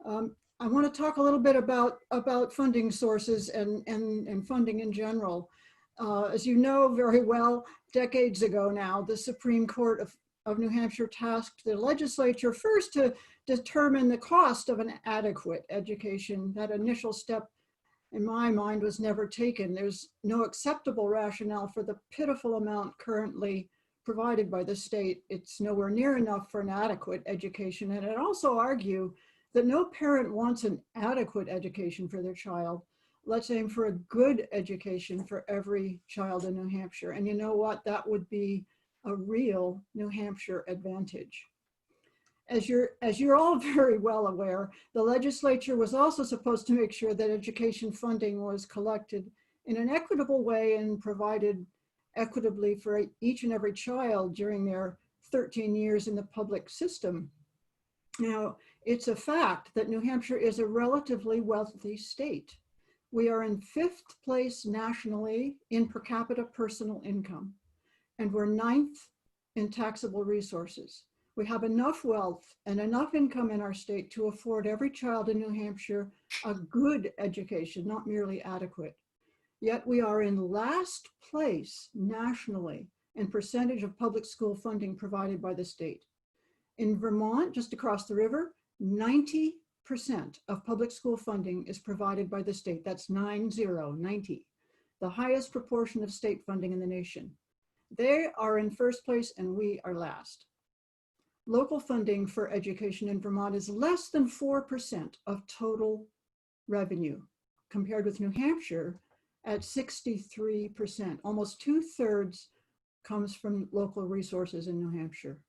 I want to talk a little bit about funding sources and funding in general. As you know very well, decades ago now, the Supreme Court of New Hampshire tasked the legislature first to determine the cost of an adequate education. That initial step, in my mind, was never taken. There's no acceptable rationale for the pitiful amount currently provided by the state. It's nowhere near enough for an adequate education. And I'd also argue that no parent wants an adequate education for their child. Let's aim for a good education for every child in New Hampshire. And you know what? That would be a real New Hampshire advantage. As you're all very well aware, the legislature was also supposed to make sure that education funding was collected in an equitable way and provided equitably for each and every child during their 13 years in the public system. Now, it's a fact that New Hampshire is a relatively wealthy state. We are in 5th place nationally in per capita personal income, and we're 9th in taxable resources. We have enough wealth and enough income in our state to afford every child in New Hampshire a good education, not merely adequate. Yet we are in last place nationally in percentage of public school funding provided by the state. In Vermont, just across the river, 90% of public school funding is provided by the state. That's 90, the highest proportion of state funding in the nation. They are in 1st place and we are last. Local funding for education in Vermont is less than 4% of total revenue, compared with New Hampshire at 63%. Almost 2/3 comes from local resources in New Hampshire.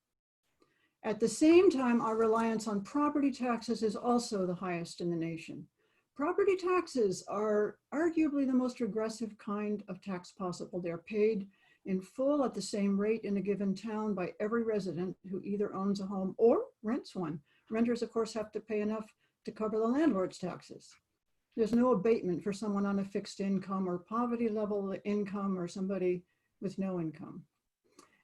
At the same time, our reliance on property taxes is also the highest in the nation. Property taxes are arguably the most regressive kind of tax possible. They're paid in full at the same rate in a given town by every resident who either owns a home or rents one. Renters, of course, have to pay enough to cover the landlord's taxes. There's no abatement for someone on a fixed income or poverty level income or somebody with no income.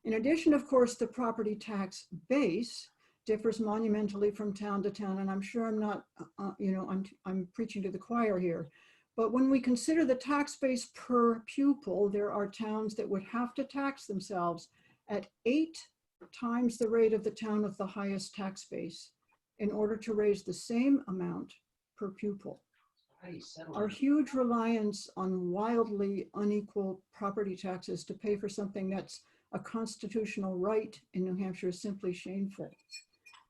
In addition, of course, the property tax base differs monumentally from town to town, and I'm sure I'm not, I'm preaching to the choir here. But when we consider the tax base per pupil, there are towns that would have to tax themselves at 8 times the rate of the town with the highest tax base in order to raise the same amount per pupil. Our huge reliance on wildly unequal property taxes to pay for something that's a constitutional right in New Hampshire is simply shameful.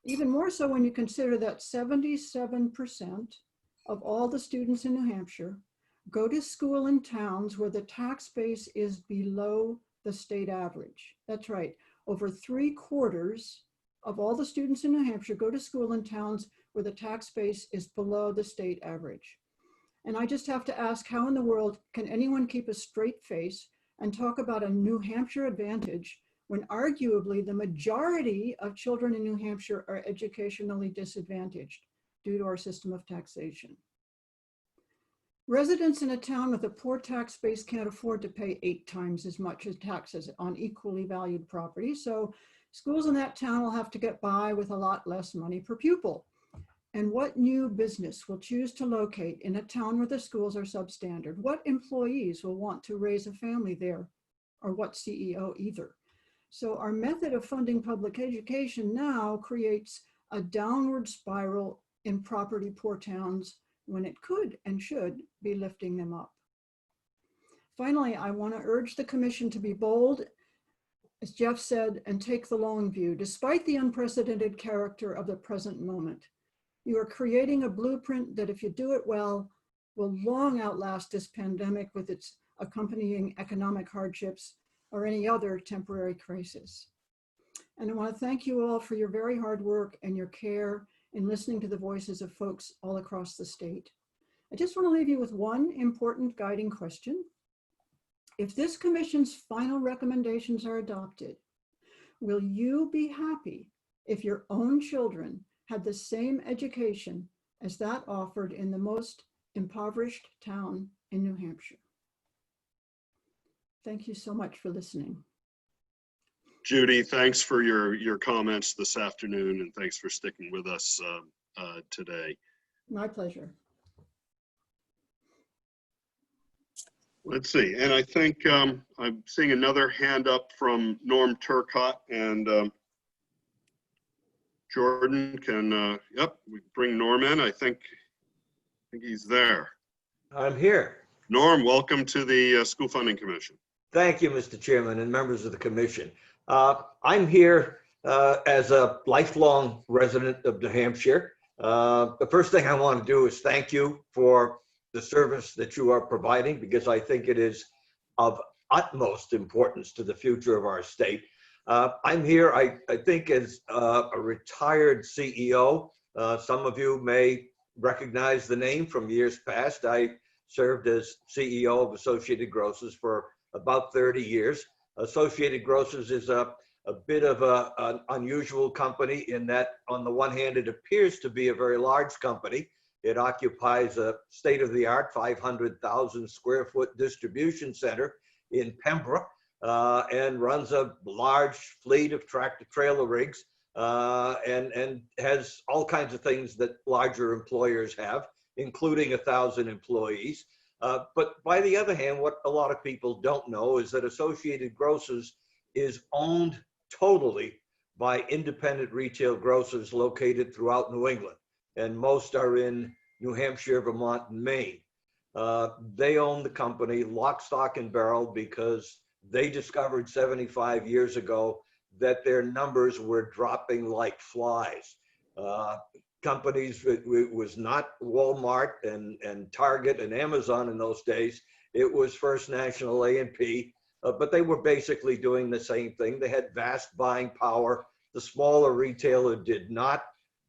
Even more so when you consider that 77% of all the students in New Hampshire go to school in towns where the tax base is below the state average. That's right, over 3/4 of all the students in New Hampshire go to school in towns where the tax base is below the state average. And I just have to ask, how in the world can anyone keep a straight face and talk about a New Hampshire advantage when arguably the majority of children in New Hampshire are educationally disadvantaged due to our system of taxation? Residents in a town with a poor tax base can't afford to pay 8 times as much as taxes on equally valued property. So schools in that town will have to get by with a lot less money per pupil. And what new business will choose to locate in a town where the schools are substandard? What employees will want to raise a family there? Or what CEO either? So our method of funding public education now creates a downward spiral in property poor towns when it could and should be lifting them up. Finally, I want to urge the commission to be bold, as Jeff said, and take the long view, despite the unprecedented character of the present moment. You are creating a blueprint that, if you do it well, will long outlast this pandemic with its accompanying economic hardships or any other temporary crisis. And I want to thank you all for your very hard work and your care in listening to the voices of folks all across the state. I just want to leave you with one important guiding question. If this commission's final recommendations are adopted, will you be happy if your own children had the same education as that offered in the most impoverished town in New Hampshire? Thank you so much for listening. Judy, thanks for your comments this afternoon, and thanks for sticking with us today. My pleasure. Let's see, and I think I'm seeing another hand up from Norm Turcott, and Jordan can, yep, we bring Norm in. I think he's there. I'm here. Norm, welcome to the School Funding Commission. Thank you, Mr. Chairman and members of the commission. I'm here as a lifelong resident of New Hampshire. The first thing I want to do is thank you for the service that you are providing, because I think it is of utmost importance to the future of our state. I'm here, I think, as a retired CEO. Some of you may recognize the name from years past. I served as CEO of Associated Grocers for about 30 years. Associated Grocers is a bit of an unusual company in that, on the one hand, it appears to be a very large company. It occupies a state-of-the-art 500,000 square foot distribution center in Pembroke, and runs a large fleet of tractor-trailer rigs, and has all kinds of things that larger employers have, including 1,000 employees. But by the other hand, what a lot of people don't know is that Associated Grocers is owned totally by independent retail grocers located throughout New England, and most are in New Hampshire, Vermont, and Maine. They own the company lock, stock, and barrel because they discovered 75 years ago that their numbers were dropping like flies. Companies, it was not Walmart and Target and Amazon in those days. It was First National, A&P, but they were basically doing the same thing. They had vast buying power. The smaller retailer did not.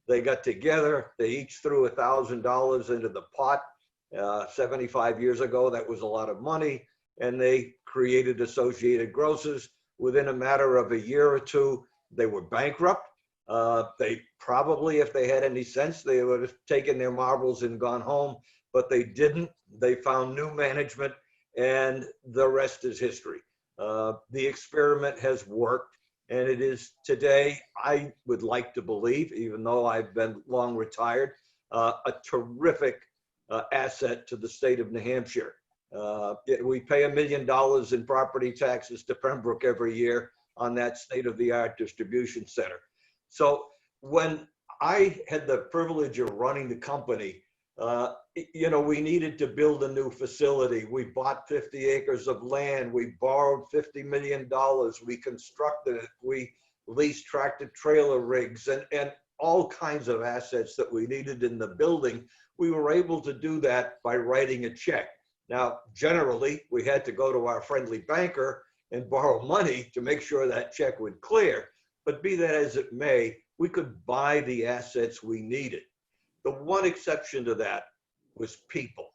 They got together, they each threw $1,000 into the pot. 75 years ago, that was a lot of money, and they created Associated Grocers. Within a matter of a year or two, they were bankrupt. They probably, if they had any sense, they would have taken their marbles and gone home, but they didn't. They found new management, and the rest is history. The experiment has worked, and it is today, I would like to believe, even though I've been long retired, a terrific asset to the state of New Hampshire. We pay $1 million in property taxes to Pembroke every year on that state-of-the-art distribution center. So when I had the privilege of running the company, we needed to build a new facility. We bought 50 acres of land. We borrowed $50 million. We constructed it. We leased tractor-trailer rigs and all kinds of assets that we needed in the building. We were able to do that by writing a check. Now, generally, we had to go to our friendly banker and borrow money to make sure that check would clear. But be that as it may, we could buy the assets we needed. The one exception to that was people.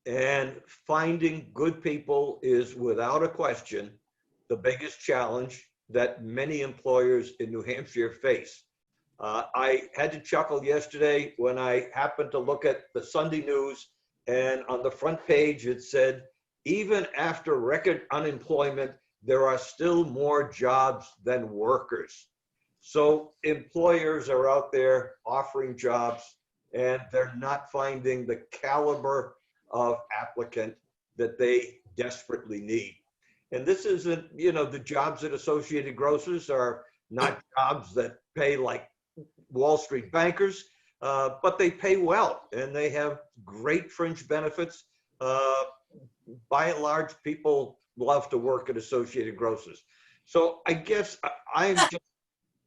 And finding good people is, without a question, the biggest challenge that many employers in New Hampshire face. I had to chuckle yesterday when I happened to look at the Sunday news, and on the front page it said, even after record unemployment, there are still more jobs than workers. So employers are out there offering jobs, and they're not finding the caliber of applicant that they desperately need. And this isn't, the jobs at Associated Grocers are not jobs that pay like Wall Street bankers, but they pay well, and they have great fringe benefits. By and large, people love to work at Associated Grocers. So I guess I'm just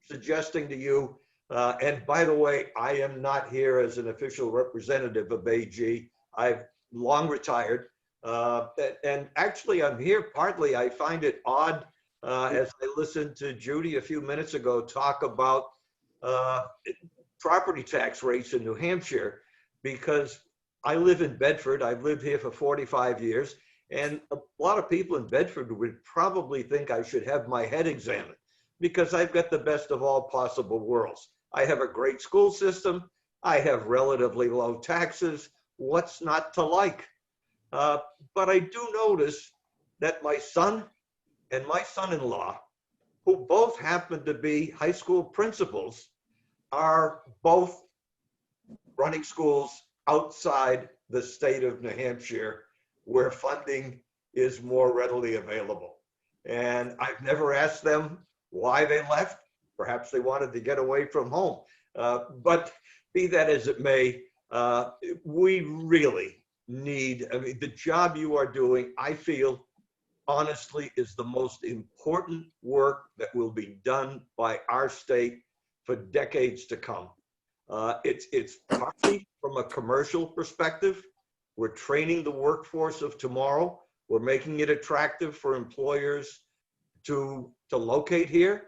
suggesting to you, and by the way, I am not here as an official representative of AG. I've long retired, and actually I'm here partly, I find it odd as I listened to Judy a few minutes ago talk about property tax rates in New Hampshire, because I live in Bedford. I've lived here for 45 years, and a lot of people in Bedford would probably think I should have my head examined, because I've got the best of all possible worlds. I have a great school system. I have relatively low taxes. What's not to like? But I do notice that my son and my son-in-law, who both happen to be high school principals, are both running schools outside the state of New Hampshire where funding is more readily available. And I've never asked them why they left. Perhaps they wanted to get away from home. But be that as it may, we really need, I mean, the job you are doing, I feel, honestly, is the most important work that will be done by our state for decades to come. It's partly from a commercial perspective. We're training the workforce of tomorrow. We're making it attractive for employers to locate here.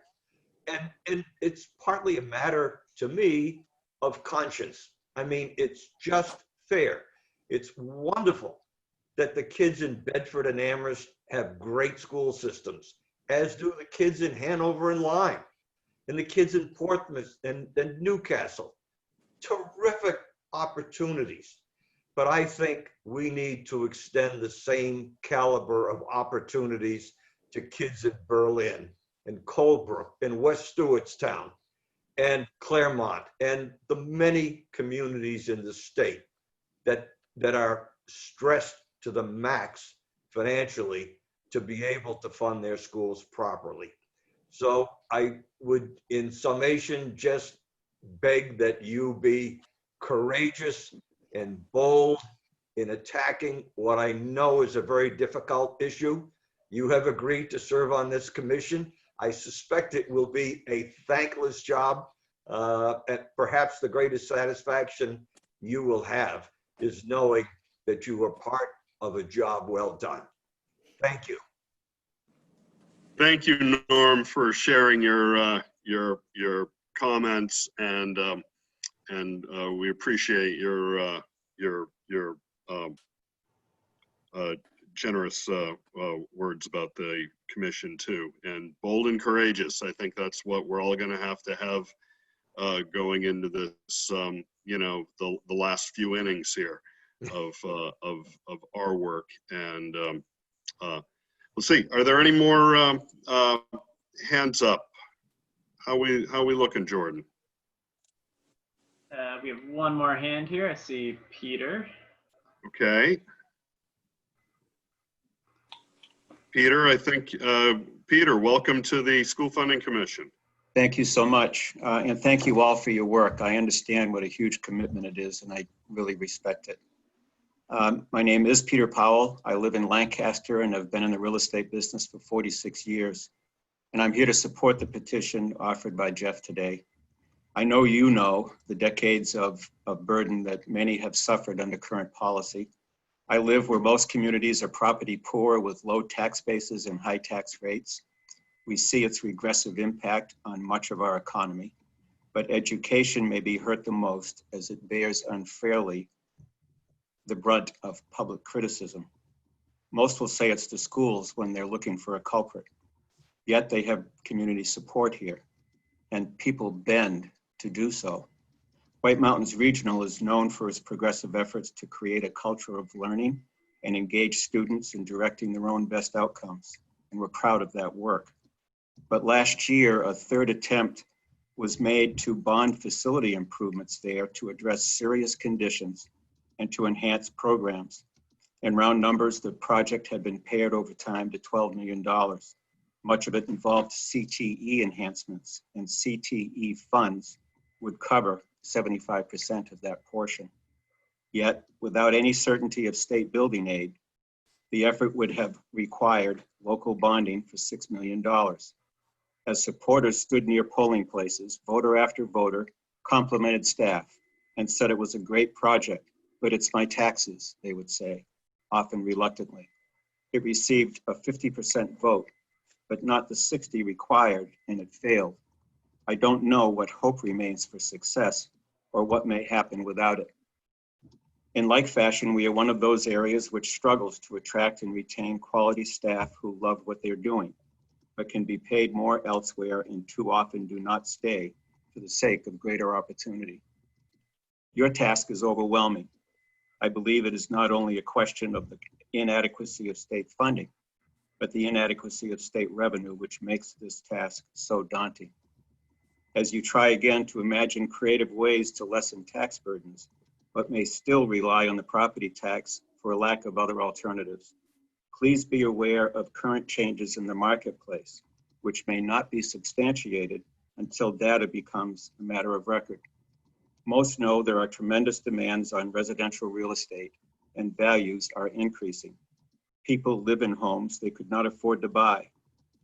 And it's partly a matter, to me, of conscience. I mean, it's just fair. It's wonderful that the kids in Bedford and Amherst have great school systems, as do the kids in Hanover and Lyme, and the kids in Portsmouth and Newcastle. Terrific opportunities. But I think we need to extend the same caliber of opportunities to kids in Berlin and Colebrook and West Stewartstown and Claremont and the many communities in the state that are stressed to the max financially to be able to fund their schools properly. So I would, in summation, just beg that you be courageous and bold in attacking what I know is a very difficult issue. You have agreed to serve on this commission. I suspect it will be a thankless job, and perhaps the greatest satisfaction you will have is knowing that you were part of a job well done. Thank you. Thank you, Norm, for sharing your comments, and we appreciate your generous words about the commission too. And bold and courageous, I think that's what we're all going to have going into this, you know, the last few innings here of our work. And let's see, are there any more hands up? How we looking, Jordan? We have one more hand here. I see Peter. Okay. Peter, I think, Peter, welcome to the School Funding Commission. Thank you so much. And thank you all for your work. I understand what a huge commitment it is, and I really respect it. My name is Peter Powell. I live in Lancaster and have been in the real estate business for 46 years. And I'm here to support the petition offered by Jeff today. I know you know the decades of burden that many have suffered under current policy. I live where most communities are property poor with low tax bases and high tax rates. We see its regressive impact on much of our economy, but education may be hurt the most as it bears unfairly the brunt of public criticism. Most will say it's the schools when they're looking for a culprit, yet they have community support here, and people bend to do so. White Mountains Regional is known for its progressive efforts to create a culture of learning and engage students in directing their own best outcomes, and we're proud of that work. But last year, a third attempt was made to bond facility improvements there to address serious conditions and to enhance programs. In round numbers, the project had been pared over time to $12 million. Much of it involved CTE enhancements, and CTE funds would cover 75% of that portion. Yet, without any certainty of state building aid, the effort would have required local bonding for $6 million. As supporters stood near polling places, voter after voter complimented staff and said it was a great project, but it's my taxes, they would say, often reluctantly. It received a 50% vote, but not the 60 required, and it failed. I don't know what hope remains for success or what may happen without it. In like fashion, we are one of those areas which struggles to attract and retain quality staff who love what they're doing, but can be paid more elsewhere and too often do not stay for the sake of greater opportunity. Your task is overwhelming. I believe it is not only a question of the inadequacy of state funding, but the inadequacy of state revenue, which makes this task so daunting. As you try again to imagine creative ways to lessen tax burdens, but may still rely on the property tax for lack of other alternatives, please be aware of current changes in the marketplace, which may not be substantiated until data becomes a matter of record. Most know there are tremendous demands on residential real estate and values are increasing. People live in homes they could not afford to buy,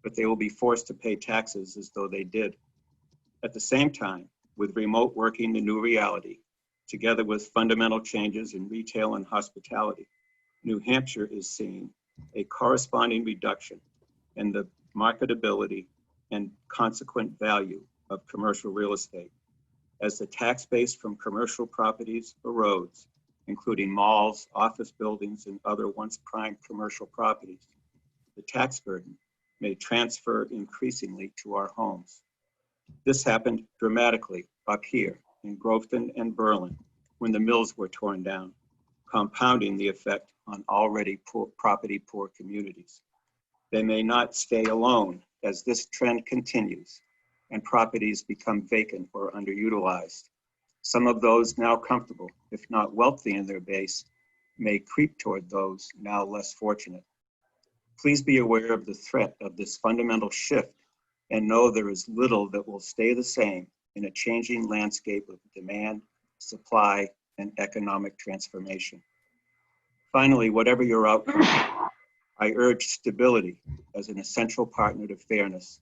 but they will be forced to pay taxes as though they did. At the same time, with remote working the new reality, together with fundamental changes in retail and hospitality, New Hampshire is seeing a corresponding reduction in the marketability and consequent value of commercial real estate. As the tax base from commercial properties erodes, including malls, office buildings, and other once prime commercial properties, the tax burden may transfer increasingly to our homes. This happened dramatically up here in Groveton and Berlin when the mills were torn down, compounding the effect on already property poor communities. They may not stay alone as this trend continues and properties become vacant or underutilized. Some of those now comfortable, if not wealthy in their base, may creep toward those now less fortunate. Please be aware of the threat of this fundamental shift and know there is little that will stay the same in a changing landscape of demand, supply, and economic transformation. Finally, whatever your outcome, I urge stability as an essential partner to fairness.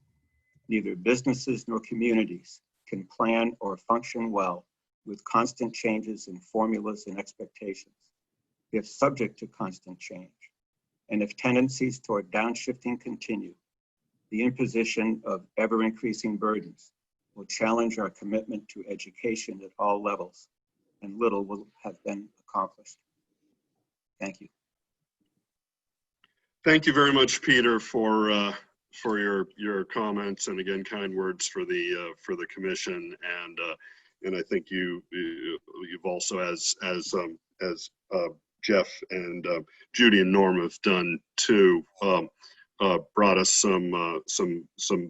Neither businesses nor communities can plan or function well with constant changes in formulas and expectations. If subject to constant change, and if tendencies toward downshifting continue, the imposition of ever-increasing burdens will challenge our commitment to education at all levels, and little will have been accomplished. Thank you. Thank you very much, Peter, for your comments, and again, kind words for the commission. And I think you've also, as Jeff and Judy and Norm have done too, brought us some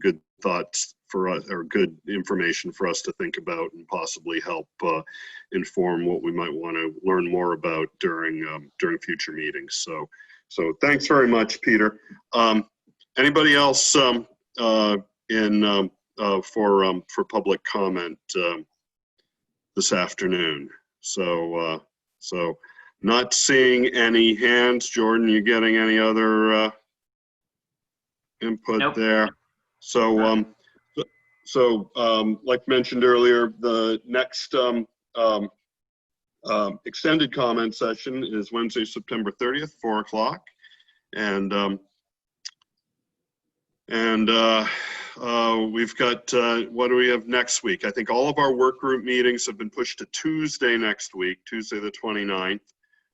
good thoughts for us, or good information for us to think about and possibly help inform what we might want to learn more about during future meetings. So thanks very much, Peter. Anybody else for public comment this afternoon? So not seeing any hands. Jordan, you getting any other input? Nope. There? So like mentioned earlier, the next extended comment session is Wednesday, September 30th, 4 o'clock. And we've got, what do we have next week? I think all of our work group meetings have been pushed to Tuesday next week, Tuesday the 29th,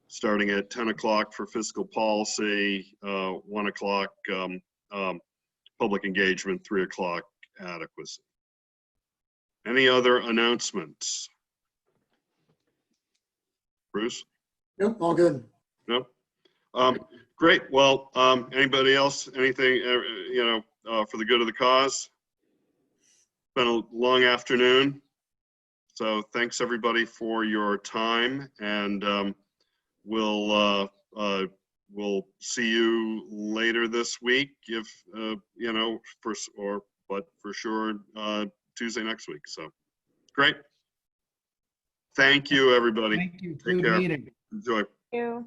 starting at 10 o'clock for fiscal policy, 1 o'clock public engagement, 3 o'clock adequacy. Any other announcements? Bruce? Nope, all good. Nope. Great. Well, anybody else? Anything, for the good of the cause? It's been a long afternoon. So thanks everybody for your time, and we'll see you later this week, if but for sure Tuesday next week. So great. Thank you, everybody. Thank you. Take Good care. meeting. Enjoy. Thank you.